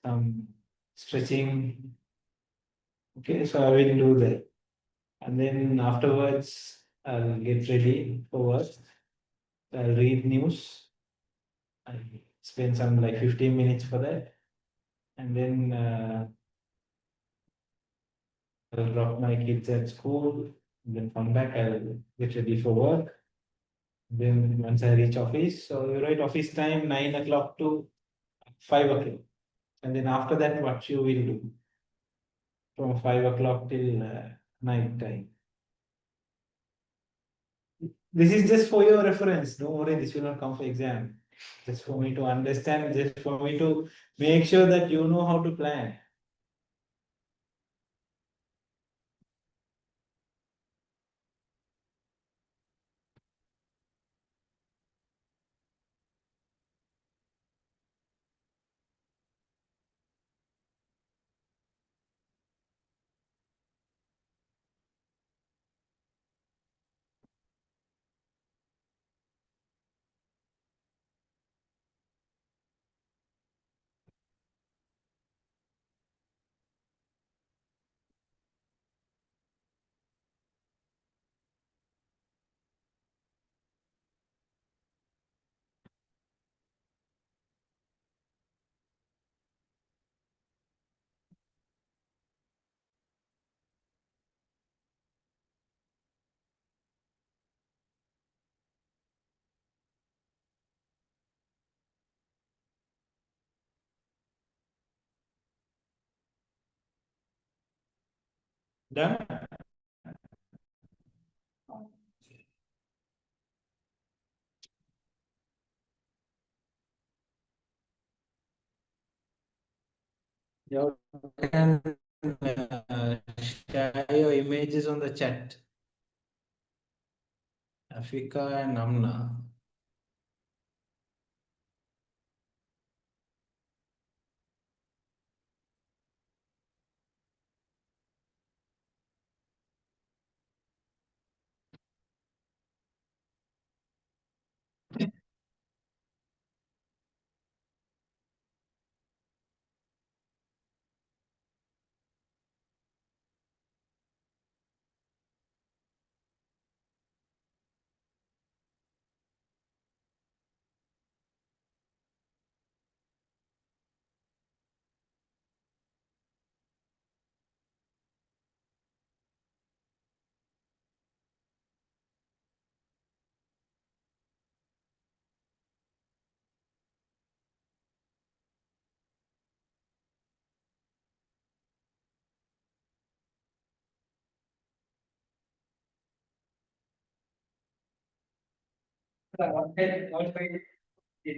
some stretching. Okay, so I will do that. And then afterwards, I'll get ready for work. I'll read news. I spend some like 15 minutes for that. And then I'll drop my kids at school. Then come back, I'll get ready for work. Then once I reach office, so you write office time 9 o'clock to 5 o'clock. And then after that, what you will do from 5 o'clock till night time. This is just for your reference. Don't worry, this will not come for exam. Just for me to understand, just for me to make sure that you know how to plan. Done? You can share your images on the chat. Afika and Amna.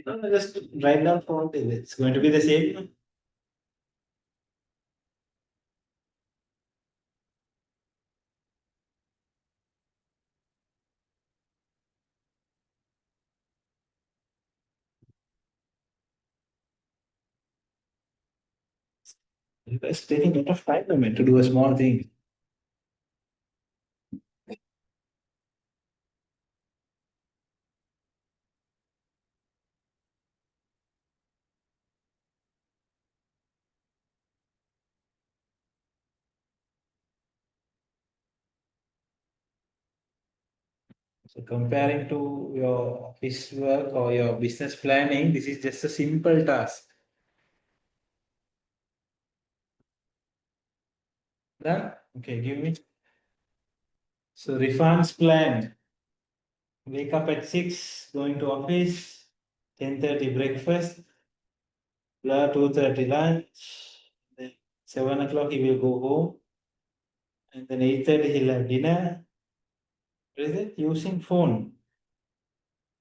No, just write down font. It's going to be the same. It's taking a lot of time, man, to do a small thing. So comparing to your office work or your business planning, this is just a simple task. Done? Okay, give me. So Rifan's plan. Wake up at 6, going to office, 10:30 breakfast, 2:30 lunch, then 7 o'clock he will go home, and then 8:30 he'll have dinner. What is it? Using phone.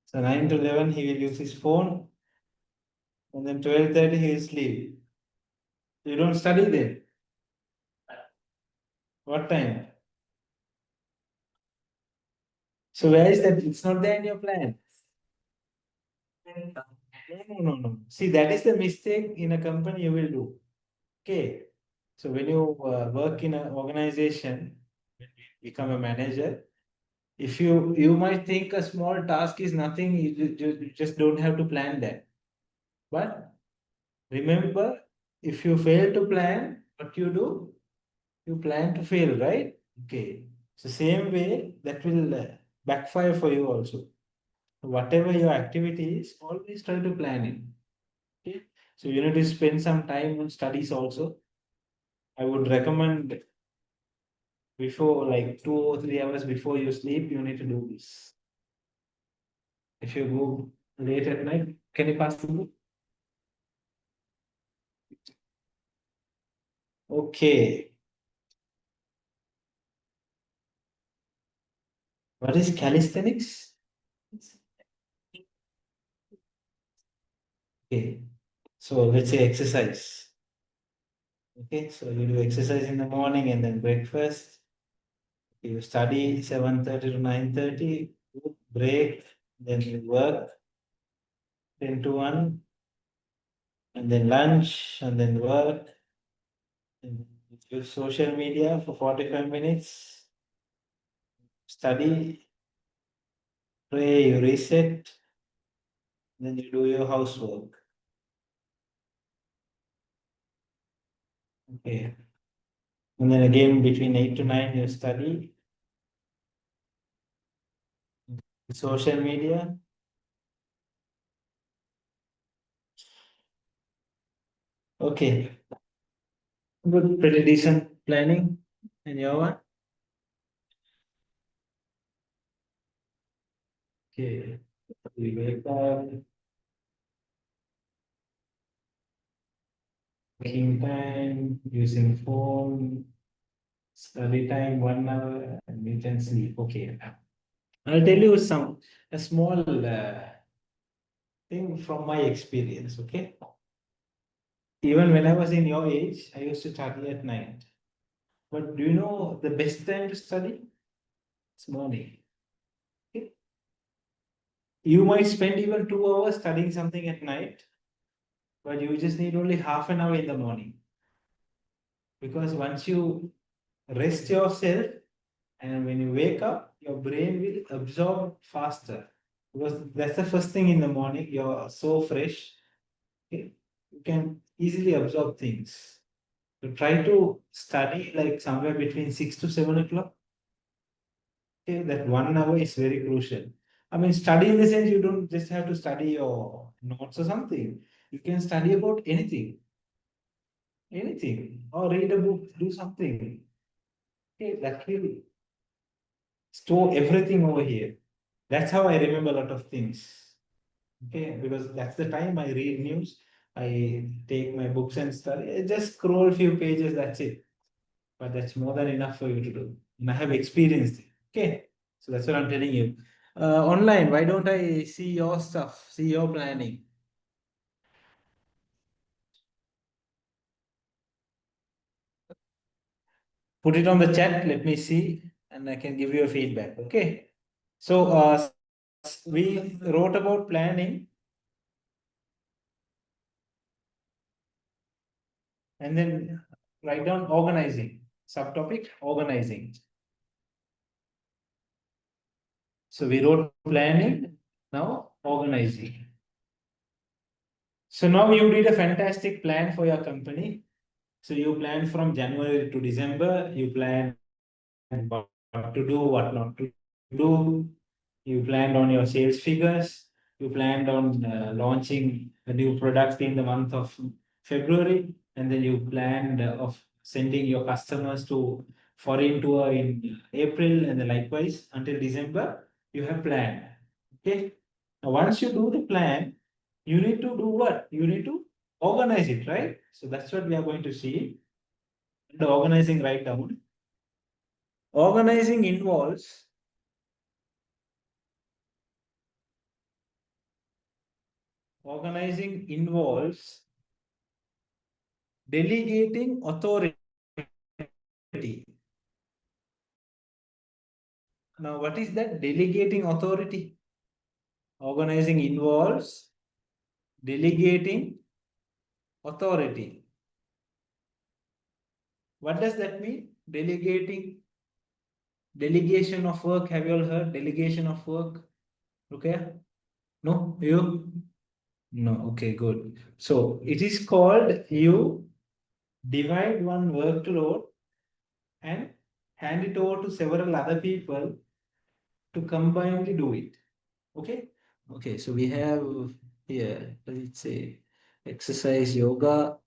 So 9 to 11 he will use his phone, and then 12:30 he will sleep. You don't study then. What time? So where is that? It's not there in your plan. No. See, that is the mistake in a company you will do. Okay. So when you work in an organization, become a manager, If you might think a small task is nothing, you just don't have to plan that. But remember, if you fail to plan, what you do? You plan to fail, right? Okay. So same way that will backfire for you also. Whatever your activity is, always try to plan it. Okay. So you need to spend some time on studies also. I would recommend before like 2 or 3 hours before you sleep, you need to do this. If you go late at night, can you pass the book? Okay. What is calisthenics? Okay. So let's say exercise. Okay, so you do exercise in the morning and then breakfast. You study 7:30 to 9:30, break, then you work 10 to 1, and then lunch, and then work, and use social media for 45 minutes, study, pray, you reset, then you do your housework. Okay. And then again between 8 to 9 you study, social media. Okay. Good, pretty decent planning. And your one? Okay. We wake up, working time, using phone, study time 1 hour, and eat and sleep. Okay. I'll tell you a small thing from my experience. Okay. Even when I was in your age, I used to study at night. But do you know the best time to study? It's morning. Okay. You might spend even 2 hours studying something at night, but you just need only half an hour in the morning. Because once you rest yourself, and when you wake up, your brain will absorb faster. Because that's the first thing in the morning, you're so fresh, okay? You can easily absorb things. So try to study like somewhere between 6 to 7 o'clock. Okay, that 1 hour is very crucial. I mean, study in the sense you don't just have to study your notes or something. You can study about anything, or read a book, do something. Okay, that will store everything over here. That's how I remember a lot of things. Okay, because that's the time I read news. I take my books and study. I just scroll few pages, that's it. But that's more than enough for you to do. And I have experienced it. Okay, so that's what I'm telling you. Online, why don't I see your stuff, see your planning? Put it on the chat, let me see, and I can give you a feedback. Okay. So we wrote about planning, and then write down organizing. Subtopic organizing. So we wrote planning, now organizing. So now you did a fantastic plan for your company. So you plan from January to December, you plan what to do, what not to do. You planned on your sales figures. You planned on launching a new product in the month of February, and then you planned of sending your customers to foreign tour in April, and then likewise until December. You have planned. Okay. Now, once you do the plan, you need to do what? You need to organize it, right? So that's what we are going to see. The organizing right down. Organizing involves delegating authority. Now, what is that delegating authority? Organizing involves delegating authority. What does that mean? Delegating. Delegation of work. Have you all heard delegation of work? Okay. No, you? No. Okay, good. So it is called you divide one workload and hand it over to several other people to combinedly do it. Okay. Okay. So we have here, let's say exercise, yoga,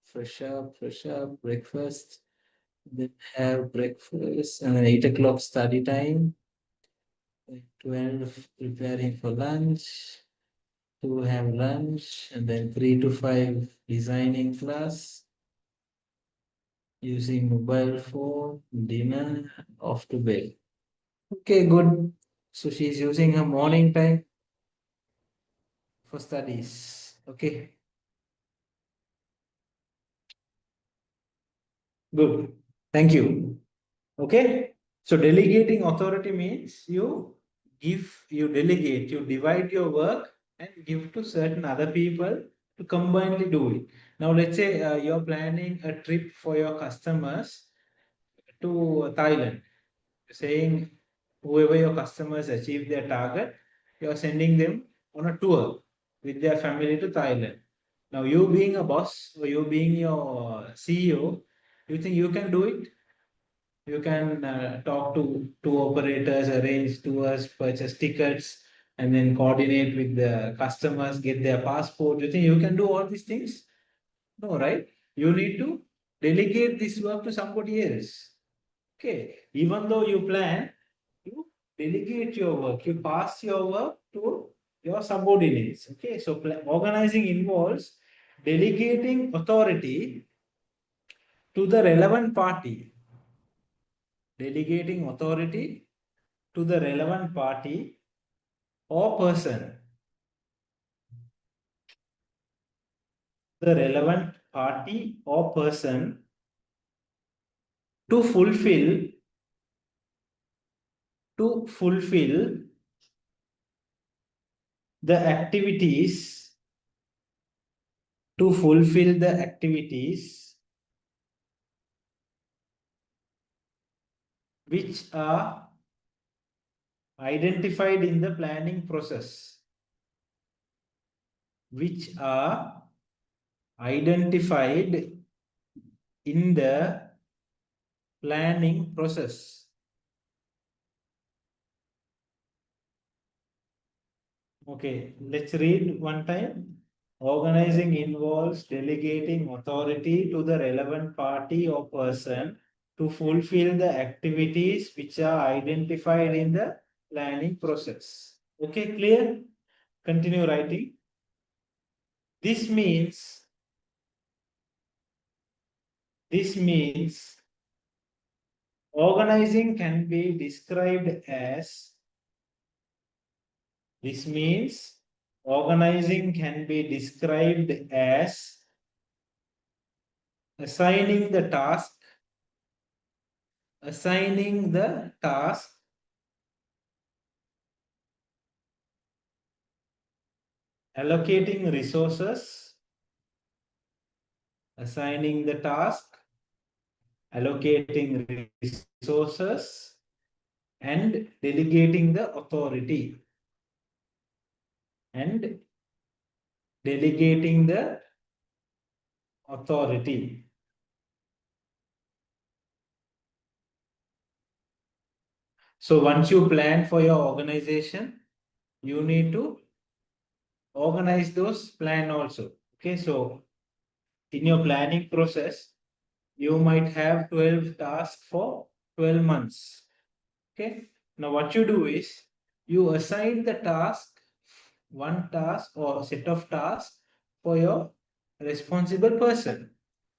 fresh up, breakfast, then have breakfast, and then 8 o'clock study time, 12 preparing for lunch, to have lunch, and then 3 to 5 designing class, using mobile phone, dinner, off to bed. Okay, good. So she's using her morning time for studies. Okay, good. Thank you. Okay, so delegating authority means you delegate, you divide your work and give to certain other people to combinedly do it. Now, let's say you're planning a trip for your customers to Thailand, saying whoever your customers achieve their target, you're sending them on a tour with their family to Thailand. Now, you being a boss or you being your CEO, you think you can do it? You can talk to tour operators, arrange tours, purchase tickets, and then coordinate with the customers, get their passport. You think you can do all these things? No, right? You need to delegate this work to somebody else. Okay. Even though you plan, you delegate your work, you pass your work to your subordinates. Okay. So organizing involves delegating authority to the relevant party. Delegating authority to the relevant party or person. The relevant party or person to fulfill the activities to fulfill the activities which are identified in the planning process, which are identified in the planning process. Okay, let's read one time. Organizing involves delegating authority to the relevant party or person to fulfill the activities which are identified in the planning process. Okay, clear? Continue writing. This means organizing can be described as organizing can be described as assigning the task, allocating resources, assigning the task, allocating resources, and delegating the authority. And delegating the authority. So once you plan for your organization, you need to organize those plan also. Okay, so in your planning process, you might have 12 tasks for 12 months. Okay, now what you do is you assign the task, one task or set of tasks for your responsible person.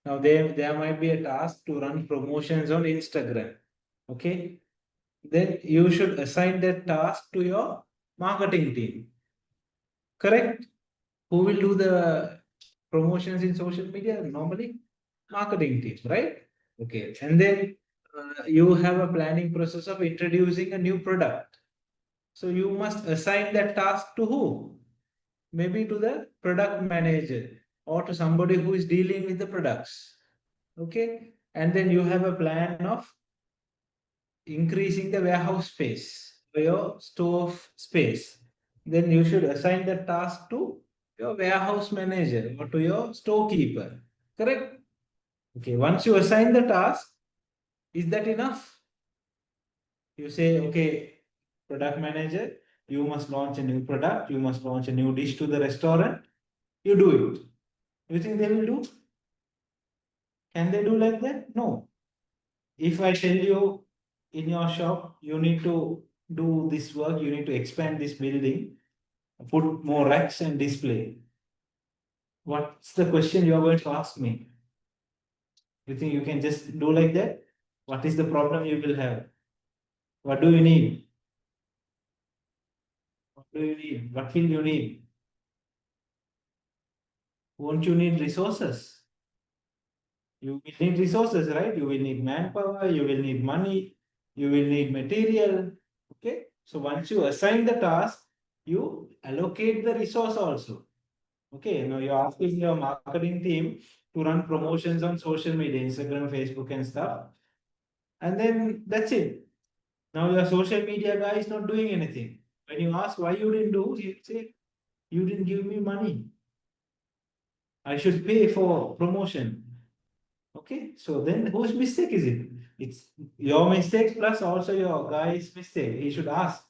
Now there might be a task to run promotions on Instagram. Okay, then you should assign that task to your marketing team. Correct? Who will do the promotions in social media? Normally, marketing team, right? Okay, and then you have a planning process of introducing a new product. So you must assign that task to who? Maybe to the product manager or to somebody who is dealing with the products. Okay, and then you have a plan of increasing the warehouse space, your store space, then you should assign the task to your warehouse manager or to your storekeeper. Correct? Okay, once you assign the task, is that enough? You say, okay, product manager, you must launch a new product, you must launch a new dish to the restaurant. You do it. You think they will do? Can they do like that? No. If I tell you in your shop, you need to do this work, you need to expand this building, put more racks and display. What's the question you are going to ask me? You think you can just do like that? What is the problem you will have? What do you need? What do you need? What will you need? Won't you need resources? You will need resources, right? You will need manpower, you will need money, you will need material. Okay. So once you assign the task, you allocate the resource also. Okay. Now you're asking your marketing team to run promotions on social media, Instagram, Facebook, and stuff. And then that's it. Now your social media guy is not doing anything. When you ask why you didn't do, he say, you didn't give me money. I should pay for promotion. Okay, so then whose mistake is it? It's your mistake plus also your guy's mistake. He should ask,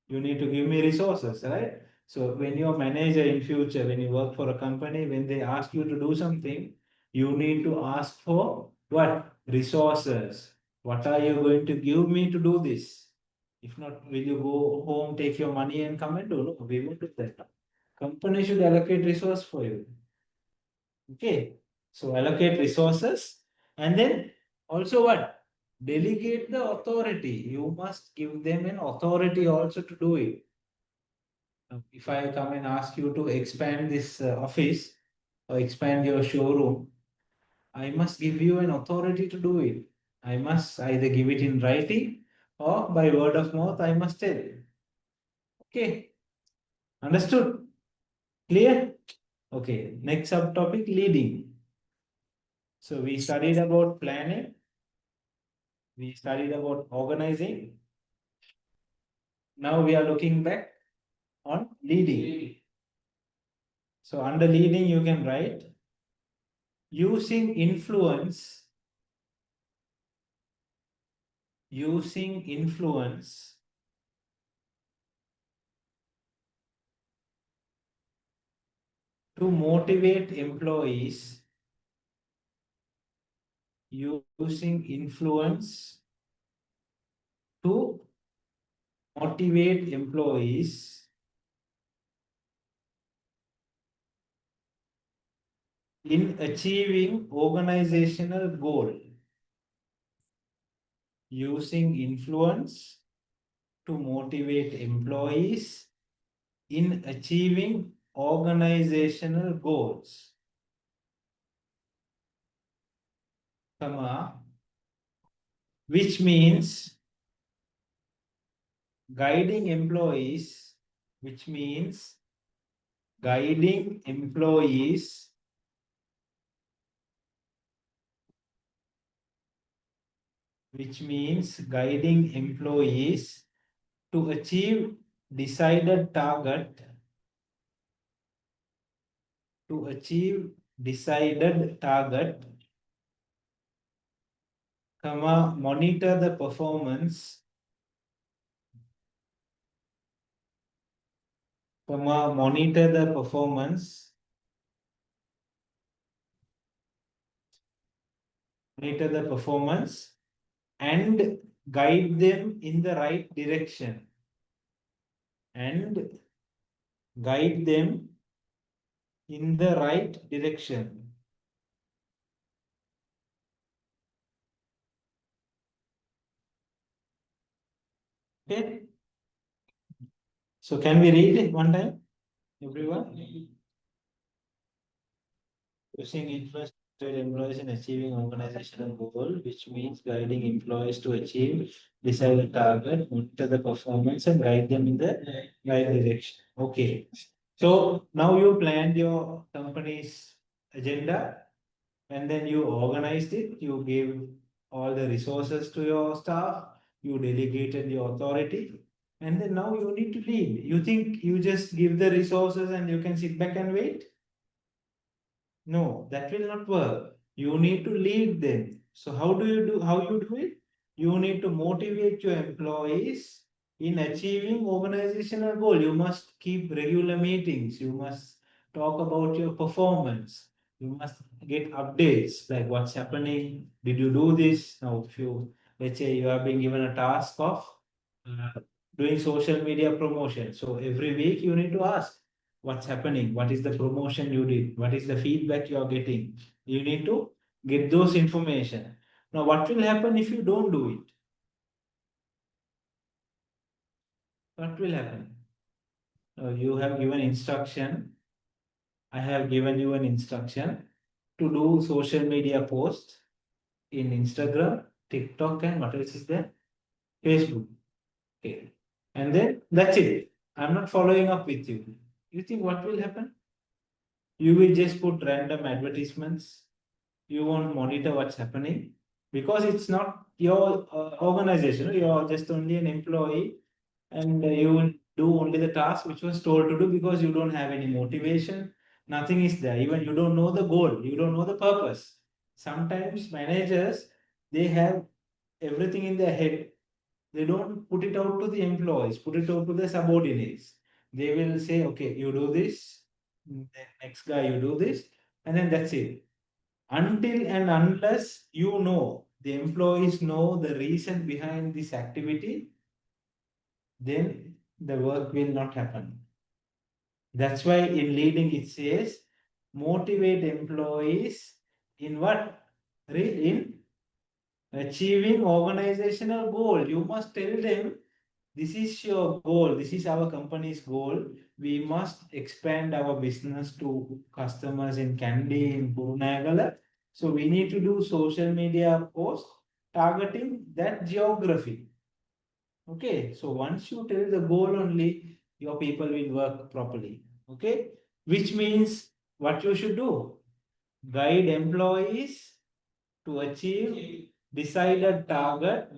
you need to give me resources, right? So when your manager in future, when you work for a company, when they ask you to do something, you need to ask for what? Resources. What are you going to give me to do this? If not, will you go home, take your money and come and do? No, we won't do that. Company should allocate resource for you. Okay, so allocate resources and then also what? Delegate the authority. You must give them an authority also to do it. Now, if I come and ask you to expand this office or expand your showroom, I must give you an authority to do it. I must either give it in writing or by word of mouth, I must tell. Okay, understood? Clear? Okay, next subtopic leading. So we studied about planning. We studied about organizing. Now we are looking back on leading. So under leading, you can write using influence, using influence to motivate employees, using influence to motivate employees in achieving organizational goal, using influence to motivate employees in achieving organizational goals, comma, which means guiding employees, which means guiding employees which means guiding employees to achieve decided target, to achieve decided target, comma, monitor the performance, comma, monitor the performance, monitor the performance and guide them in the right direction, and guide them in the right direction. Okay. So can we read it one time, everyone? Using influence to employees in achieving organizational goal, which means guiding employees to achieve desired target, monitor the performance, and guide them in the right direction. Okay. So now you planned your company's agenda and then you organized it. You gave all the resources to your staff. you delegated your authority, and then now you need to lead. You think you just give the resources and you can sit back and wait? No, that will not work. You need to lead them. So how you do it? You need to motivate your employees in achieving organizational goal. You must keep regular meetings. You must talk about your performance. You must get updates like what's happening. Did you do this? Now, if you, let's say you have been given a task of doing social media promotion. So every week you need to ask what's happening, what is the promotion you did, what is the feedback you are getting. You need to get those information. Now, what will happen if you don't do it? What will happen? You have given instruction. I have given you an instruction to do social media posts in Instagram, TikTok, and what else is there? Facebook. Okay. And then that's it. I'm not following up with you. You think what will happen? You will just put random advertisements. You won't monitor what's happening because it's not your organization. You're just only an employee, and you will do only the task which was told to do because you don't have any motivation. Nothing is there. Even you don't know the goal. You don't know the purpose. Sometimes managers, they have everything in their head. They don't put it out to the employees, put it out to the subordinates. They will say, okay, you do this, next guy, you do this, and then that's it. Until and unless you know, the employees know the reason behind this activity, then the work will not happen. That's why in leading it says, motivate employees in what? Read in achieving organizational goal. You must tell them this is your goal, this is our company's goal. We must expand our business to customers in Kandy, in Kurunagala. So we need to do social media posts targeting that geography. Okay, so once you tell the goal only, your people will work properly. Okay, which means what you should do? Guide employees to achieve decided target.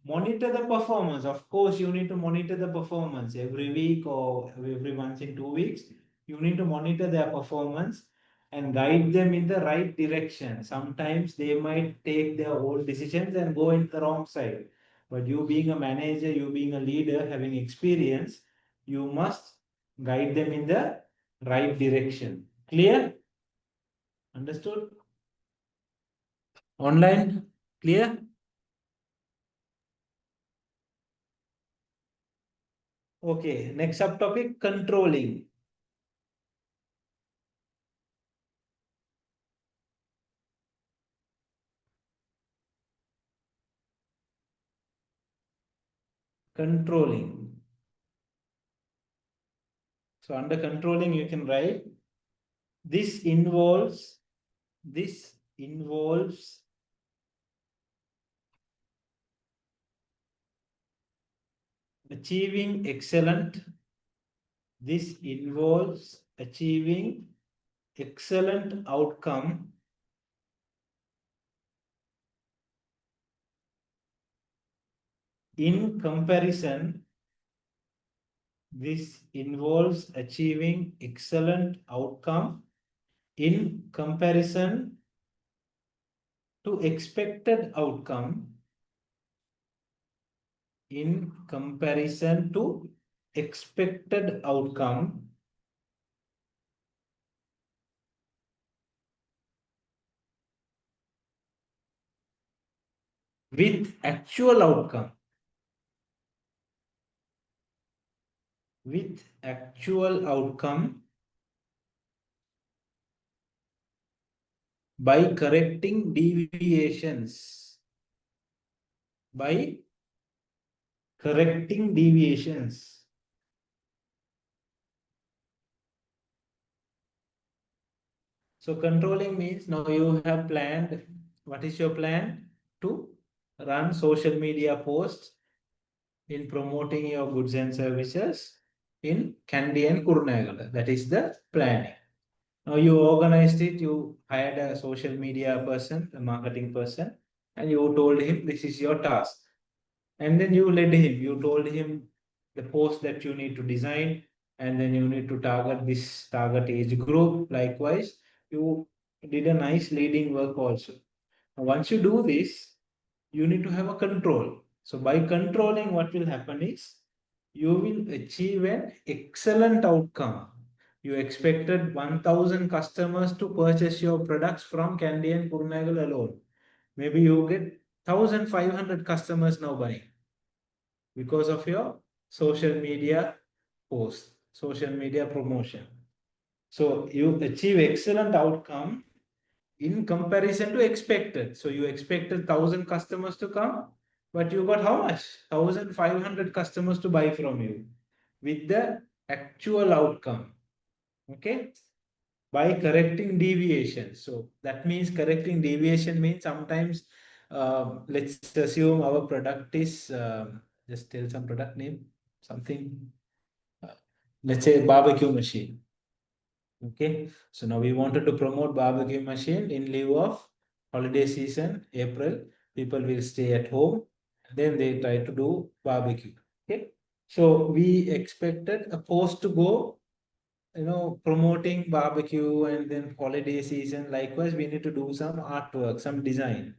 Monitor the performance. Of course, you need to monitor the performance every week or every once in 2 weeks. You need to monitor their performance and guide them in the right direction. Sometimes they might take their own decisions and go in the wrong side. But you being a manager, you being a leader, having experience, you must guide them in the right direction. Clear? Understood? Online? Clear? Okay, next subtopic, controlling. Controlling. So under controlling, you can write, this involves achieving excellent. This involves achieving excellent outcome in comparison. This involves achieving excellent outcome in comparison to expected outcome. In comparison to expected outcome with actual outcome. With actual outcome by correcting deviations. By correcting deviations. So controlling means now you have planned. What is your plan? To run social media posts in promoting your goods and services in Kandy and Kurunagala. That is the planning. Now you organized it, you hired a social media person, a marketing person, and you told him this is your task. And then you led him, you told him the post that you need to design, and then you need to target this target age group. Likewise, you did a nice leading work also. Now, once you do this, you need to have a control. So by controlling, what will happen is you will achieve an excellent outcome. You expected 1000 customers to purchase your products from Kandy and Kurnagal alone. Maybe you get 1500 customers now buying because of your social media post, social media promotion. So you achieve excellent outcome in comparison to expected. So you expected 1000 customers to come, but you got how much? 1500 customers to buy from you with the actual outcome. Okay. By correcting deviation. So that means correcting deviation means sometimes let's assume our product is just tell some product name, something, uh, let's say barbecue machine. Okay, so now we wanted to promote barbecue machine in lieu of holiday season, April. People will stay at home, then they try to do barbecue. Okay, so we expected a post to go, promoting barbecue and then holiday season. Likewise, we need to do some artwork, some design.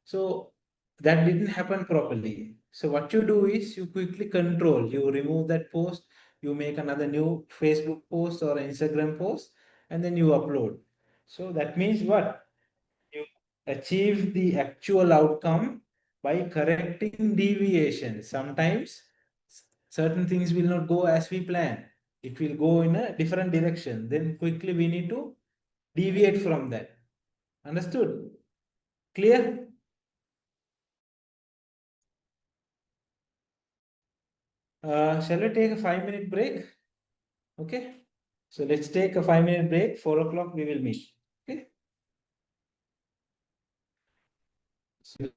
So that didn't happen properly. So what you do is you quickly control, you remove that post, you make another new Facebook post or Instagram post, and then you upload. So that means what? You achieve the actual outcome by correcting deviation. Sometimes certain things will not go as we plan. It will go in a different direction. Then quickly we need to deviate from that. Understood? Clear? Shall we take a 5 minute break? Okay. So let's take a 5 minute break. 4 o'clock we will meet. Okay. So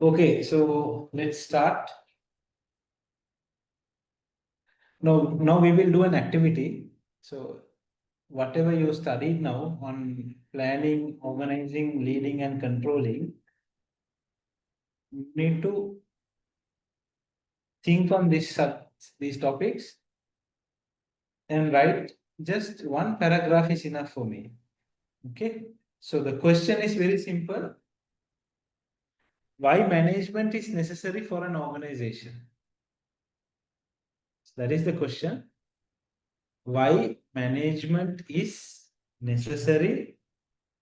Okay, so let's start. Now we will do an activity. So whatever you studied now on planning, organizing, leading, and controlling, you need to think on these topics and write just one paragraph is enough for me. Okay. So the question is very simple. Why management is necessary for an organization? That is the question. Why management is necessary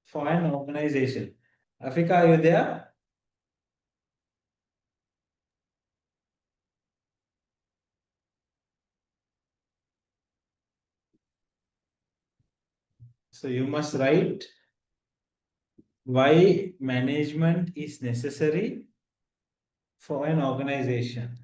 for an organization? Africa, are you there? So you must write why management is necessary for an organization.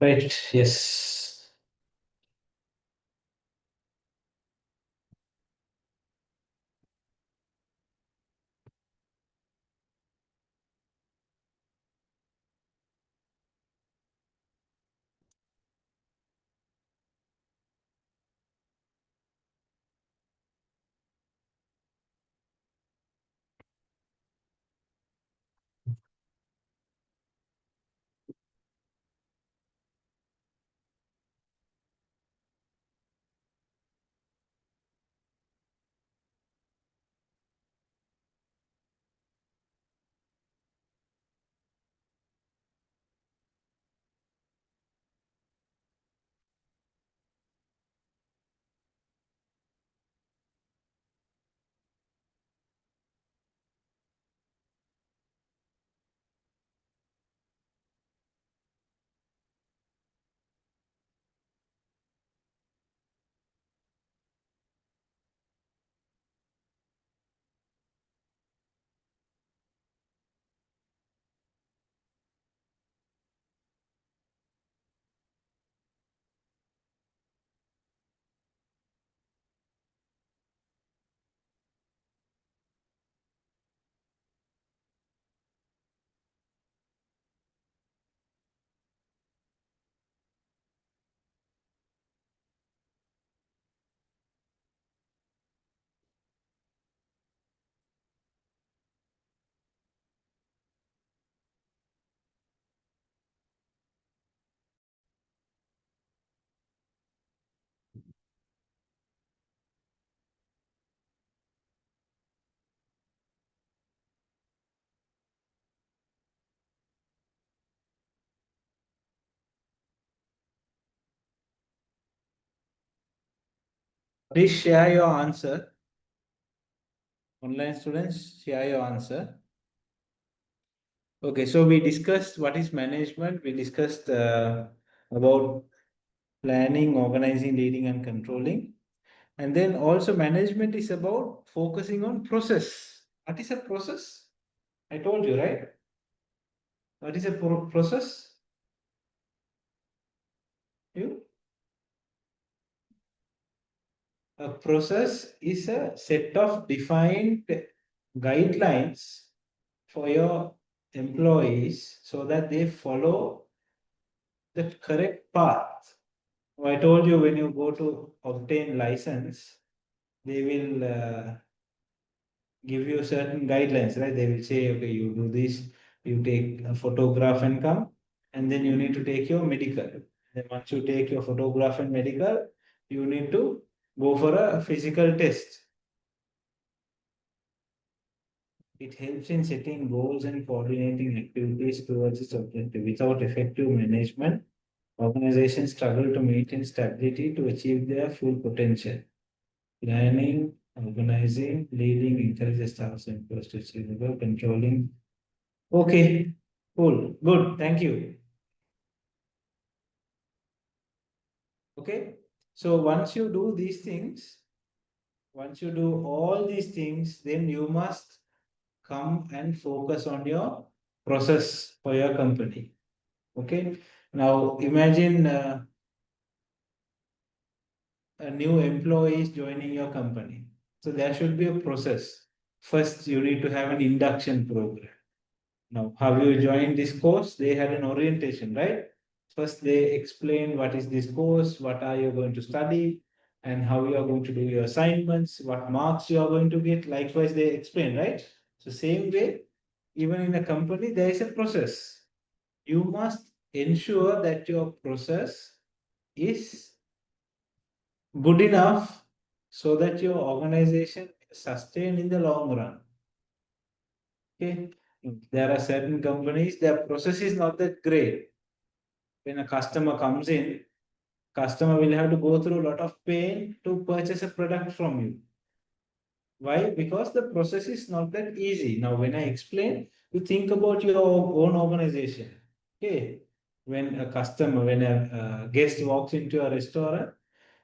Right, yes. Please share your answer. Online students, share your answer. Okay, so we discussed what is management. We discussed about planning, organizing, leading, and controlling. And then also management is about focusing on process. What is a process? I told you, right? What is a process? You? A process is a set of defined guidelines for your employees so that they follow the correct path. I told you when you go to obtain license, they will give you certain guidelines, right? They will say, okay, you do this, you take a photograph and come, and then you need to take your medical. Then once you take your photograph and medical, you need to go for a physical test. It helps in setting goals and coordinating activities towards its objective. Without effective management, organizations struggle to maintain stability to achieve their full potential. Planning, Organizing, leading, encourages staff and employees to achieve the goal, controlling. Okay, cool, good, thank you. Okay, so once you do these things, once you do all these things, then you must come and focus on your process for your company. Okay, now imagine a new employee is joining your company. So there should be a process. First, you need to have an induction program. Now, have you joined this course? They had an orientation, right? First, they explain what is this course, what are you going to study, and how you are going to do your assignments, what marks you are going to get. Likewise, they explain, right? So, same way, even in a company, there is a process. You must ensure that your process is good enough so that your organization sustain in the long run. Okay, there are certain companies, their process is not that great. When a customer comes in, customer will have to go through a lot of pain to purchase a product from you. Why? Because the process is not that easy. Now, when I explain, you think about your own organization. Okay, when a customer, when a guest walks into a restaurant,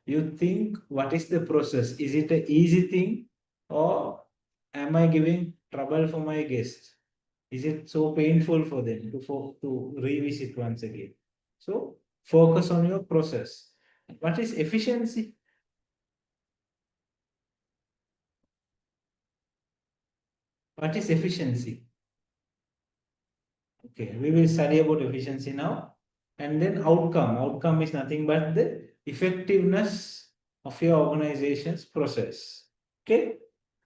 you think, what is the process? Is it an easy thing, or am I giving trouble for my guest? Is it so painful for them to revisit once again? So focus on your process. What is efficiency? What is efficiency? Okay, we will study about efficiency now. And then outcome. Outcome is nothing but the effectiveness of your organization's process. Okay.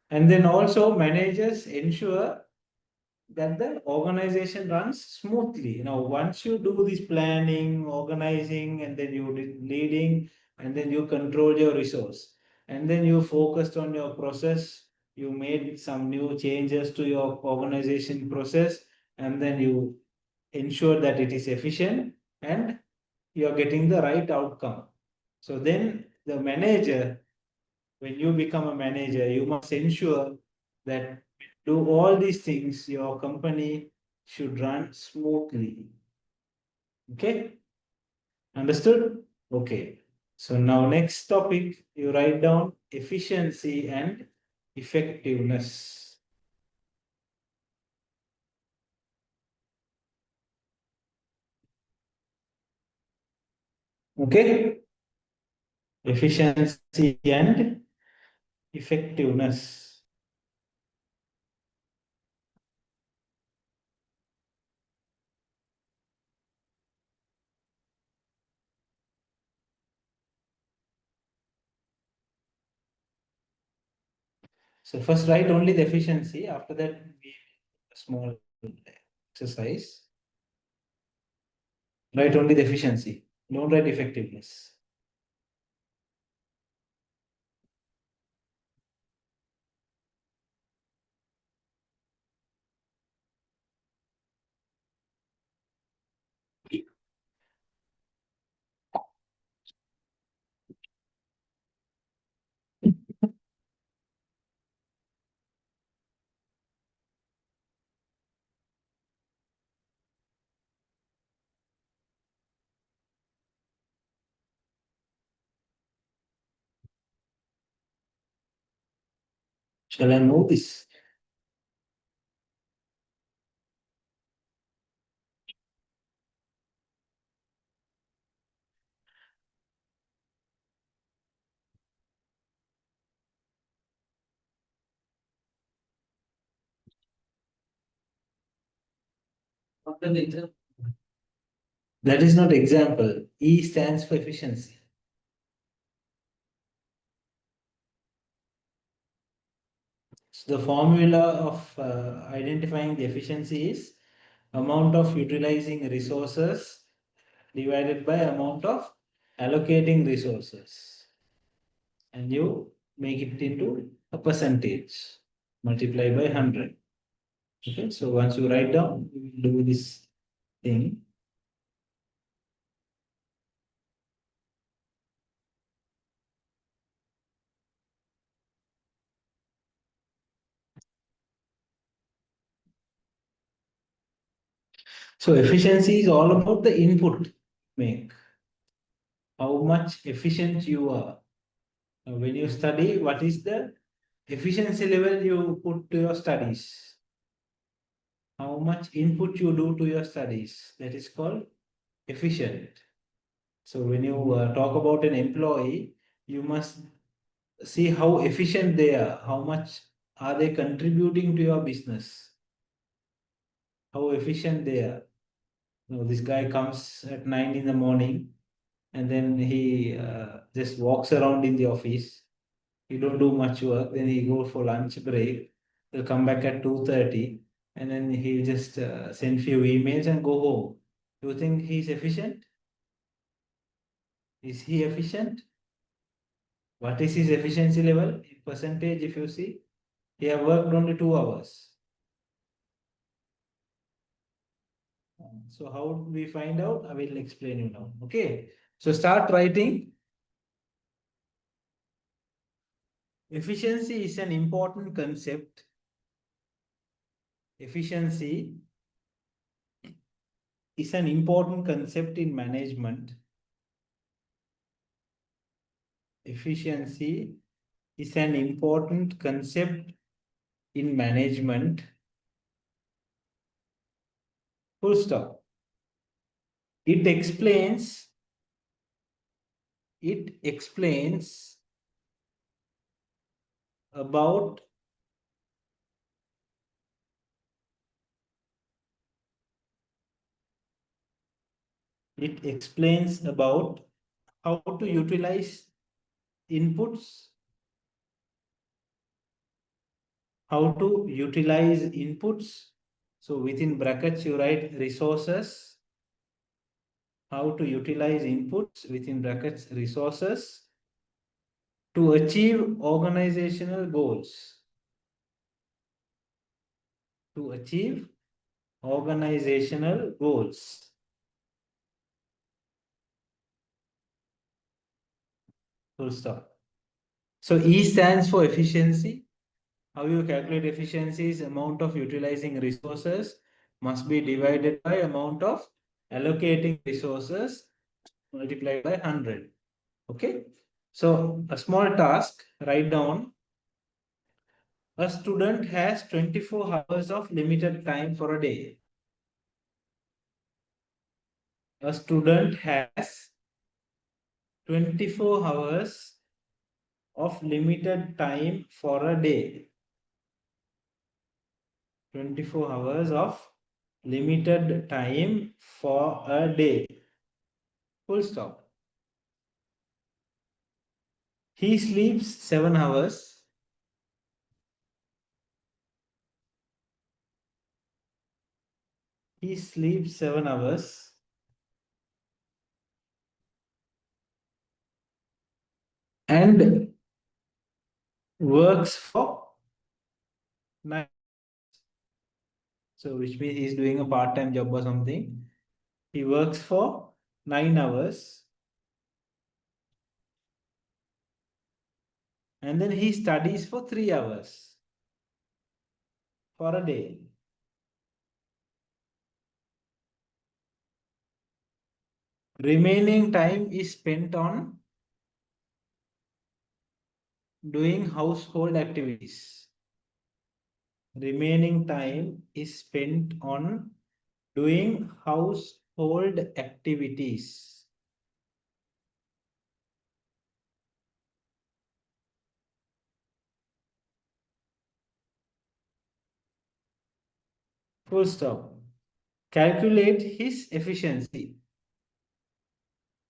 And then also managers ensure that the organization runs smoothly. Now, once you do this planning, organizing, and then you leading, and then you control your resource, and then you focused on your process, you made some new changes to your organization process, and then you ensure that it is efficient and you are getting the right outcome. So then the manager, when you become a manager, you must ensure that do all these things, your company should run smoothly. Okay, understood? Okay, so now next topic, you write down efficiency and effectiveness. Okay, efficiency and effectiveness. So first write only the efficiency. After that, we a small exercise. Write only the efficiency. Don't write effectiveness. Shall I move this? That is not example. E stands for efficiency. So the formula of identifying the efficiency is amount of utilizing resources divided by amount of allocating resources. And you make it into a percentage, multiply by 100. Okay, so once you write down, you will do this thing. So efficiency is all about the input make. How much efficient you are. When you study, what is the efficiency level you put to your studies? How much input you do to your studies? That is called efficient. So when you talk about an employee, you must see how efficient they are, how much are they contributing to your business, how efficient they are. No, this guy comes at 9 in the morning and then he just walks around in the office. He don't do much work. Then he go for lunch break. He'll come back at 2:30 and then he'll just send few emails and go home. Do you think he's efficient? Is he efficient? What is his efficiency level in percentage? If you see, he have worked only 2 hours. So how do we find out? I will explain you now. Okay. So start writing. Efficiency is an important concept. Efficiency is an important concept in management. Efficiency is an important concept in management. Full stop. It explains about how to utilize inputs, So within brackets, you write resources, how to utilize inputs within brackets, resources to achieve organizational goals. To achieve organizational goals. Full stop. So E stands for efficiency. How you calculate efficiency is amount of utilizing resources must be divided by amount of allocating resources multiplied by 100. Okay. So a small task, write down. A student has 24 hours of limited time for a day. A student has 24 hours of limited time for a day. 24 hours of limited time for a day. Full stop. He sleeps 7 hours. He sleeps 7 hours. And works for 9. So which means he's doing a part-time job or something. He works for 9 hours. And then he studies for 3 hours for a day. Remaining time is spent on doing household activities. Remaining time is spent on doing household activities. Full stop. Calculate his efficiency.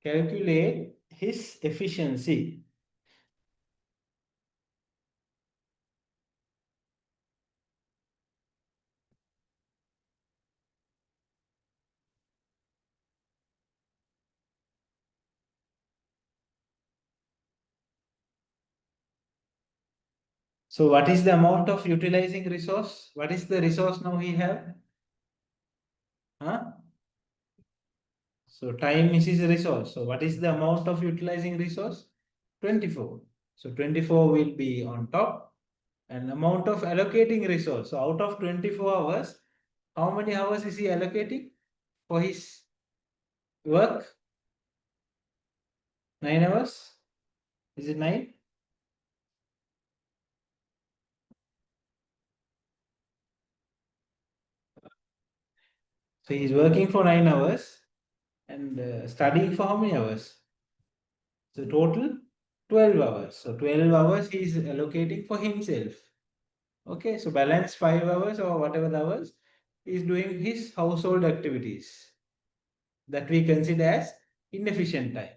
Calculate his efficiency. So what is the amount of utilizing resource? What is the resource now we have? Huh? So time is his resource. So what is the amount of utilizing resource? 24. So 24 will be on top. And amount of allocating resource. So out of 24 hours, how many hours is he allocating? for his work? 9 hours? Is it 9? So he's working for 9 hours and studying for how many hours? So total 12 hours. So 12 hours he is allocating for himself. Okay, so balance 5 hours or whatever the hours he is doing his household activities that we consider as inefficient time.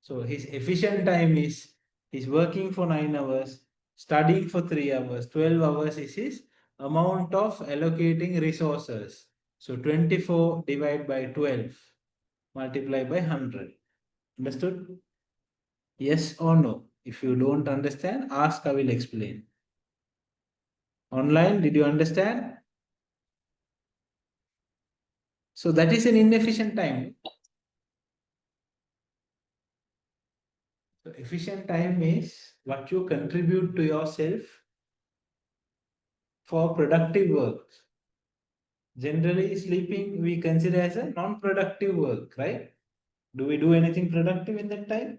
So his efficient time is he's working for 9 hours, studying for 3 hours, 12 hours is his amount of allocating resources. So 24 divided by 12 multiply by 100. Understood? Yes or no? If you don't understand, ask, I will explain. Online, did you understand? So that is an inefficient time. So efficient time is what you contribute to yourself for productive work. Generally, sleeping we consider as a non-productive work, right? Do we do anything productive in that time?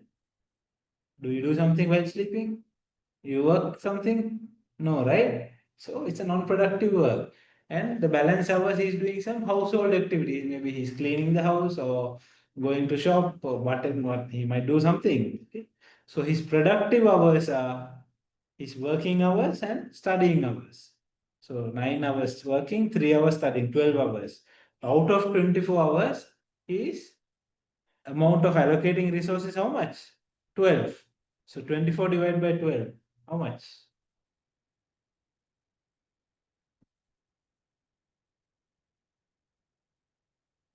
Do you do something while sleeping? You work something? No, right? So it's a non-productive work. And the balance hours he's doing some household activities. Maybe he's cleaning the house or going to shop or what and what he might do something. Okay? So his productive hours are his working hours and studying hours. So 9 hours working, 3 hours studying, 12 hours. Out of 24 hours, his amount of allocating resources how much? 12. So 24 divided by 12, how much?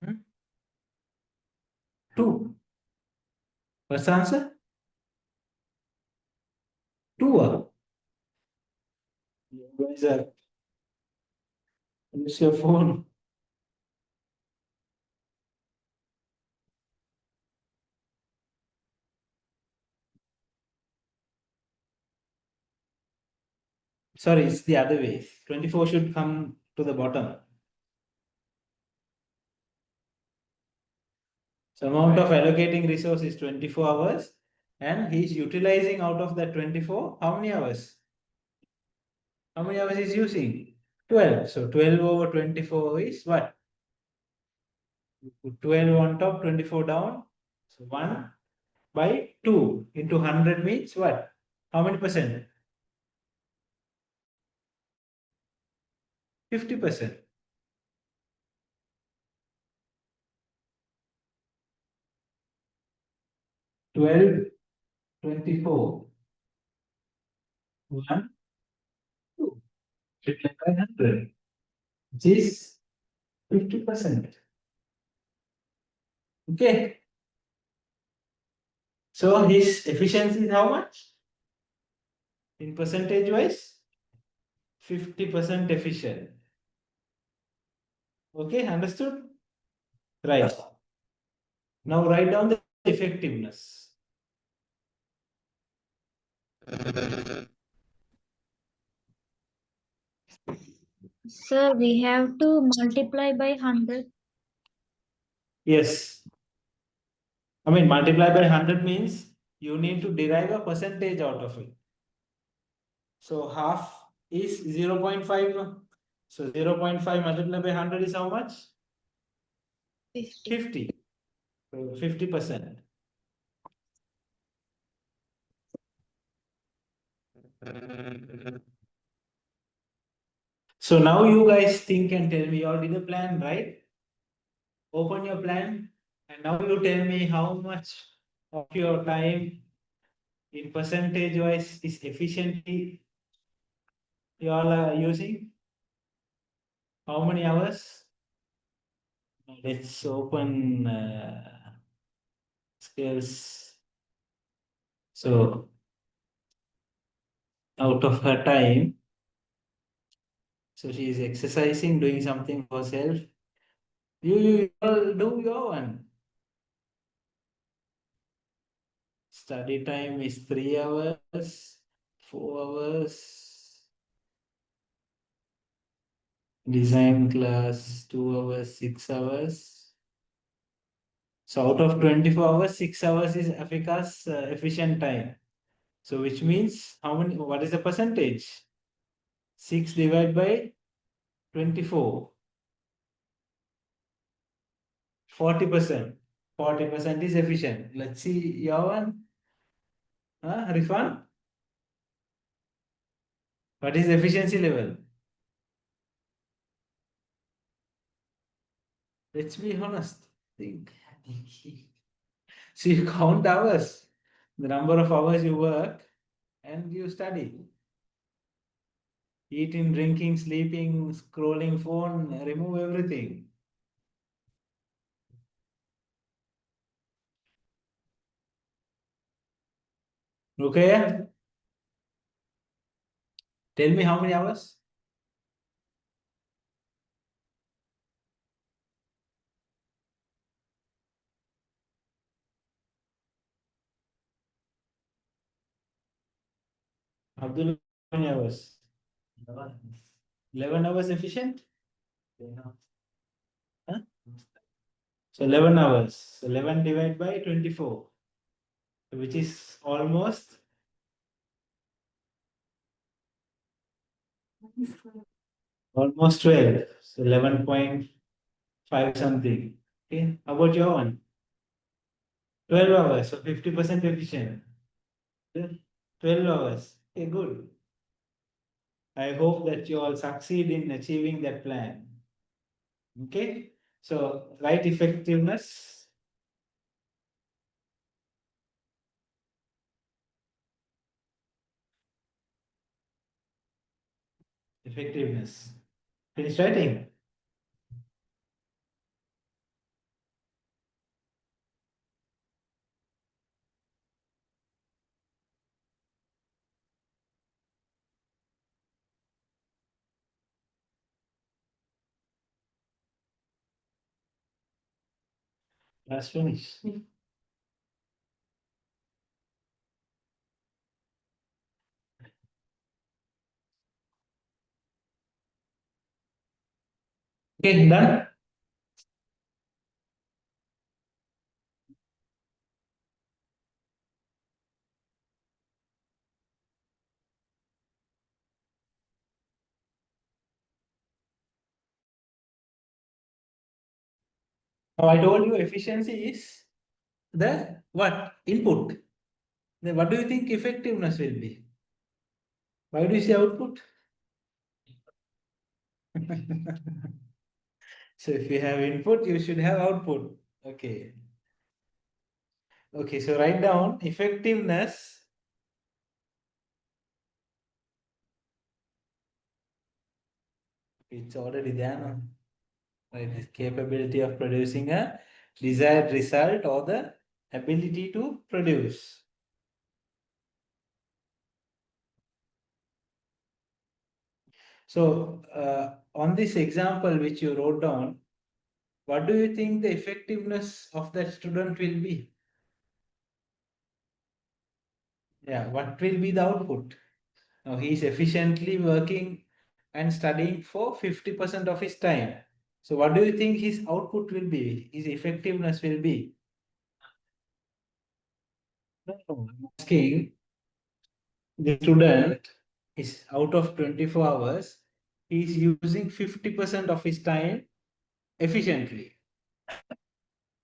Hmm? 2. What's the answer? 2. You guys are, use your phone. Sorry, it's the other way. 24 should come to the bottom. So amount of allocating resource is 24 hours and he is utilizing out of that 24, how many hours? How many hours is using? 12. So 12 over 24 is what? You put 12 on top, 24 down. So 1 by 2 into 100 means what? How many percent? 50%. 12, 24, 1, 2. Multiplied by 100. Which is 50%. Okay. So his efficiency is how much? In percentage wise? 50% efficient. Okay, understood? Right. Now write down the effectiveness. Sir, we have to multiply by 100. Yes. I mean, multiply by 100 means you need to derive a percentage out of it. So half is 0.5. So 0.5 multiplied by 100 is how much? 50. So 50%. So now you guys think and tell me, you all did a plan, right? Open your plan and now you tell me how much of your time in percentage wise is efficiently you all are using. How many hours? Let's open skills. So out of her time, so she is exercising, doing something for herself. You all do your one. Study time is 3 hours, 4 hours. Design class 2 hours, 6 hours. So out of 24 hours, 6 hours is Africa's efficient time. So which means how many, what is the percentage? 6 divided by 24. 40%. 40% is efficient. Let's see your one. Rifan? What is the efficiency level? Let's be honest. Think. So you count hours, the number of hours you work and you study. Eating, drinking, sleeping, scrolling phone, remove everything. Okay? Tell me how many hours? Abdul, how many hours? 11 hours efficient? Huh? So 11 hours. So 11 divided by 24, which is almost almost 12. So 11.5 something. Okay. How about your one? 12 hours. So 50% efficient. 12 hours. Okay, good. I hope that you all succeed in achieving that plan. Okay. So right effectiveness. Effectiveness. Finish writing. Last finish. Okay, done. Now I told you efficiency is the what? Input. Then what do you think effectiveness will be? Why do you say output? So if you have input, you should have output. Okay. Okay, so write down effectiveness. It's already there. No? Right, this capability of producing a desired result or the ability to produce. So on this example which you wrote down, what do you think the effectiveness of that student will be? Yeah, what will be the output? Now he is efficiently working and studying for 50% of his time. So what do you think his output will be? His effectiveness will be? No, I'm asking the student is out of 24 hours, he is using 50% of his time efficiently.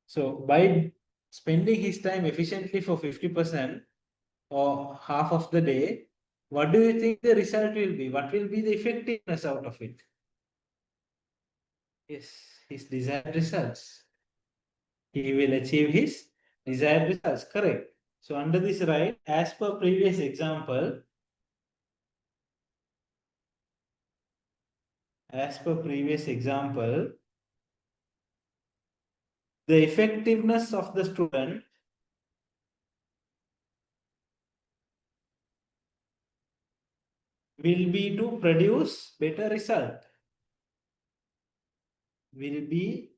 So by spending his time efficiently for 50% or half of the day, what do you think the result will be? What will be the effectiveness out of it? Yes, his desired results. He will achieve his desired results. Correct. So under this right, as per previous example, the effectiveness of the student will be to produce better result. Will be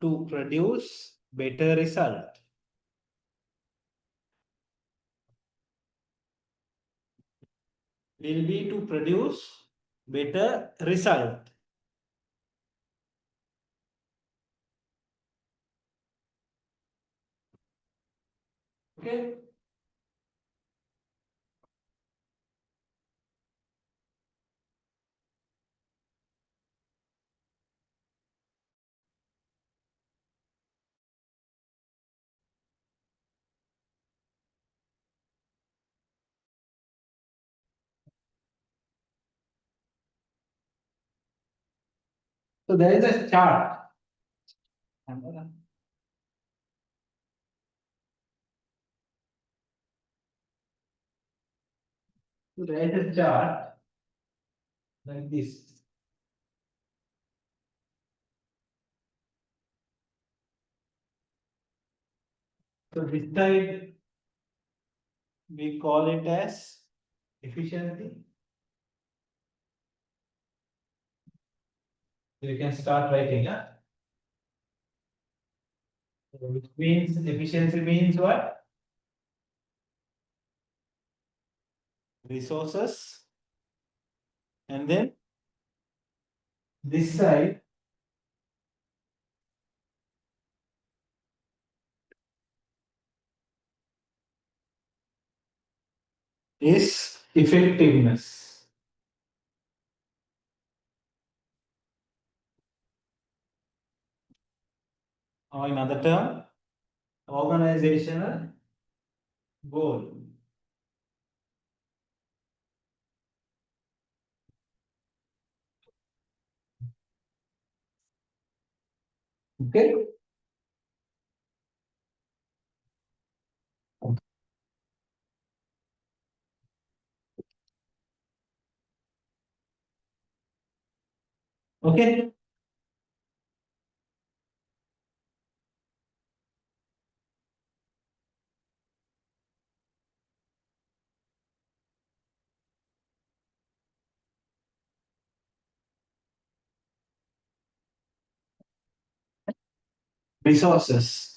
to produce better result. Will be to produce better result. Okay. So there is a chart. So there is a chart like this. So this side we call it as efficiency. So you can start writing, yeah. So which means efficiency means what? Resources. And then this side is effectiveness. Or in other term, organizational goal. Okay. Okay. Resources.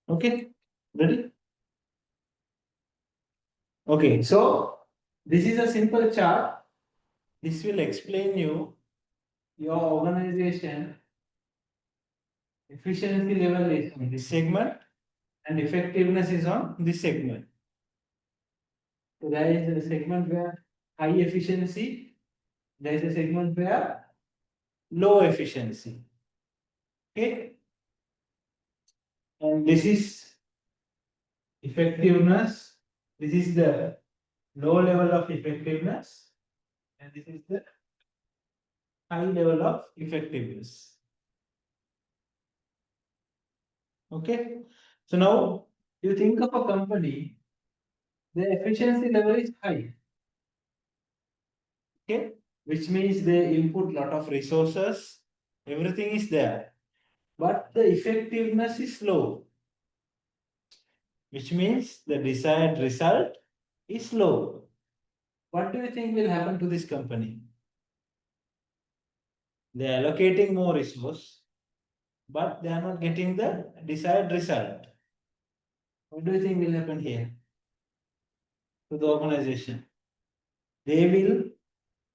Okay. Ready? Okay. So this is a simple chart. This will explain you your organization efficiency level is on this segment and effectiveness is on this segment. So there is a segment where high efficiency, there is a segment where low efficiency. Okay. And this is effectiveness. This is the low level of effectiveness. And this is the high level of effectiveness. Okay. So now you think of a company, the efficiency level is high. Okay. Which means they input lot of resources, everything is there. But the effectiveness is low. Which means the desired result is low. What do you think will happen to this company? They are allocating more resource, but they are not getting the desired result. What do you think will happen here to the organization? They will,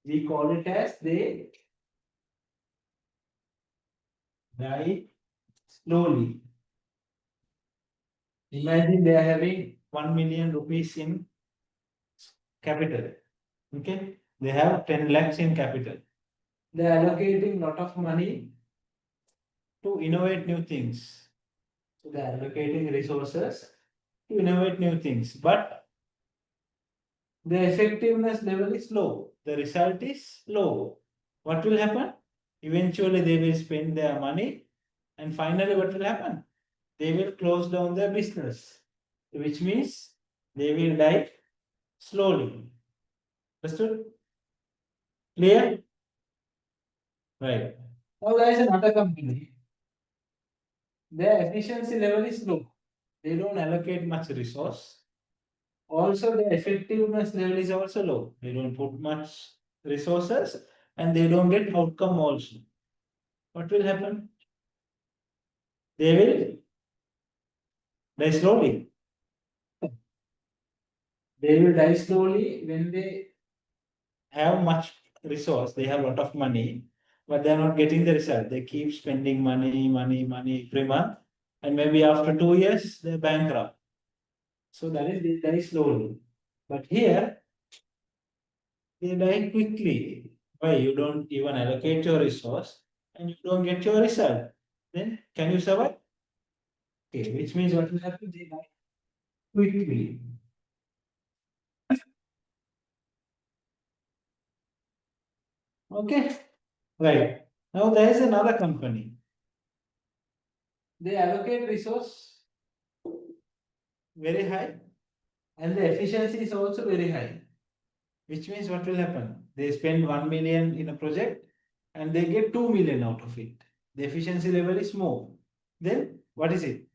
we call it as they die slowly. Imagine they are having 1 million rupees in capital. Okay, they have 10 lakhs in capital. They are allocating lot of money to innovate new things. So they are allocating resources to innovate new things, but the effectiveness level is low. The result is low. What will happen? Eventually, they will spend their money, and finally, what will happen? They will close down their business, which means they will die slowly. Understood? Clear? Right. Now, there is another company. Their efficiency level is low. they don't allocate much resource. Also, the effectiveness level is also low. They don't put much resources and they don't get outcome also. What will happen? They will die slowly. They will die slowly when they have much resource, they have a lot of money, but they're not getting the result. They keep spending money every month, and maybe after 2 years, they're bankrupt. So that is they die slowly. But here, they die quickly. Why? You don't even allocate your resource and you don't get your result. Then can you survive? Okay, which means what will happen? They die quickly. Okay, right. Now there is another company. They allocate resource very high and the efficiency is also very high. Which means what will happen? They spend 1 million in a project and they get 2 million out of it. The efficiency level is more. Then what is it?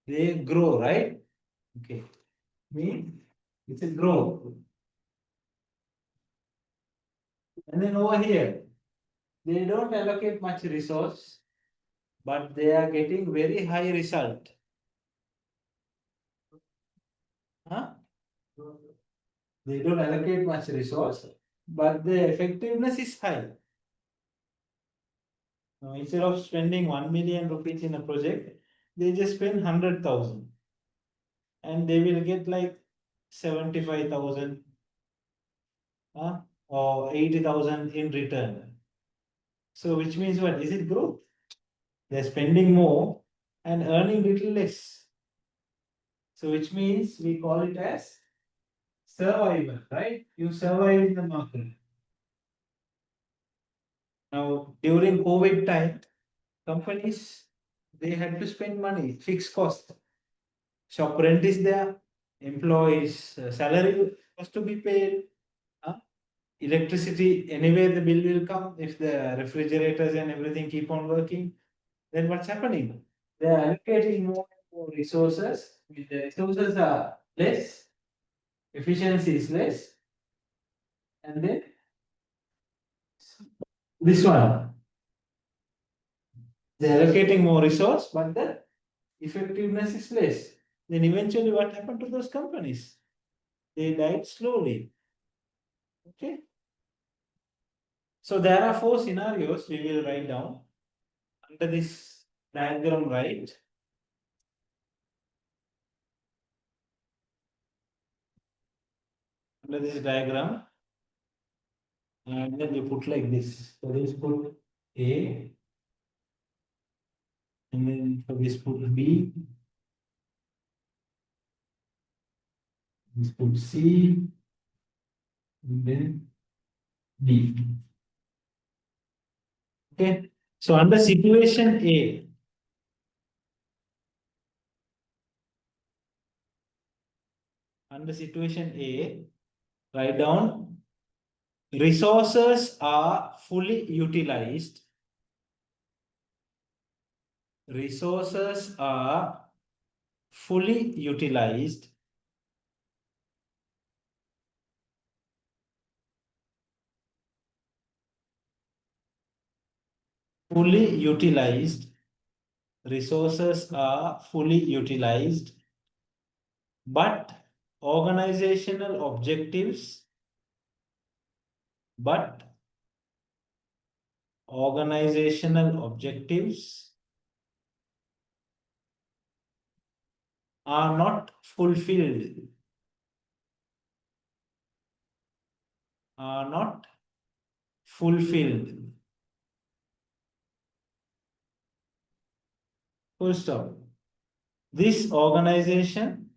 They grow, right? Okay. Means it's a grow. And then over here, they don't allocate much resource, but they are getting very high result. Huh? They don't allocate much resource, but the effectiveness is high. Now, instead of spending 1 million rupees in a project, they just spend 100,000 and they will get like 75,000 or 80,000 in return. So, which means what? Is it growth? They're spending more and earning little less. So, which means we call it as survival, right? You survive in the market. Now, during COVID time, companies they had to spend money, fixed cost. Shop rent is there, employees' salary has to be paid. Electricity, anyway, the bill will come if the refrigerators and everything keep on working. Then what's happening? They are allocating more and more resources. If the resources are less, efficiency is less, and then this one, they're allocating more resource, but the effectiveness is less. Then eventually, what happened to those companies? They died slowly. Okay. So there are four scenarios we will write down under this diagram, right? Under this diagram, and then you put like this. So this put A, and then for this put B, this put C, and then D. Okay. So under situation A, write down resources are fully utilized. Resources are fully utilized. Fully utilized. Resources are fully utilized, but organizational objectives, but organizational objectives are not fulfilled. Are not fulfilled. Full stop. This organization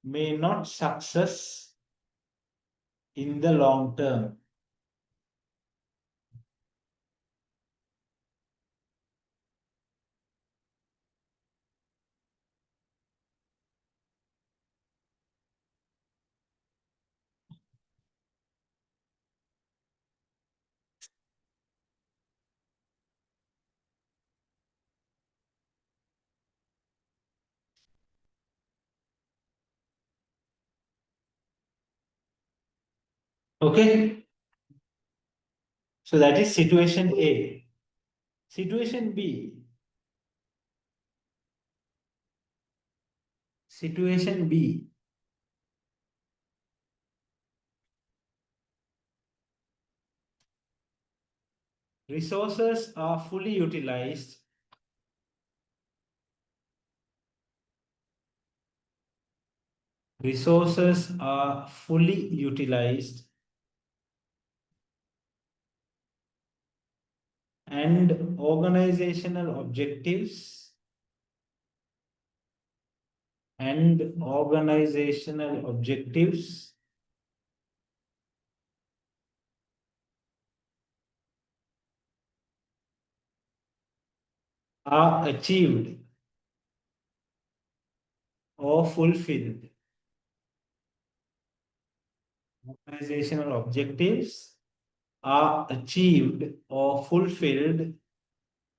may not success in the long term. Okay. So that is situation A. Situation B. Situation B. Resources are fully utilized. Resources are fully utilized and organizational objectives are achieved or fulfilled. Organizational objectives are achieved or fulfilled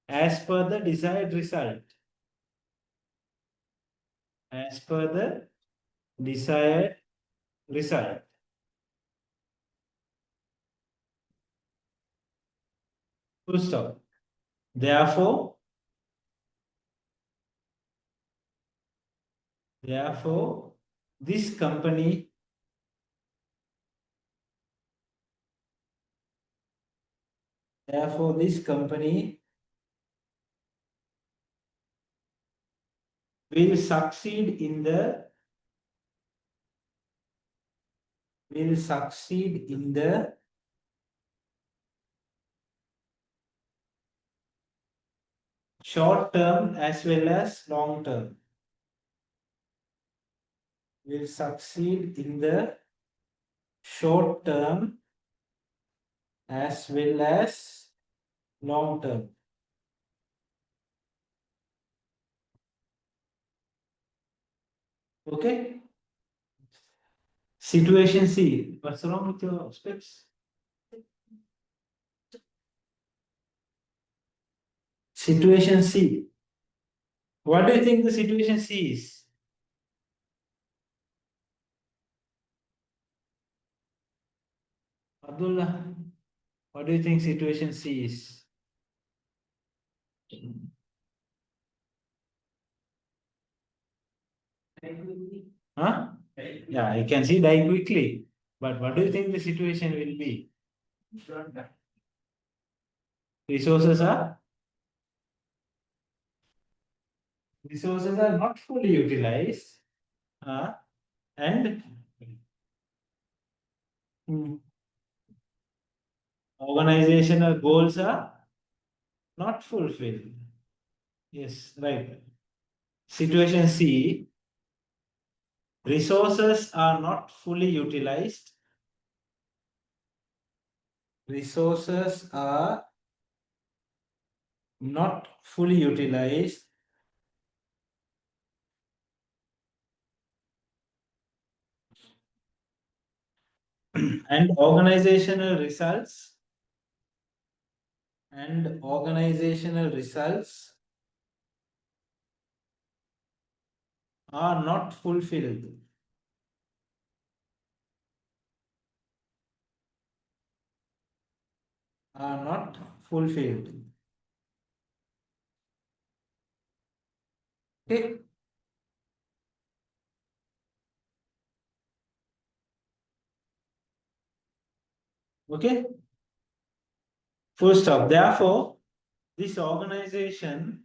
as per the desired result. As per the desired result. Full stop. Therefore, this company will succeed in the short term as well as long term. Will succeed in the short term as well as long term. Okay. Situation C. What's wrong with your specs? Situation C. What do you think the situation C is? Abdullah, what do you think situation C is? Huh? Yeah, I can see die quickly. But what do you think the situation will be? Resources are not fully utilized. And organizational goals are not fulfilled. Yes, right. Situation C. Resources are not fully utilized. Resources are not fully utilized and organizational results are not fulfilled. Are not fulfilled. Okay. Okay. Full stop. Therefore, this organization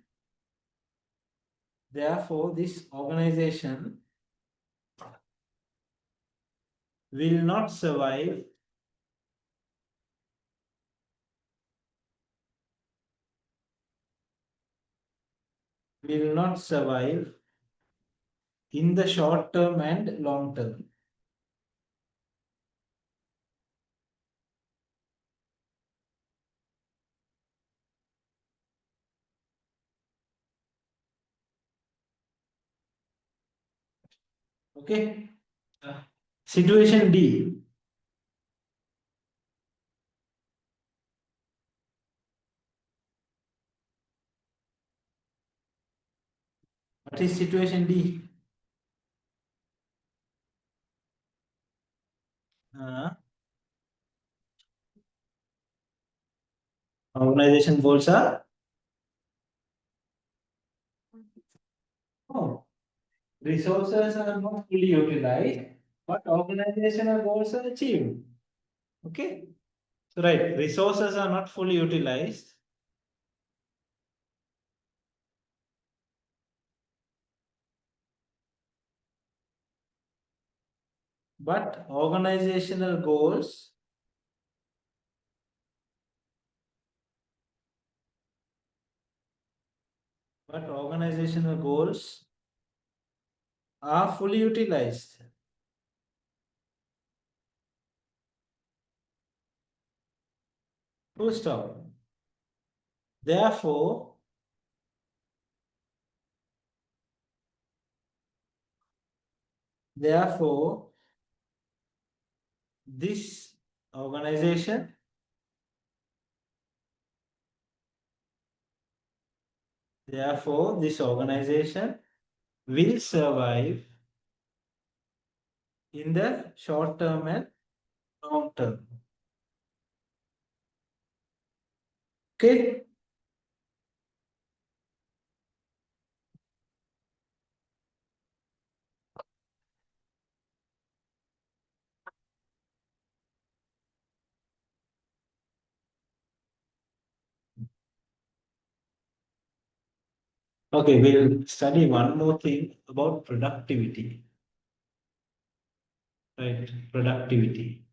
will not survive in the short term and long term. Okay. Situation D. What is situation D? Organization goals are oh, resources are not fully utilized, but organizational goals are achieved. Okay. So right, resources are not fully utilized. But organizational goals are fully utilized. Full stop. Therefore, this organization will survive in the short term and long term. Okay. Okay, we'll study one more thing about productivity. Right, productivity.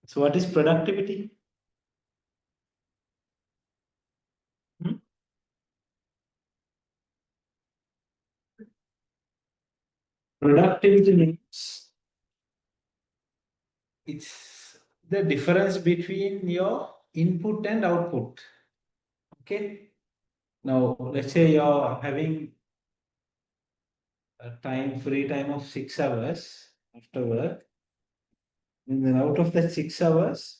So what is productivity? Hmm? Productivity means it's the difference between your input and output. Okay. Now, let's say you're having a free time of 6 hours after work. And then out of that 6 hours,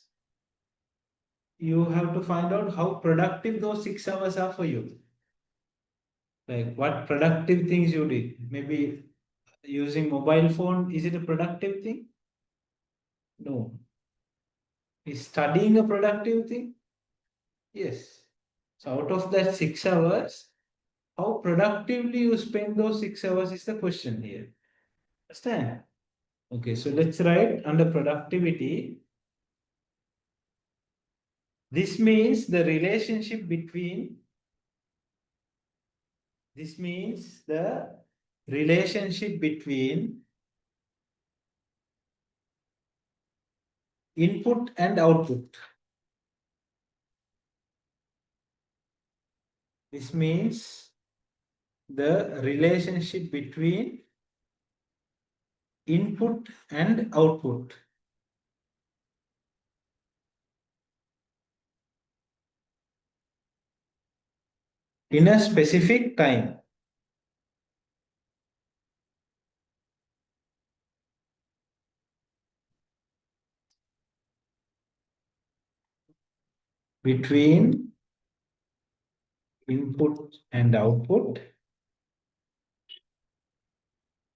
you have to find out how productive those 6 hours are for you. Like what productive things you did. Maybe using mobile phone, is it a productive thing? No. Is studying a productive thing? Yes. So out of that 6 hours, how productively you spend those 6 hours is the question here. Understand? Okay, so let's write under productivity. This means the relationship between input and output. This means the relationship between input and output. In a specific time. Between input and output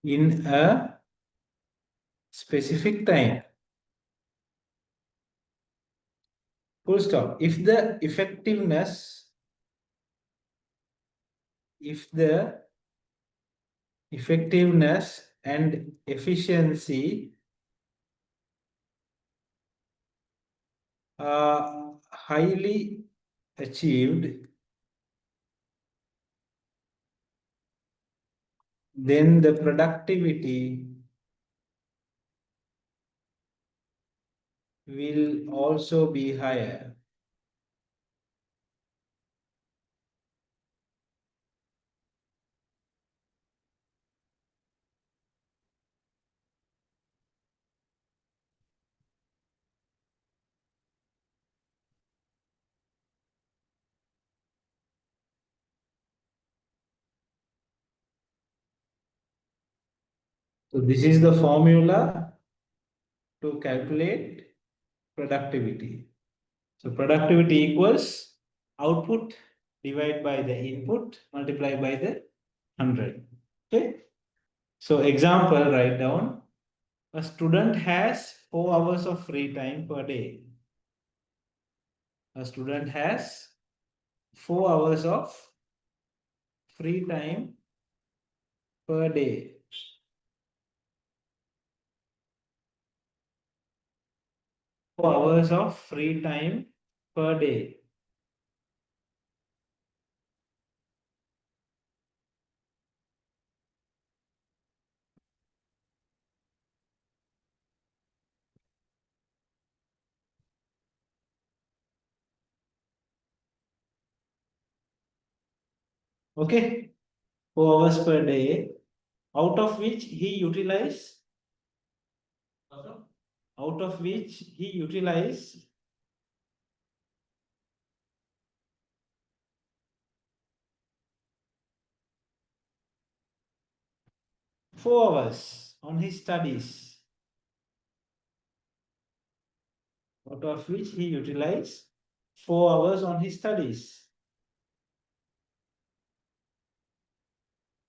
in a specific time. Full stop. If the effectiveness and efficiency are highly achieved, then the productivity will also be higher. So this is the formula to calculate productivity. So productivity equals output divide by the input, multiply by the 100. Okay. So example, write down. A student has 4 hours of free time per day. A student has 4 hours of free time per day. Hours of free time per day. Okay, 4 hours per day, out of which he utilize, out of which he utilize 4 hours on his studies. Out of which he utilized 4 hours on his studies.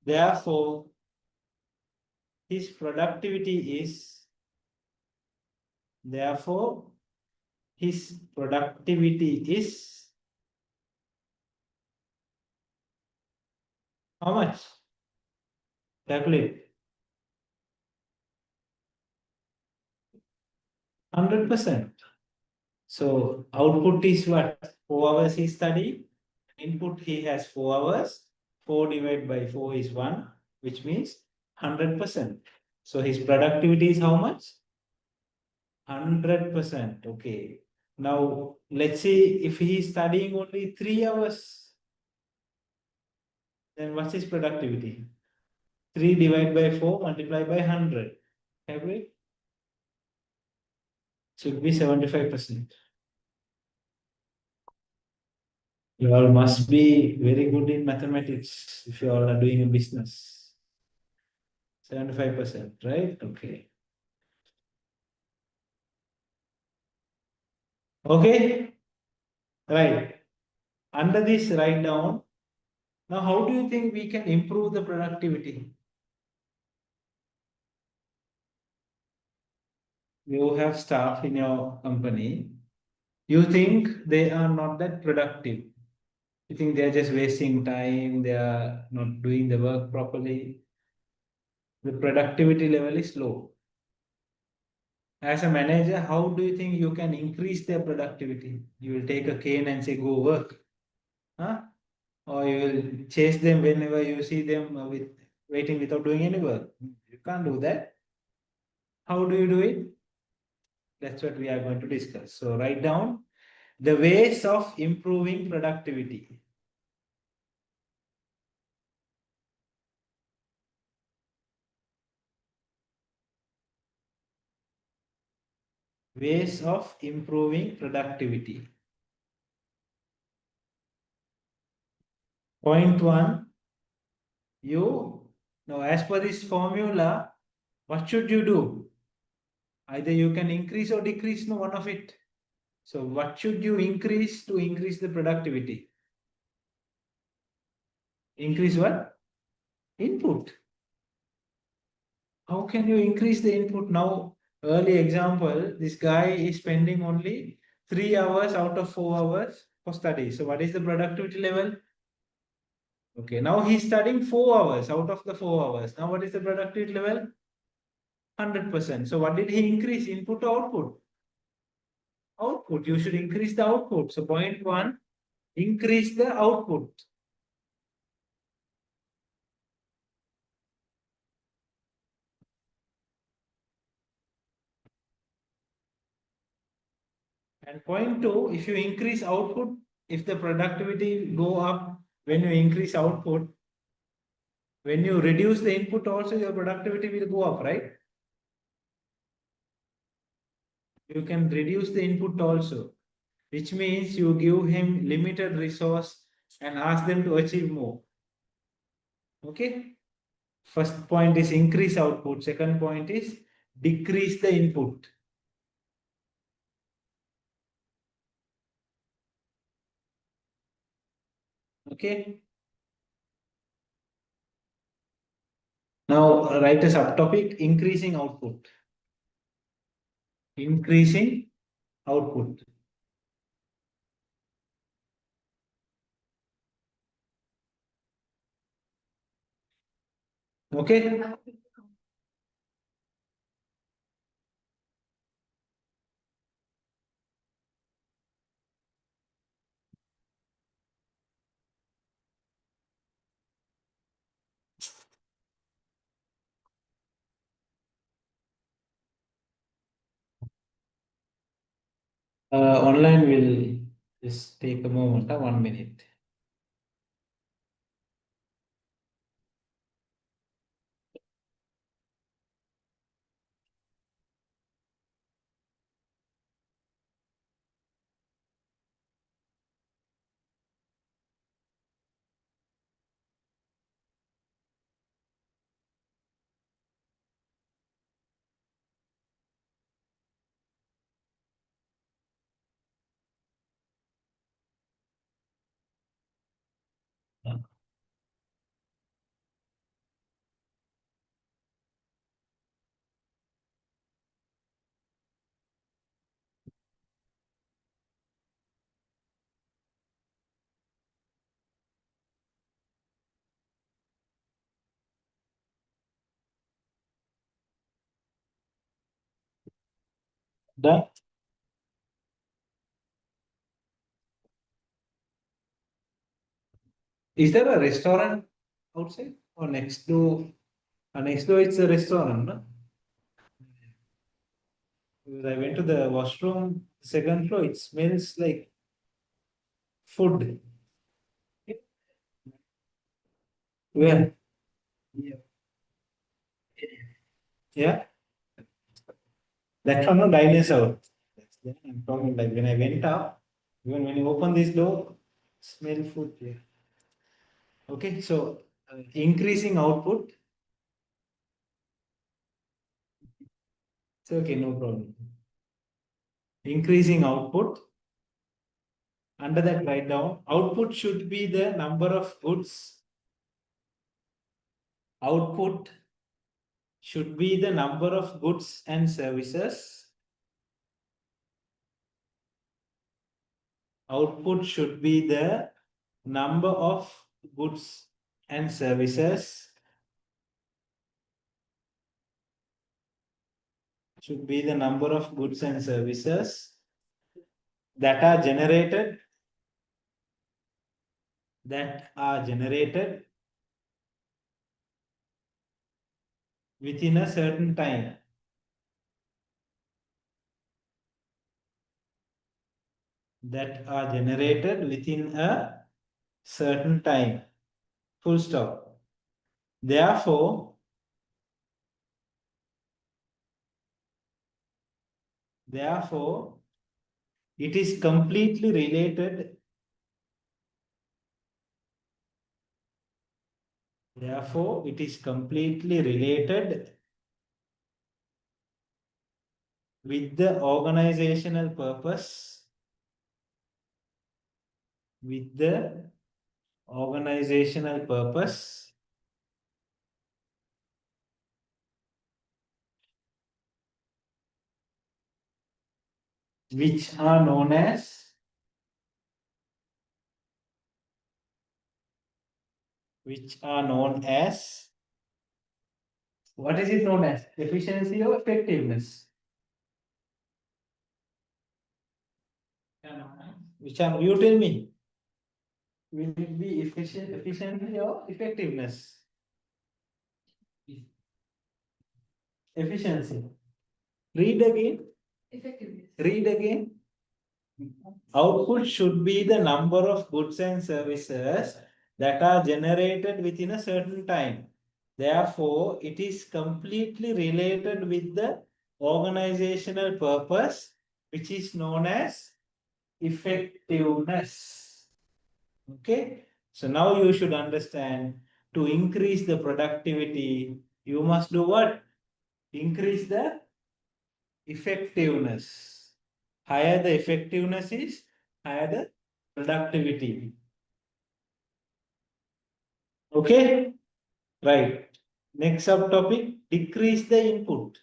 Therefore, his productivity is, therefore, his productivity is how much? Calculate. 100%. So output is what? 4 hours he study. Input he has 4 hours. 4 divided by 4 is 1, which means 100%. So his productivity is how much? 100%. Okay. Now let's see if he is studying only 3 hours, then what's his productivity? 3 divided by 4 multiplied by 100. Have we? Should be 75%. You all must be very good in mathematics if you all are doing a business. 75%, right? Okay. Okay. Right. Under this, write down. Now, how do you think we can improve the productivity? You have staff in your company. You think they are not that productive. You think they are just wasting time. They are not doing the work properly. The productivity level is low. As a manager, how do you think you can increase their productivity? You will take a cane and say, go work. Huh? Or you will chase them whenever you see them with waiting without doing any work. You can't do that. How do you do it? That's what we are going to discuss. So write down the ways of improving productivity. Ways of improving productivity. Point 1, you now as per this formula, what should you do? Either you can increase or decrease, no one of it. So what should you increase to increase the productivity? Increase what? Input. How can you increase the input now? Early example, this guy is spending only 3 hours out of 4 hours for study. So what is the productivity level? Okay, now he's studying 4 hours out of the 4 hours. Now what is the productivity level? 100%. So what did he increase? Input or output? Output. You should increase the output. So point 1, increase the output. And point 2, if you increase output, if the productivity go up when you increase output, when you reduce the input also your productivity will go up, right? You can reduce the input also, which means you give him limited resource and ask them to achieve more. Okay. First point is increase output. Second point is decrease the input. Okay. Now write a subtopic, increasing output. Increasing output. Okay. Online will just take a moment, 1 minute. Done. Is there a restaurant outside or next door? Next door it's a restaurant, no? Because I went to the washroom, second floor, it smells like food. Where? Yeah, that one no dinosaur. I'm talking like when I went up, even when you open this door, smell food here. Okay, so increasing output. It's okay, no problem. Increasing output. Under that, write down output should be the number of goods. Output should be the number of goods and services. Output should be the number of goods and services. Should be the number of goods and services that are generated within a certain time. That are generated within a certain time. Full stop. Therefore, it is completely related. Therefore, it is completely related with the organizational purpose. With the organizational purpose which are known as what is it known as? Efficiency or effectiveness? Which are you tell me? Will it be efficiency or effectiveness? Efficiency. Read again. Effectiveness. Read again. Output should be the number of goods and services that are generated within a certain time. Therefore, it is completely related with the organizational purpose, which is known as effectiveness. Okay, so now you should understand, to increase the productivity, you must do what? Increase the effectiveness. Higher the effectiveness is, higher the productivity. Okay, right. Next subtopic, decrease the input.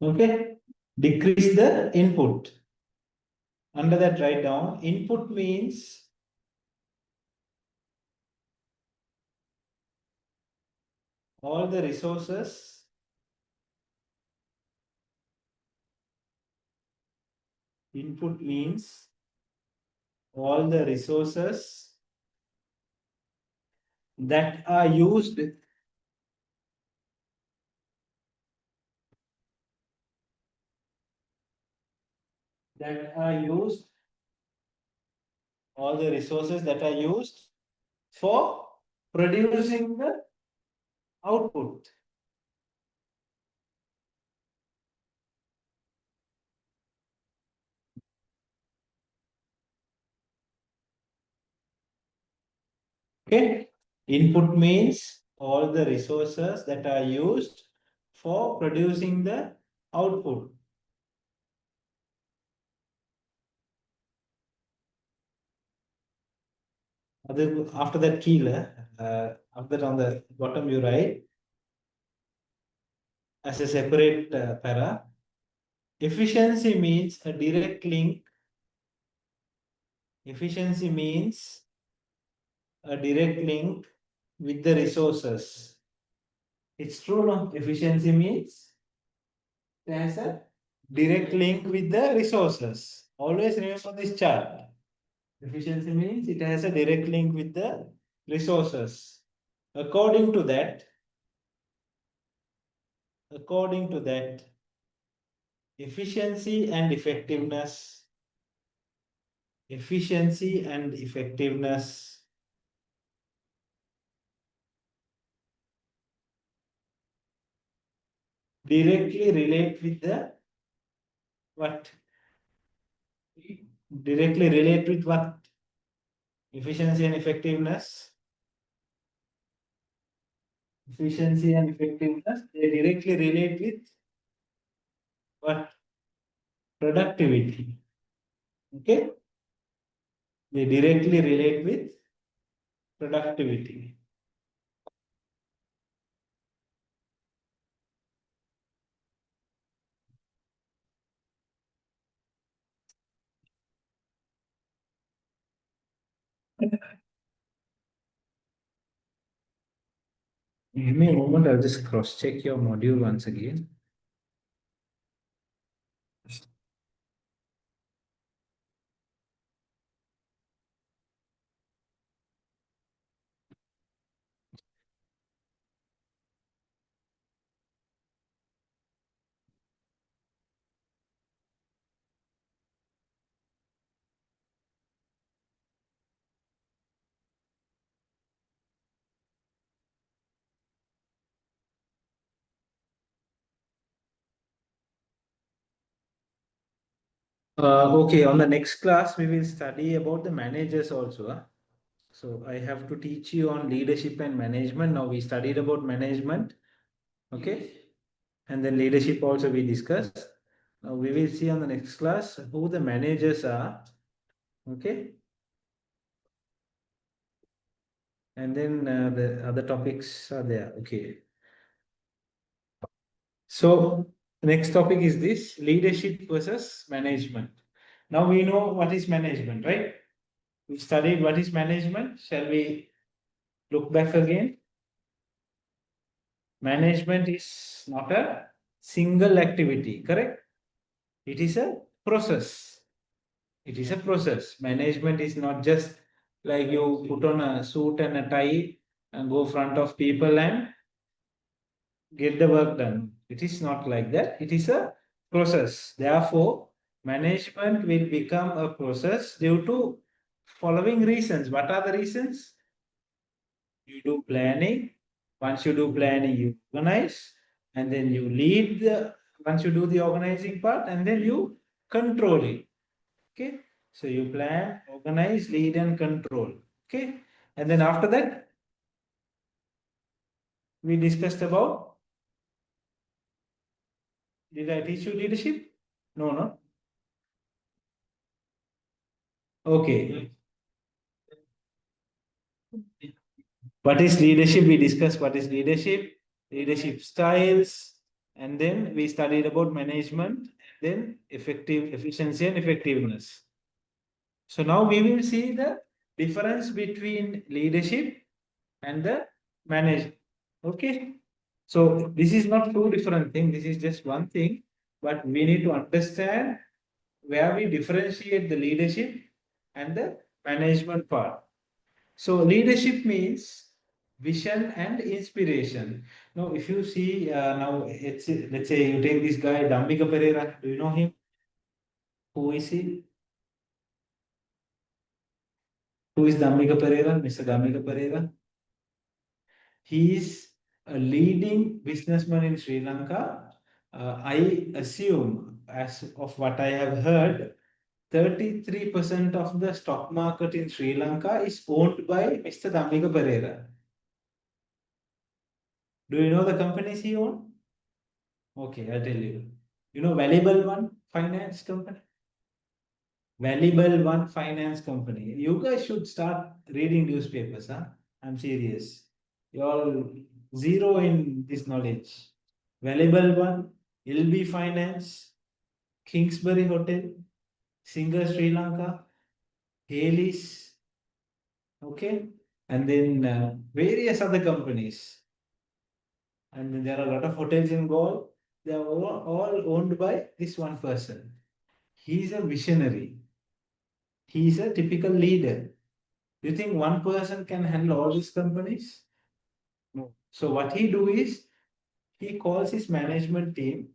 Okay, decrease the input. Under that, write down input means all the resources input means all the resources that are used all the resources that are used for producing the output. Okay, input means all the resources that are used for producing the output. After that key, after that on the bottom you write as a separate para. Efficiency means a direct link. Efficiency means a direct link with the resources. It's true, no? Efficiency means it has a direct link with the resources. Always remember this chart. Efficiency means it has a direct link with the resources. According to that, efficiency and effectiveness directly relate with the what? Directly relate with what? Efficiency and effectiveness. Efficiency and effectiveness, they directly relate with what? Productivity. Okay? They directly relate with productivity. Give me a moment, I'll just cross check your module once again. Okay, on the next class, we will study about the managers also. So I have to teach you on leadership and management. Now we studied about management. Okay. And then leadership also we discussed. Now we will see on the next class who the managers are. Okay. And then the other topics are there. Okay. So the next topic is this leadership versus management. Now we know what is management, right? We studied what is management. Shall we look back again? Management is not a single activity, correct? It is a process. It is a process. Management is not just like you put on a suit and a tie and go front of people and get the work done. It is not like that. It is a process. Therefore, management will become a process due to following reasons. What are the reasons? You do planning. Once you do planning, you organize, and then you lead once you do the organizing part, and then you control it. Okay. So you plan, organize, lead, and control. Okay. And then after that, we discussed about, did I teach you leadership? No, no. Okay. What is leadership? We discussed what is leadership, leadership styles, and then we studied about management, then effective efficiency and effectiveness. So now we will see the difference between leadership and the management. Okay. So this is not two different things. This is just one thing, but we need to understand where we differentiate the leadership and the management part. So leadership means vision and inspiration. Now, if you see now, let's say you take this guy Dambika Pereira. Do you know him? Who is he? Who is Dambika Pereira? Mr. Dambika Pereira. He is a leading businessman in Sri Lanka. I assume, as of what I have heard, 33% of the stock market in Sri Lanka is owned by Mr. Dambika Pereira. Do you know the companies he owns? Okay, I'll tell you. You know Valuable One Finance Company? Valuable One Finance Company. You guys should start reading newspapers, huh? I'm serious. You're all zero in this knowledge. Valuable One, LB Finance, Kingsbury Hotel, Singer Sri Lanka, Haley's, okay? And then various other companies. And then there are a lot of hotels in Goa. They are all owned by this one person. He is a visionary. He is a typical leader. Do you think one person can handle all these companies? No. So what he do is he calls his management team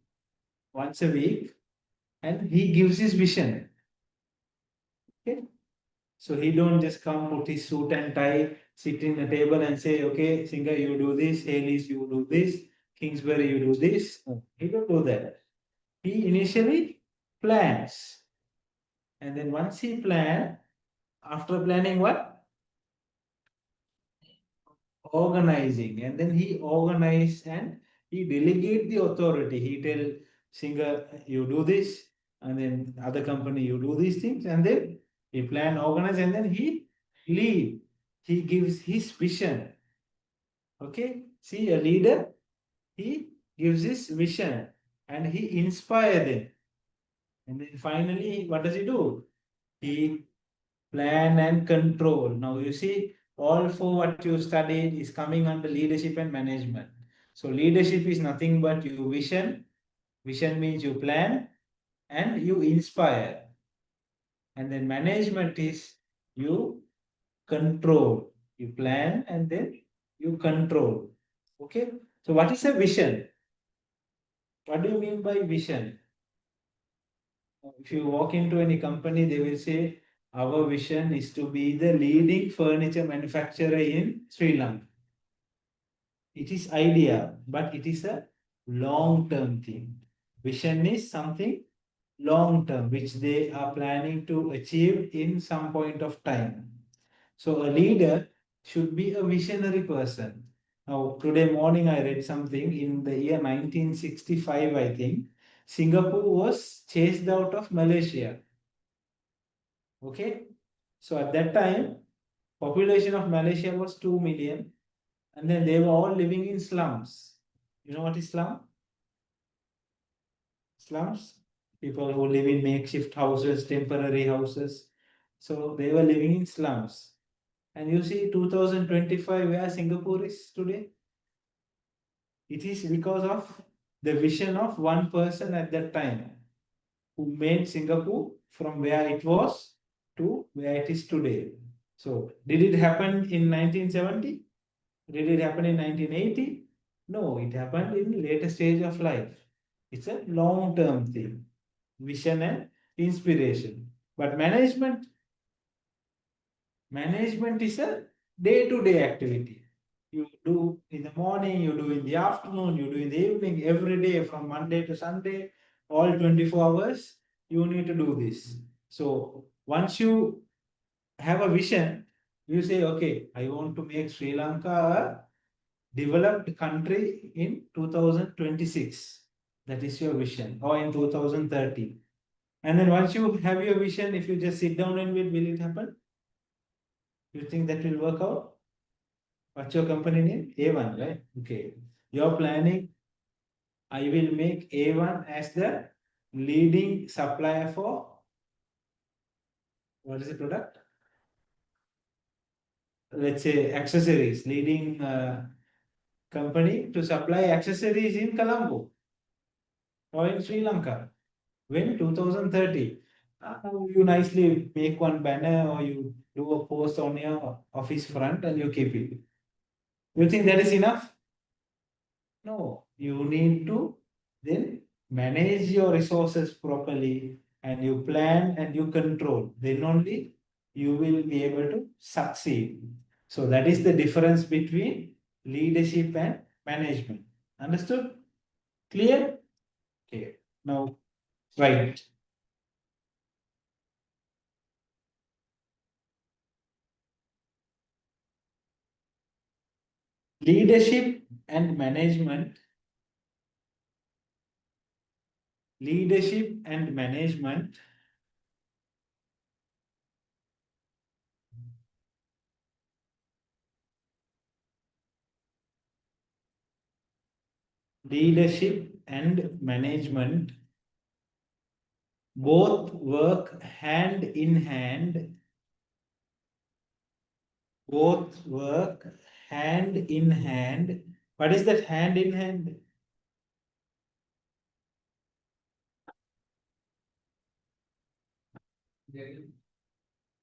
once a week and he gives his vision. Okay. So he don't just come put his suit and tie, sit in a table and say, okay, Singer, you do this, Haley's, you do this, Kingsbury, you do this. No, he don't do that. He initially plans. And then once he plan, after planning what? Organizing. And then he organize and he delegate the authority. He tell Singer, you do this, and then other company, you do these things, and then he plan, organize, and then he lead. He gives his vision. Okay. See, a leader, he gives his vision and he inspire them. And then finally, what does he do? He plan and control. Now you see, all for what you studied is coming under leadership and management. So leadership is nothing but you vision. Vision means you plan and you inspire. And then management is you control. You plan and then you control. Okay. So what is a vision? What do you mean by vision? If you walk into any company, they will say, our vision is to be the leading furniture manufacturer in Sri Lanka. It is idea, but it is a long-term thing. Vision is something long-term, which they are planning to achieve in some point of time. So a leader should be a visionary person. Now, today morning I read something in the year 1965, I think, Singapore was chased out of Malaysia. Okay. So at that time, population of Malaysia was 2 million, and then they were all living in slums. You know what is slum? Slums? People who live in makeshift houses, temporary houses. So they were living in slums. And you see 2025 where Singapore is today? It is because of the vision of one person at that time who made Singapore from where it was to where it is today. So did it happen in 1970? Did it happen in 1980? No, it happened in later stage of life. It's a long-term thing, vision and inspiration. But management is a day-to-day activity. You do in the morning, you do in the afternoon, you do in the evening, every day from Monday to Sunday, all 24 hours, you need to do this. So once you have a vision, you say, okay, I want to make Sri Lanka a developed country in 2026. That is your vision, or in 2030. And then once you have your vision, if you just sit down and will it happen? You think that will work out? What's your company name? A1, right? Okay. You're planning, I will make A1 as the leading supplier for what is the product? Let's say accessories, leading company to supply accessories in Colombo or in Sri Lanka. When 2030, you nicely make one banner or you do a post on your office front and you keep it. You think that is enough? No, you need to then manage your resources properly and you plan and you control. Then only you will be able to succeed. So that is the difference between leadership and management. Understood? Clear? Okay. Now, right. Leadership and management. Leadership and management. Leadership and management both work hand in hand. Both work hand in hand. What is that hand in hand?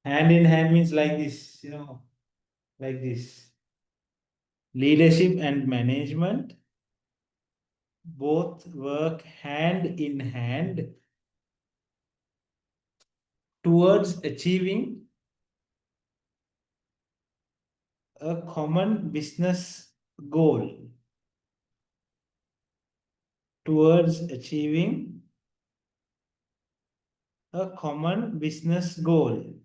Hand in hand means like this, like this. Leadership and management both work hand in hand towards achieving a common business goal. Towards achieving a common business goal.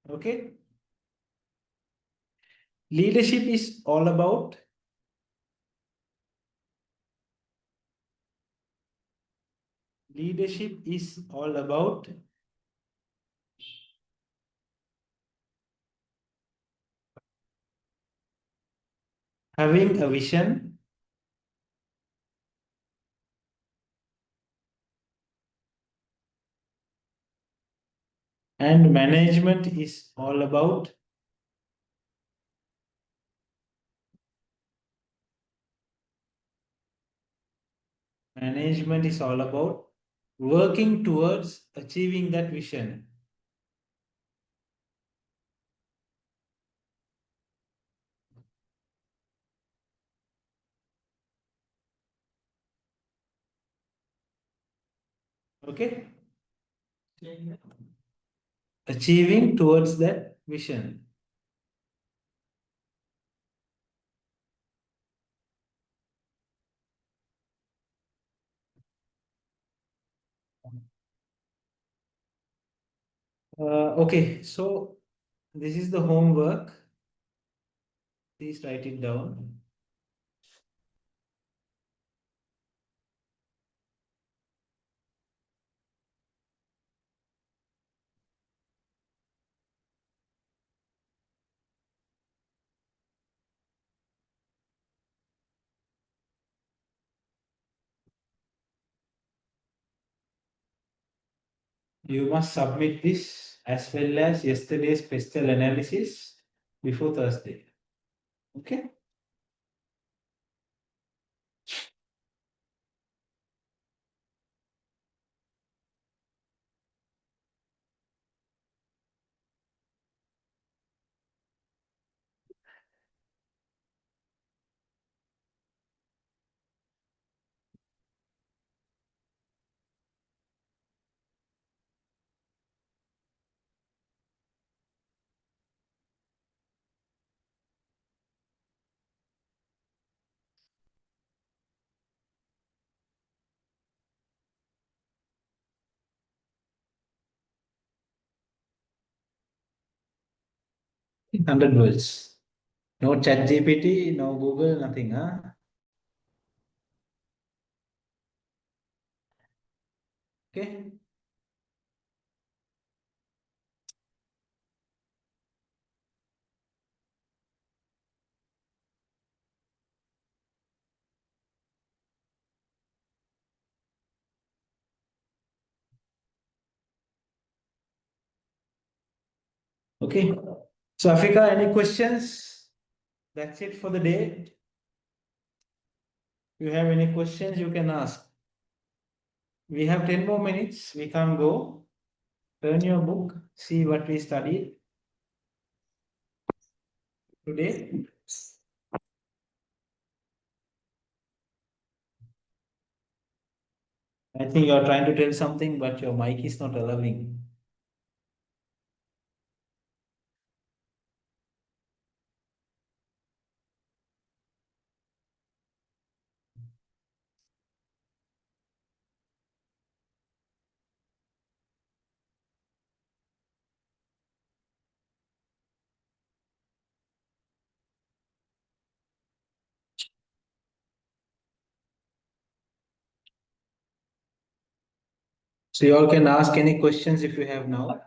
Okay. Leadership is all about having a vision, and management is all about working towards achieving that vision. Okay. Achieving towards that vision. Okay, so this is the homework. Please write it down. You must submit this as well as yesterday's pestle analysis before Thursday. Okay. 100 words. No chat GPT, no Google, nothing, huh? Okay. Okay. So Africa, any questions? That's it for the day. If you have any questions, you can ask. We have 10 more minutes. We can go. Turn your book, see what we studied today. I think you're trying to tell something, but your mic is not allowing. So you all can ask any questions if you have now.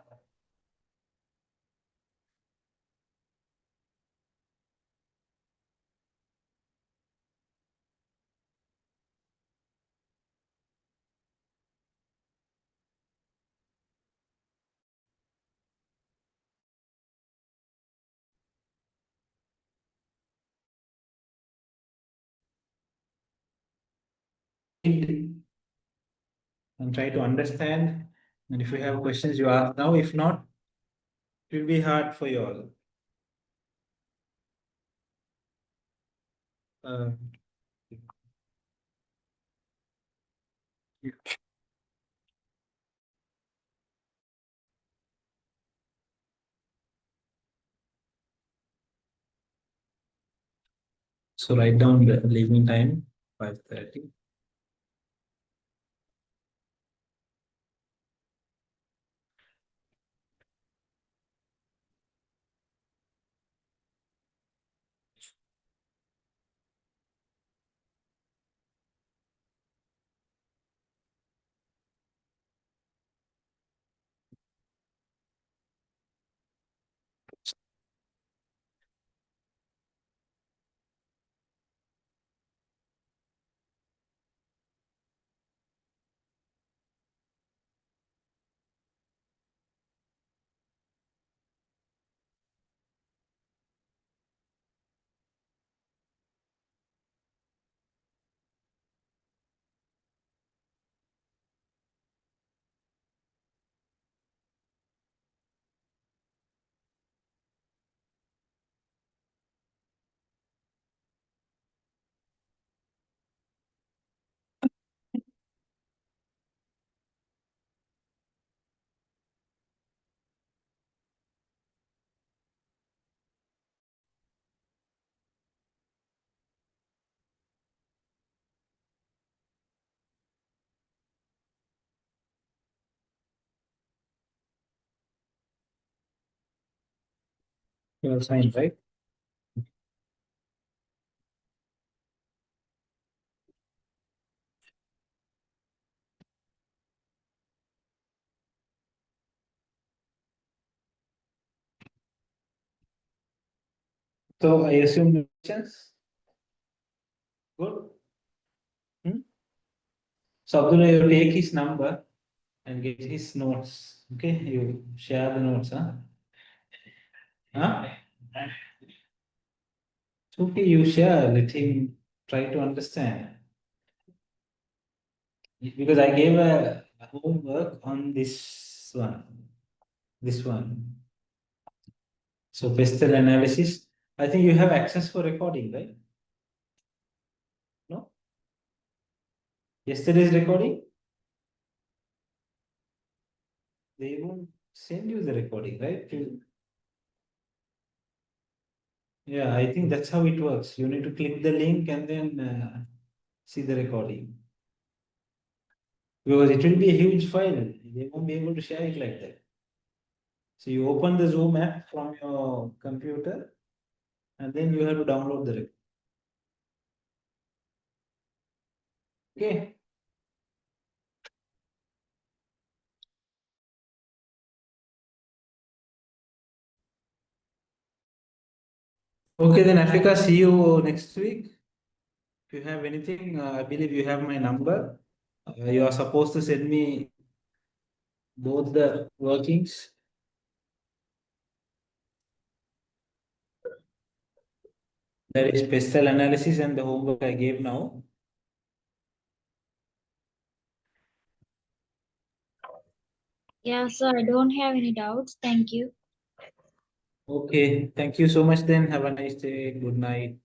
And try to understand. And if you have questions, you ask now. If not, it will be hard for you all. Uh, so write down the leaving time, 5:30. You will sign, right? So I assume no questions. Good. Hmm? So Abdullah, you take his number and get his notes. Okay, you share the notes, huh? Huh? It's okay, you share, let him try to understand. Because I gave a homework on this one. This one. So pestle analysis. I think you have access for recording, right? No? Yesterday's recording, they won't send you the recording, right? Yeah, I think that's how it works. You need to click the link and then see the recording. Because it will be a huge file. They won't be able to share it like that. So you open the Zoom app from your computer and then you have to download the report. Okay. Okay, then Africa, see you next week. If you have anything, I believe you have my number. You are supposed to send me both the workings. That is pestle analysis and the homework I gave now. Yeah, sir, I don't have any doubts. Thank you. Okay, thank you so much then. Have a nice day. Good night.